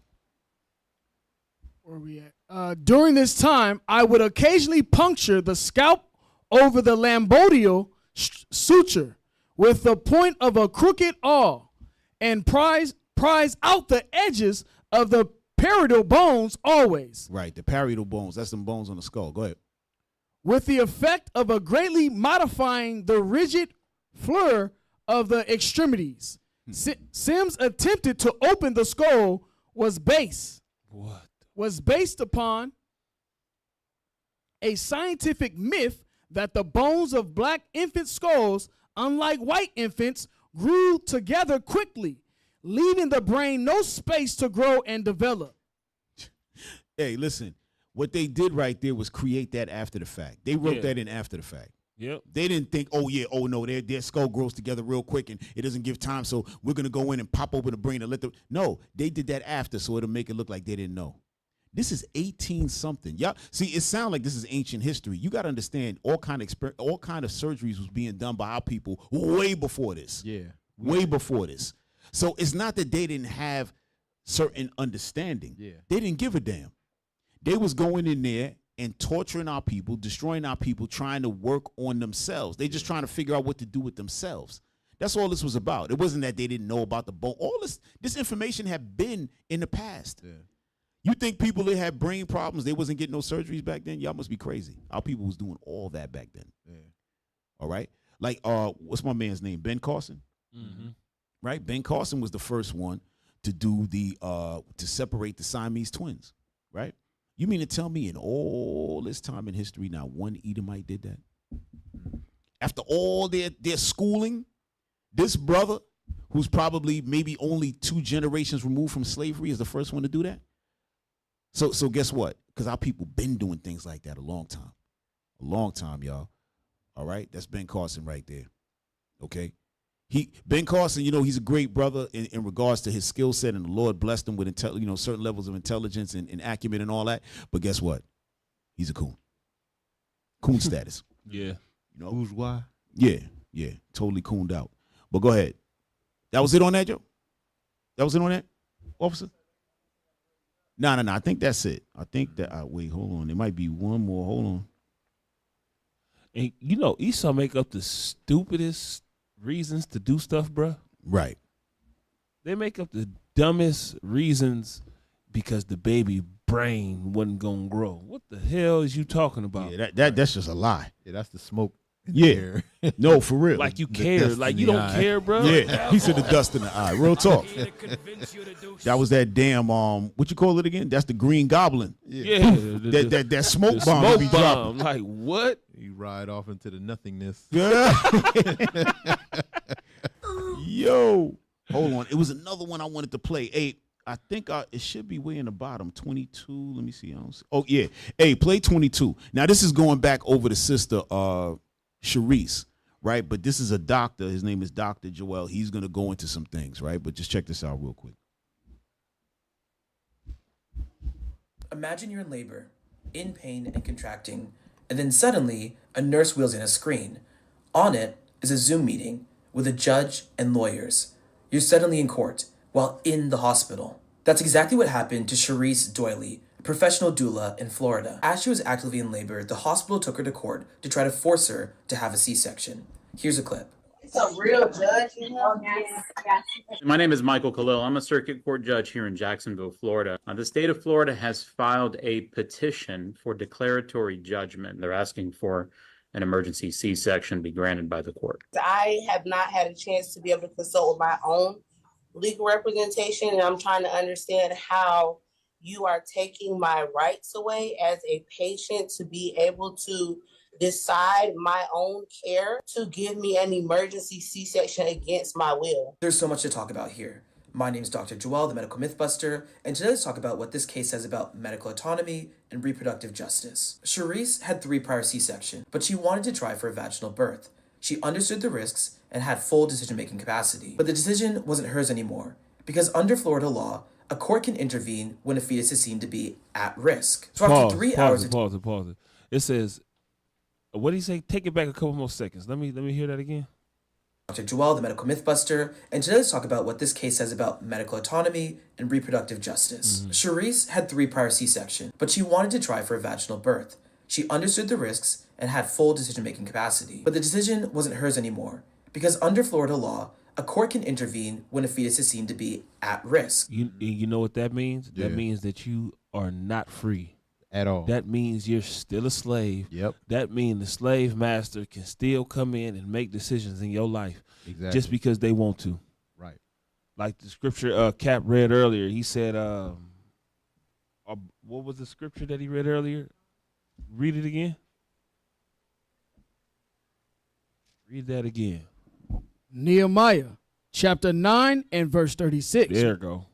Where are we at? During this time, I would occasionally puncture the scalp over the lambodial suture with the point of a crooked awl and prise out the edges of the parietal bones always. Right, the parietal bones. That's some bones on the skull. Go ahead. With the effect of a greatly modifying the rigid fleur of the extremities. Sims attempted to open the skull was based upon a scientific myth that the bones of black infant skulls, unlike white infants, grew together quickly, leaving the brain no space to grow and develop. Hey, listen, what they did right there was create that after the fact. They wrote that in after the fact. Yep. They didn't think, their skull grows together real quick and it doesn't give time, so we're going to go in and pop open the brain and let them. No, they did that after, so it'll make it look like they didn't know. This is 18-something. Y'all see, it sounds like this is ancient history. You got to understand all kind of surgeries was being done by our people way before this. Yeah. Way before this. So it's not that they didn't have certain understanding. Yeah. They didn't give a damn. They was going in there and torturing our people, destroying our people, trying to work on themselves. They just trying to figure out what to do with themselves. That's all this was about. It wasn't that they didn't know about the bone. All this information had been in the past. Yeah. You think people that had brain problems, they wasn't getting no surgeries back then? Y'all must be crazy. Our people was doing all that back then. Yeah. All right? Like, what's my man's name? Ben Carson? Mm-hmm. Right? Ben Carson was the first one to do to separate the Siamese twins, right? You mean to tell me in all this time in history, not one Edomite did that? After all their schooling, this brother, who's probably maybe only 2 generations removed from slavery, is the first one to do that? So guess what? Because our people been doing things like that a long time, y'all. All right? That's Ben Carson right there, okay? Ben Carson, he's a great brother in regards to his skill set, and the Lord blessed him with certain levels of intelligence and acumen and all that. But guess what? He's a coon. Coon status. Yeah. Who's why? Yeah, totally cooned out. But go ahead. That was it on that, Joe? That was it on that, officer? No. I think that's it. I think that. Wait, hold on. There might be one more. Hold on. And Esau make up the stupidest reasons to do stuff, bruh. Right. They make up the dumbest reasons because the baby brain wasn't gonna grow. What the hell is you talking about? Yeah, that's just a lie. Yeah, that's the smoke. Yeah. No, for real. Like you care. Like you don't care, bro. Yeah. He said the dust in the eye. Real talk. That was that damn what you call it again? That's the Green Goblin. Yeah. That smoke bomb. Smoke be bomb. Like what? You ride off into the nothingness. Yeah. Yo, hold on. It was another one I wanted to play. Hey, I think it should be way in the bottom. 22. Let me see. Oh, yeah. Hey, play 22. Now, this is going back over the sister, Sharice, right? But this is a doctor. His name is Dr. Joel. He's going to go into some things, right? But just check this out real quick. Imagine you're in labor, in pain and contracting, and then suddenly a nurse wheels in a screen. On it is a Zoom meeting with a judge and lawyers. You're suddenly in court while in the hospital. That's exactly what happened to Sharice Doyle, a professional doula in Florida. As she was actively in labor, the hospital took her to court to try to force her to have a C-section. Here's a clip. It's a real judge, you know? Yes. My name is Michael Khalil. I'm a circuit court judge here in Jacksonville, Florida. The state of Florida has filed a petition for declaratory judgment. They're asking for an emergency C-section be granted by the court. I have not had a chance to be able to consult with my own legal representation, and I'm trying to understand how you are taking my rights away as a patient to be able to decide my own care, to give me an emergency C-section against my will. There's so much to talk about here. My name is Dr. Joel, the Medical Mythbuster, and today let's talk about what this case says about medical autonomy and reproductive justice. Sharice had 3 prior C-sections, but she wanted to try for a vaginal birth. She understood the risks and had full decision-making capacity. But the decision wasn't hers anymore, because under Florida law, a court can intervene when a fetus is seen to be at risk. So after 3 hours... Pause it. It says, what did he say? Take it back a couple more seconds. Let me hear that again. Dr. Joel, the Medical Mythbuster, and today let's talk about what this case says about medical autonomy and reproductive justice. Sharice had 3 prior C-sections, but she wanted to try for a vaginal birth. She understood the risks and had full decision-making capacity. But the decision wasn't hers anymore, because under Florida law, a court can intervene when a fetus is seen to be at risk. You know what that means? Yeah. That means that you are not free. At all. That means you're still a slave. Yep. That means the slave master can still come in and make decisions in your life. Exactly. Just because they want to. Right. Like the scripture Cap read earlier. He said, what was the scripture that he read earlier? Read it again. Read that again. Nehemiah chapter 9 and verse 36. There you go.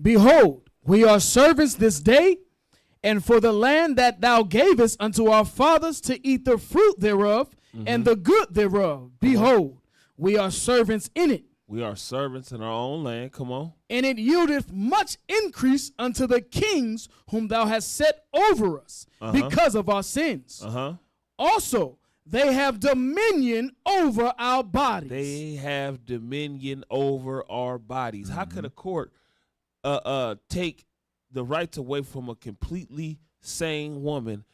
Behold, we are servants this day, and for the land that thou gavest unto our fathers to eat the fruit thereof and the good thereof. Behold, we are servants in it. We are servants in our own land. Come on. And it yieldeth much increase unto the kings whom thou hast set over us because of our sins. Also, they have dominion over our bodies. They have dominion over our bodies. How could a court take the rights away from a completely sane woman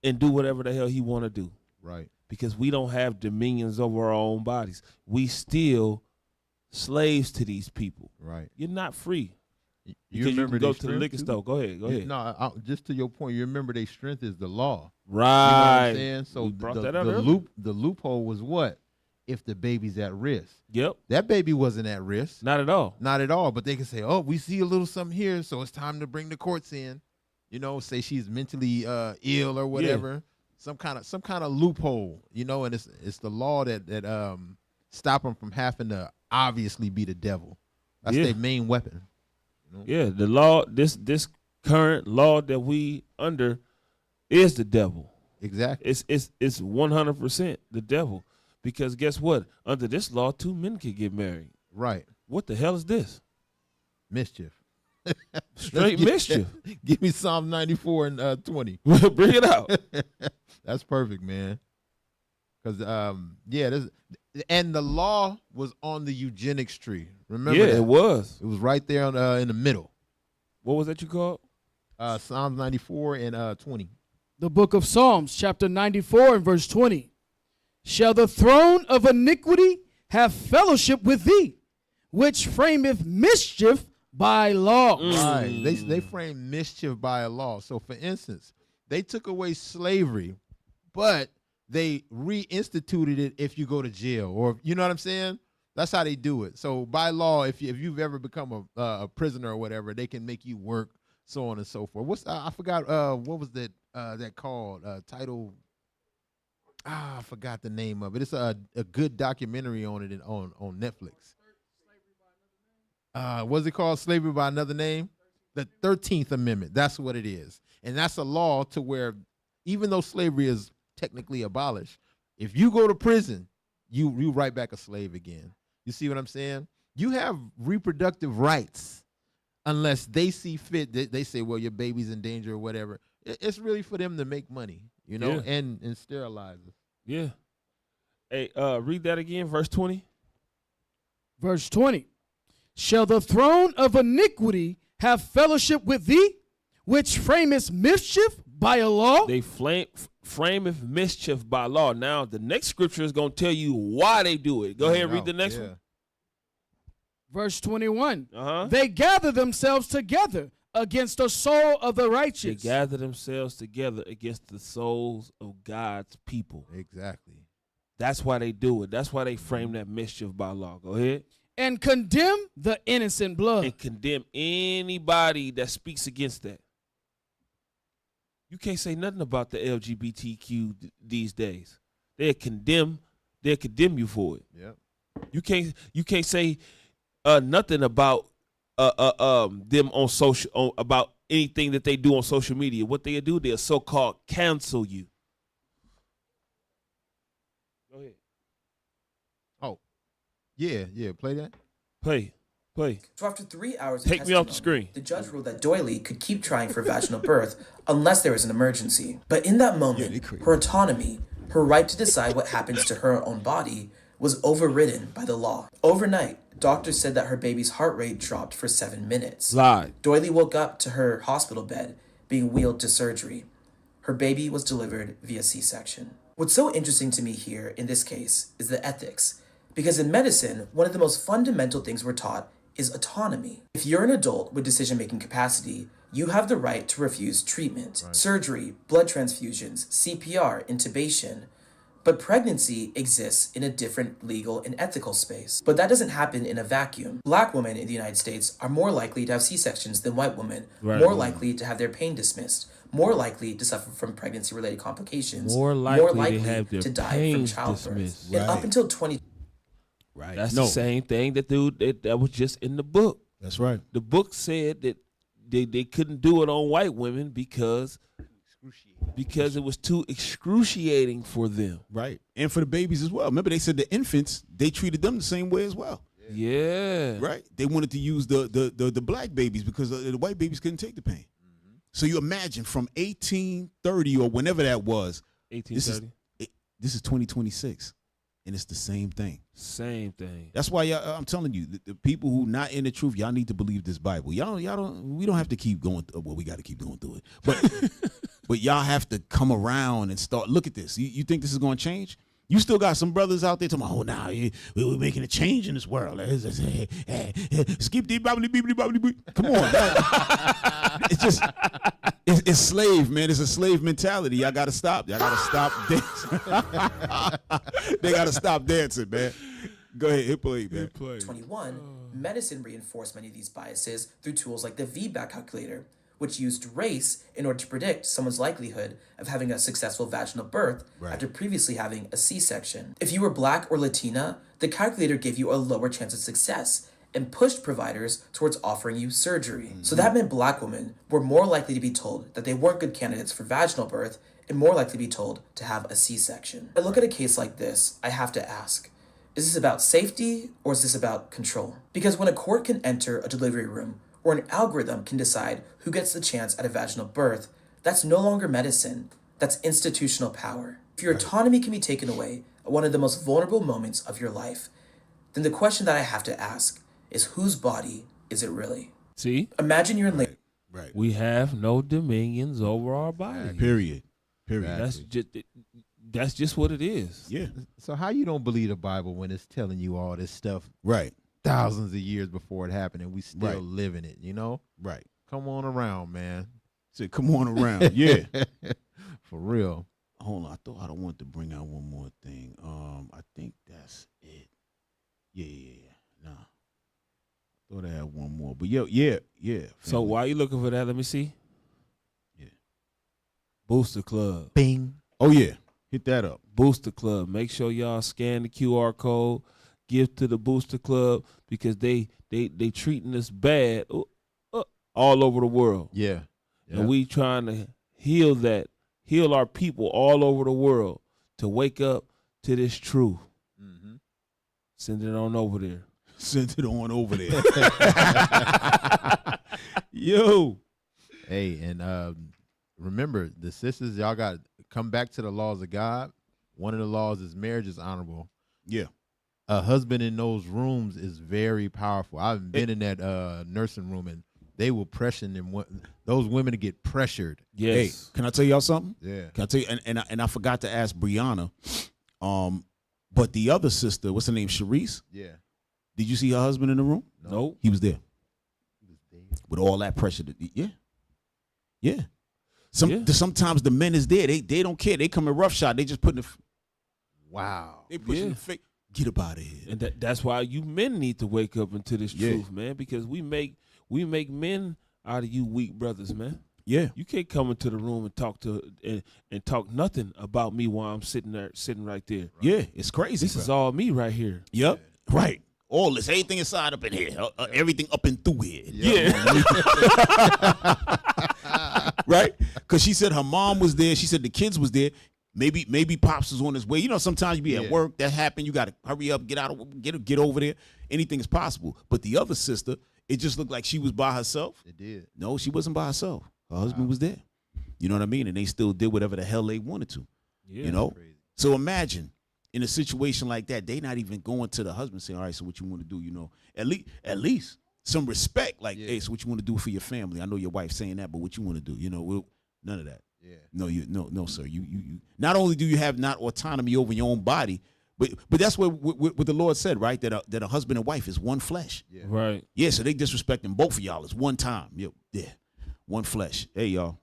and do whatever the hell he want to do? Right. Because we don't have dominions over our own bodies. We still slaves to these people. Right. You're not free. You remember you can go their to the liquor strength, store. Go ahead. No, just to your point, you remember their strength is the law. Right. You know what I'm saying? So We brought that the out earlier. the loophole was what? If the baby's at risk. Yep. That baby wasn't at risk. Not at all. Not at all. But they can say, oh, we see a little something here, so it's time to bring the courts in. You know, say she's mentally ill or whatever. Some kind of loophole, you know, and it's the law that stop them from having to obviously be the devil. That's their main weapon. You know? Yeah, the law, this current law that we under is the devil. Exactly. It's 100% the devil. Because guess what? Under this law, 2 men can get married. Right. What the hell is this? Mischief. Straight mischief. Give me Psalm 94 and 20. Bring it out. That's perfect, man. Because and the law was on the eugenics tree. Remember? Yeah, that? it was. It was right there in the middle. What was that you called? Psalms 94 and 20. The book of Psalms, chapter 94 and verse 20. Shall the throne of iniquity have fellowship with thee, which frameth mischief by law? Right. They frame mischief by a law. So, for instance, they took away slavery, but they reinstituted it if you go to jail, or you know what I'm saying? That's how they do it. So, by law, if you've ever become a prisoner or whatever, they can make you work, so on and so forth. I forgot what was that called? Title. I forgot the name of it. It's a good documentary on it on Netflix. What's it called? Slavery by Another Name? The 13th Amendment. That's what it is. And that's a law to where even though slavery is technically abolished, if you go to prison, you right back a slave again. You see what I'm saying? You have reproductive rights unless they see fit. They say, well, your baby's in danger or whatever. It's really for them to make money, you know, Yeah. and sterilize us. Yeah. Hey, read that again, verse 20. Verse 20. Shall the throne of iniquity have fellowship with thee, which framest mischief by a law? They frameth mischief by law. Now, the next scripture is going to tell you why they do it. Go ahead and read the next one. Verse 21. Uh-huh. They gather themselves together against the soul of the righteous. They gather themselves together against the souls of God's people. Exactly. That's why they do it. That's why they frame that mischief by law. Go ahead. And condemn the innocent blood. And condemn anybody that speaks against that. You can't say nothing about the LGBTQ these days. They'll condemn you for it. Yep. You can't say nothing about them on social about anything that they do on social media. What they'll do, they'll so-called cancel you. Go ahead. Oh, yeah. Play that. Play. So after 3 hours of Take me off the testimony, screen. the judge ruled that Doily could keep trying for vaginal birth unless there was an emergency. But in that moment, her autonomy, her right to decide what happens to her own body, was overridden by the law. Overnight, doctors said that her baby's heart rate dropped for 7 minutes. Lied. Doily woke up to her hospital bed, being wheeled to surgery. Her baby was delivered via C-section. What's so interesting to me here in this case is the ethics. Because in medicine, one of the most fundamental things we're taught is autonomy. If you're an adult with decision-making capacity, you have the right to refuse treatment, surgery, blood transfusions, CPR, intubation. But pregnancy exists in a different legal and ethical space. But that doesn't happen in a vacuum. Black women in the United States are more likely to have C-sections than white women, more likely to have their pain dismissed, more likely to suffer from pregnancy-related complications, More likely to have their to die from pains childbirth. dismissed. And up until 20... Right. That's the same thing that was just in the book. That's right. The book said that they couldn't do it on white women because it was too excruciating for them. Right. And for the babies as well. Remember, they said the infants, they treated them the same way as well. Yeah. Right. They wanted to use the black babies because the white babies couldn't take the pain. So you imagine from 1830 or whenever that was. 1830. This is 2026. And it's the same thing. Same thing. That's why I'm telling you, the people who not in the truth, y'all need to believe this Bible. We don't have to keep going. Well, we got to keep going through it, but y'all have to come around and start. Look at this. You think this is going to change? You still got some brothers out there talking about, oh, now we're making a change in this world. Skip the bubbly. Come on. It's just, it's slave, man. It's a slave mentality. Y'all got to stop. Y'all got to stop dancing. They got to stop dancing, man. Go ahead, hit play, man. 21, medicine reinforced many of these biases through tools like the VBAC calculator, which used race in order to predict someone's likelihood of having a successful vaginal birth after previously having a C-section. If you were Black or Latina, the calculator gave you a lower chance of success and pushed providers towards offering you surgery. So that meant Black women were more likely to be told that they weren't good candidates for vaginal birth and more likely to be told to have a C-section. I look at a case like this, I have to ask, is this about safety or is this about control? Because when a court can enter a delivery room or an algorithm can decide who gets the chance at a vaginal birth, that's no longer medicine, that's institutional power. If your autonomy can be taken away at one of the most vulnerable moments of your life, then the question that I have to ask is whose body is it really? See? Imagine you're in labor. Right. We have no dominions over our body. Period. That's just what it is. Yeah. So how you don't believe the Bible when it's telling you all this stuff? Right. Thousands of years before it happened, and we still living it, you know? Right. Come on around, man. Say, come on around. Yeah. For real. Hold on. I thought I wanted to bring out one more thing. I think that's it. Yeah. Nah. I thought I had one more. But yeah. So while you looking for that, let me see. Yeah. Booster Club. Bing. Oh, yeah. Hit that up. Booster Club. Make sure y'all scan the QR code. Give to the Booster Club because they treating us bad all over the world. Yeah. And we trying to heal our people all over the world to wake up to this truth. Mm-hmm. Send it on over there. Send it on over there. Yo. Hey, and remember, the sisters, y'all got to come back to the laws of God. One of the laws is marriage is honorable. Yeah. A husband in those rooms is very powerful. I've been in that nursing room, and they will pressure them. Those women get pressured. Yes. Hey, can I tell y'all something? Yeah. Can I tell you? And I forgot to ask Brianna, but the other sister, what's her name? Sharice. Yeah. Did you see her husband in the room? No. He was there. With all that pressure. Yeah. Sometimes the men is there. They don't care. They come in roughshod. They just putting the. Wow. They pushing the fake. Get up out of here. And that's why you men need to wake up into this truth, man, because we make men out of you weak brothers, man. Yeah. You can't come into the room and talk and talk nothing about me while I'm sitting right there. Right? Yeah, it's crazy. This is all me right here. Yep. Yeah. Right. All this, everything inside up in here, everything up and through here. Yeah. Right? Because she said her mom was there. She said the kids was there. Maybe Pops was on his way. You know, sometimes you be at work. That happened. You got to hurry up, get over there. Anything is possible. But the other sister, it just looked like she was by herself. It did. No, she wasn't by herself. Her husband was there. You know what I mean? And they still did whatever the hell they wanted to. Yeah. You know? So imagine in a situation like that, they not even going to the husband saying, all right, so what you want to do? You know, at least some respect. Like, hey, so what you want to do for your family? I know your wife's saying that, but what you want to do? You know, none of that. Yeah. No, sir. You. Not only do you have not autonomy over your own body, but that's what the Lord said, right? That a husband and wife is one flesh. Yeah. Right. Yeah. So they disrespecting both of y'all. It's one time. Yeah. One flesh. Hey, y'all.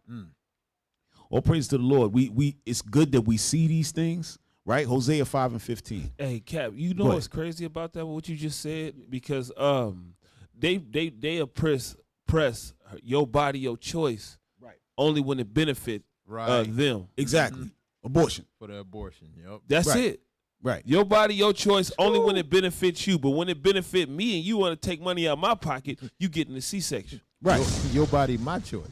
All praise to the Lord. We it's good that we see these things, right? Hosea 5:15. Hey, Cap, you know what's crazy about that? What you just said, because they oppress your body, your choice, right? Only when it benefit them. Exactly. Abortion. For the abortion. Yep. That's it. Right. Your body, your choice, only when it benefits you. But when it benefit me and you want to take money out of my pocket, you get in the C-section. Right. Your body, my choice.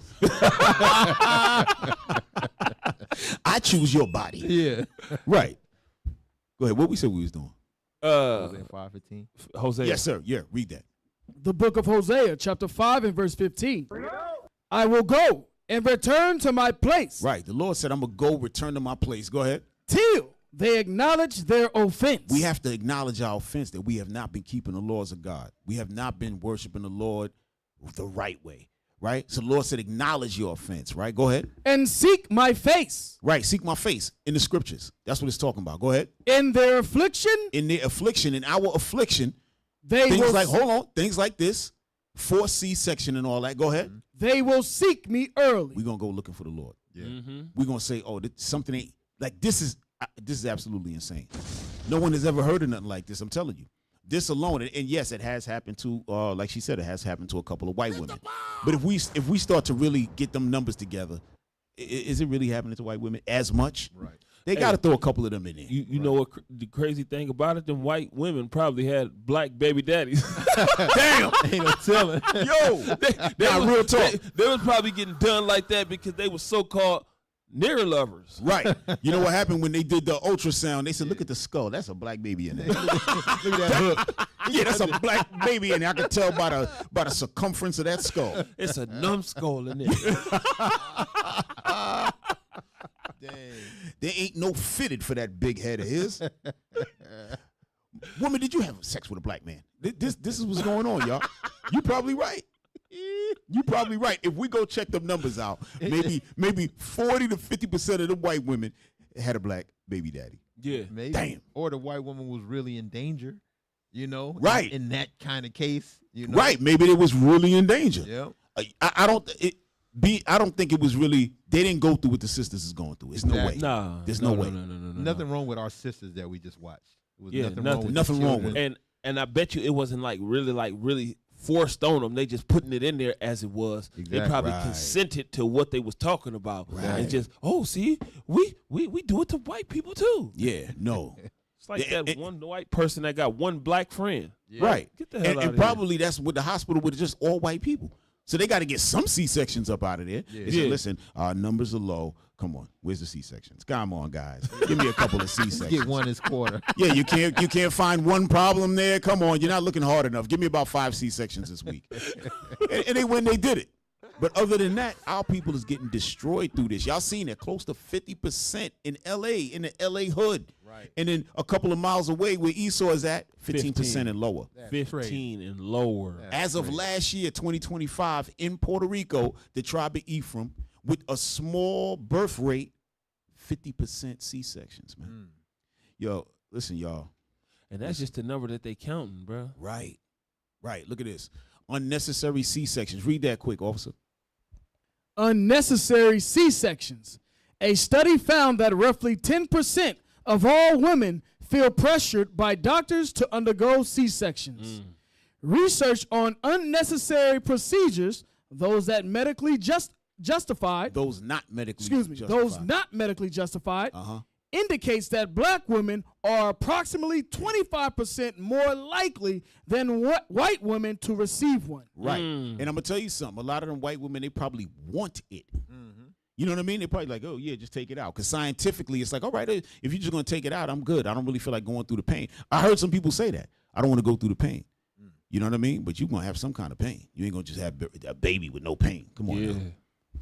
I choose your body. Yeah. Right. Go ahead. What we said we was doing? Hosea 5:15. Hosea. Yes, sir. Yeah, read that. The book of Hosea, chapter 5 and verse 15. I will go and return to my place. Right. The Lord said, I'm going to go return to my place. Go ahead. Till they acknowledge their offense. We have to acknowledge our offense that we have not been keeping the laws of God. We have not been worshiping the Lord the right way. Right? So the Lord said, acknowledge your offense. Right? Go ahead. And seek my face. Right. Seek my face in the scriptures. That's what it's talking about. Go ahead. In their affliction. In their affliction. In our affliction. Things like this. 4 C-section and all that. Go ahead. They will seek me early. We're going to go looking for the Lord. Yeah. We're going to say, something ain't, like this is absolutely insane. No one has ever heard of nothing like this. I'm telling you. This alone, and yes, it has happened to, like she said, it has happened to a couple of white women. But if we start to really get them numbers together, is it really happening to white women as much? Right. They got to throw a couple of them in there. You know what the crazy thing about it? Them white women probably had black baby daddies. Damn. Ain't no telling. Yo. Real talk. They was probably getting done like that because they were so-called nigger lovers. Right. You know what happened when they did the ultrasound? They said, look at the skull. That's a black baby in there. Look at that hook. Yeah, that's a black baby in there. I can tell by the circumference of that skull. It's a numbskull in there. Dang. There ain't no fitted for that big head of his. Woman, did you have sex with a black man? This is what's going on, y'all. You probably right. You probably right. If we go check them numbers out, maybe 40 to 50% of the white women had a black baby daddy. Yeah. Maybe. Damn. Or the white woman was really in danger, you know? Right. In that kind of case, you know? Right. Maybe they was really in danger. Yeah. I don't think it was really, they didn't go through what the sisters is going through. It's no way. Nah. There's no way. No. Nothing wrong with our sisters that we just watched. It was Yeah, nothing wrong with nothing the wrong children. with And I bet you it wasn't like really forced on them. They just putting it in there as it was. They probably Right. consented to what they was talking about, Right. and just see, we do it to white people too. Yeah, no. It's like that one white person that got one black friend. Right. Get the hell out and of probably that's what the hospital with just all white people. So they got to get some C-sections up out of there. Yeah. They say, listen, our numbers are low. Come on, where's the C-sections? Come on, guys, give me a couple of C-sections. Get one this quarter. Yeah, you can't find one problem there. Come on, you're not looking hard enough. Give me about 5 C-sections this week. and they did it. But other than that, our people is getting destroyed through this. Y'all seen it, close to 50% in L.A., in the L.A. hood. Right. And then a couple of miles away where Esau is at, 15% and lower. 15 and lower. As of last year, 2025, in Puerto Rico, the tribe of Ephraim, with a small birth rate, 50% C-sections, man. Yo, listen, y'all. And that's just the number that they counting, bro. Right. Look at this. Unnecessary C-sections. Read that quick, officer. Unnecessary C-sections. A study found that roughly 10% of all women feel pressured by doctors to undergo C-sections. Research on unnecessary procedures, those that medically justified. Those not medically justified. Those not medically justified. Indicates that black women are approximately 25% more likely than white women to receive one. Right. And I'm going to tell you something. A lot of them white women, they probably want it. You know what I mean? They're probably like, oh, yeah, just take it out. Because scientifically, it's like, all right, if you're just going to take it out, I'm good. I don't really feel like going through the pain. I heard some people say that. I don't want to go through the pain. You know what I mean? But you're going to have some kind of pain. You ain't going to just have a baby with no pain. Come on now.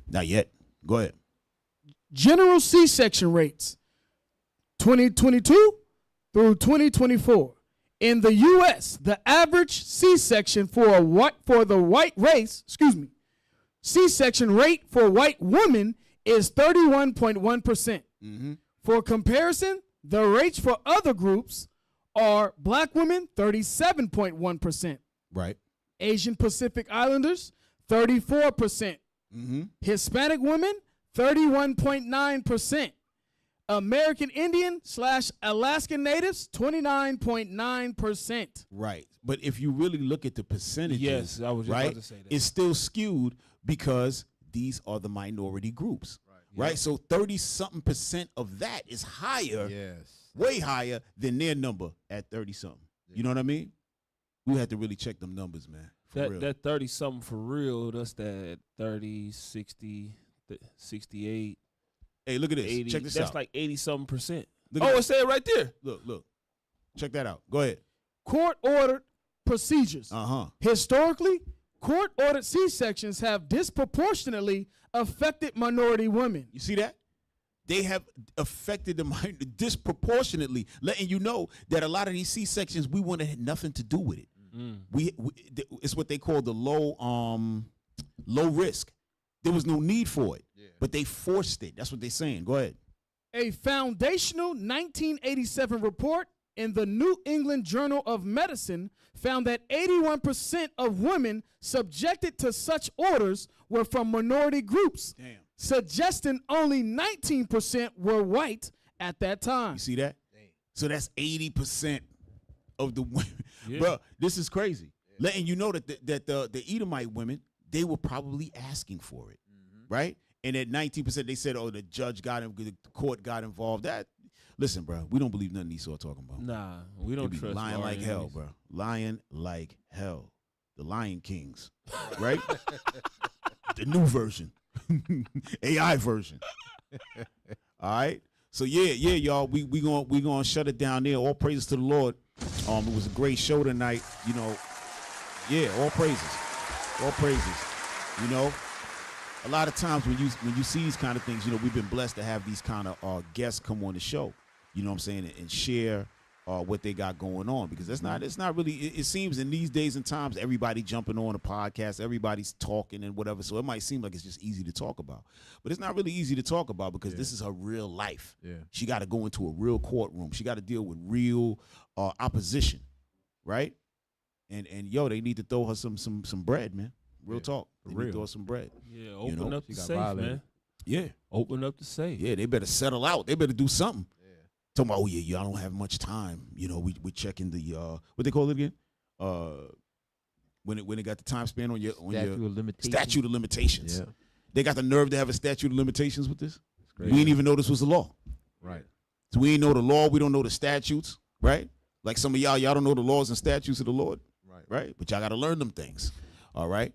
Not yet. Go ahead. General C-section rates, 2022 through 2024. In the U.S., the average C-section for the white race, C-section rate for white women is 31.1%. For comparison, the rates for other groups are black women, 37.1%. Right. Asian Pacific Islanders, 34%. Hispanic women, 31.9%. American Indian / Alaskan Natives, 29.9%. Right. But if you really look at the percentages, Yes, I was just about to say that. It's still skewed because these are the minority groups. Right. So 30-something% of that is higher, way higher than their number at 30-something. You know what I mean? We had to really check them numbers, man. For real. That 30-something for real, that's that 30, 60, 68. Hey, look at this. 80, Check this that's out. like 80-something%. Look at It this. said right there. Look. Check that out. Go ahead. Court-ordered procedures. Historically, court-ordered C-sections have disproportionately affected minority women. You see that? They have affected them disproportionately, letting you know that a lot of these C-sections, we wanted nothing to do with it. It's what they call the low risk. There was no need for it, but they forced it. That's what they're saying. Go ahead. A foundational 1987 report in the New England Journal of Medicine found that 81% of women subjected to such orders were from minority groups, suggesting only 19% were white at that time. You see that? So that's 80% of the women. Bro, this is crazy. Letting you know that the Edomite women, they were probably asking for it, right? And at 19%, they said, oh, the court got involved. Listen, bro, we don't believe nothing Esau talking about. Nah, we don't trust lying like hell, bro. Lying like hell. The Lion Kings, right? The new version, AI version. All right. So yeah, y'all. We gonna shut it down there. All praises to the Lord. It was a great show tonight. You know, yeah. All praises. You know, a lot of times when you see these kind of things, you know, we've been blessed to have these kind of guests come on the show. You know what I'm saying, and share what they got going on, because it's not really. It seems in these days and times, everybody jumping on a podcast, everybody's talking and whatever. So it might seem like it's just easy to talk about, but it's not really easy to talk about because this is her real life. She got to go into a real courtroom. She got to deal with real opposition, right? And yo, they need to throw her some bread, man. Real talk. They need to throw her some bread. Yeah, open up the safe, man. Yeah, open up the safe. Yeah, they better settle out. They better do something. Talking about, oh yeah, I don't have much time. You know, we're checking the what they call it again? When when it got the time span on your Statute of limitations. statute of limitations. Yeah. They got the nerve to have a statute of limitations with this. We crazy. didn't even know this was the law. Right. So we ain't know the law. We don't know the statutes, right? Like some of y'all don't know the laws and statutes of the Lord, right? But y'all got to learn them things, all right?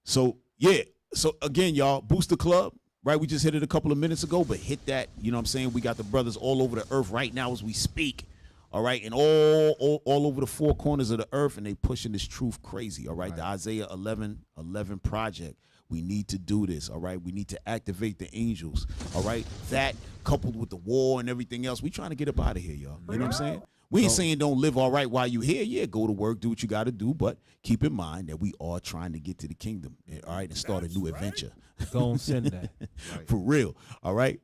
So, yeah. So, again, y'all, Booster Club, right? We just hit it a couple of minutes ago, but hit that. You know what I'm saying? We got the brothers all over the earth right now as we speak, all right? And all over the four corners of the earth, and they pushing this truth crazy, all right? The Isaiah 11:11 project. We need to do this, all right? We need to activate the angels, all right? That coupled with the war and everything else, we trying to get up out of here, y'all. You know what I'm saying? We ain't saying don't live all right while you here. Yeah, go to work, do what you got to do, but keep in mind that we are trying to get to the kingdom, all right, and start a new adventure. Don't send that. For real, all right?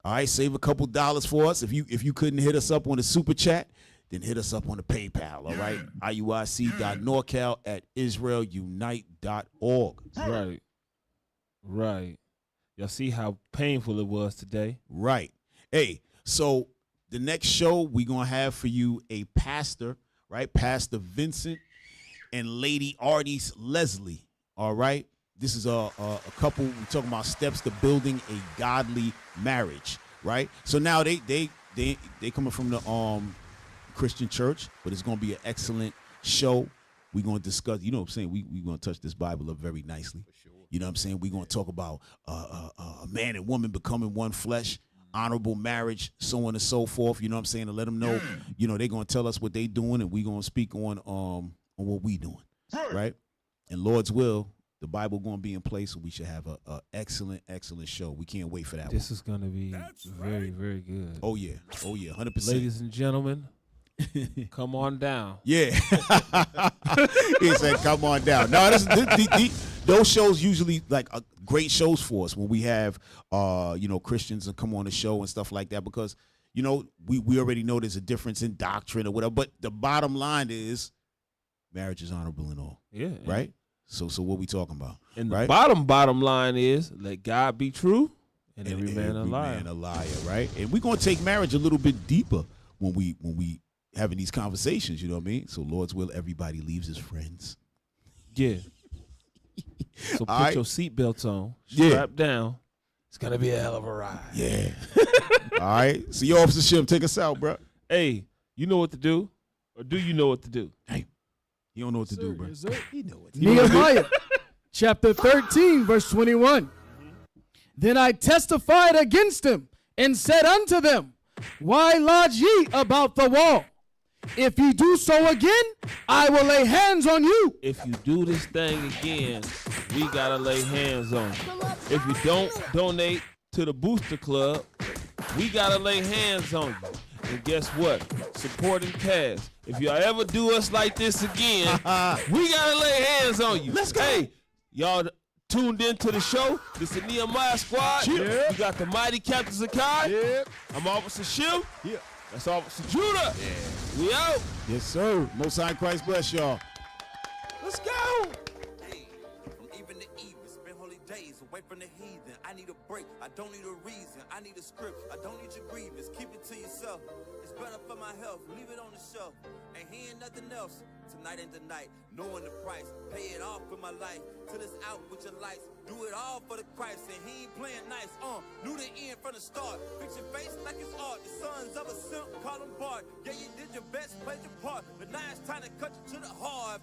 All right, save a couple dollars for us. If you couldn't hit us up on the super chat, then hit us up on the PayPal, all right? IUIC.norcal@israelunite.org. Right. Y'all see how painful it was today? Right. Hey, so the next show we going to have for you a pastor, right? Pastor Vincent and Lady Artis Leslie, all right? This is a couple. We're talking about steps to building a godly marriage, right? So now they coming from the Christian church, but it's going to be an excellent show. We're going to discuss, you know what I'm saying? We're going to touch this Bible up very nicely. For sure. You know what I'm saying? We're going to talk about a man and woman becoming one flesh, honorable marriage, so on and so forth. You know what I'm saying? To let them know, you know, they're going to tell us what they doing, and we're going to speak on what we doing, right? And Lord's will, the Bible going to be in place, so we should have a excellent show. We can't wait for that. This is going to be very, very good. Oh yeah, 100%. Ladies and gentlemen, come on down. Yeah. He said, come on down. No, those shows usually like great shows for us when we have, Christians and come on the show and stuff like that, because, you know, we already know there's a difference in doctrine or whatever. But the bottom line is marriage is honorable and all. Yeah. Right? So what we talking about? And the right? bottom line is let God be true and every man a liar. Man a liar, right? And we're going to take marriage a little bit deeper when we having these conversations, you know what I mean? So Lord's will, everybody leaves his friends. Yeah. So All put right. your seatbelts on, Yeah. strap down. It's going to be a hell of a ride. Yeah. All right. So your Officer Shim, take us out, bro. Hey, you know what to do? Or do you know what to do? Hey, you don't know what to do, bro. You know what Nehemiah chapter 13, verse 21. Then I testified against them and said unto them, why lodge ye about the wall? If ye do so again, I will lay hands on you. If you do this thing again, we got to lay hands on you. If you don't donate to the Booster Club, we got to lay hands on you. And guess what? Supporting cash. If y'all ever do us like this again, we got to lay hands on you. Let's go. Hey, y'all tuned into the show. This is the Nehemiah Squad. Yeah. We got the mighty Captain Zaccai. Yeah. I'm Officer Shim. Yeah. That's Officer Judah. Yeah. We out. Yes, sir. Most High Christ bless y'all. Let's go. Hey, from even to even, spend holy days away from the heathen. I need a break, I don't need a reason. I need a script, I don't need your grievance. Keep it to yourself. It's better for my health. Leave it on the shelf. Ain't hearing nothing else. Tonight ain't the night. Knowing the price. Pay it off with my life. Till it's out with your lights. Do it all for the Christ. And he ain't playing nice. Knew the end from the start. Fix your face like it's art. The sons of a simp, call him Bart. Yeah, you did your best, played your part. But now it's time to cut you to the heart.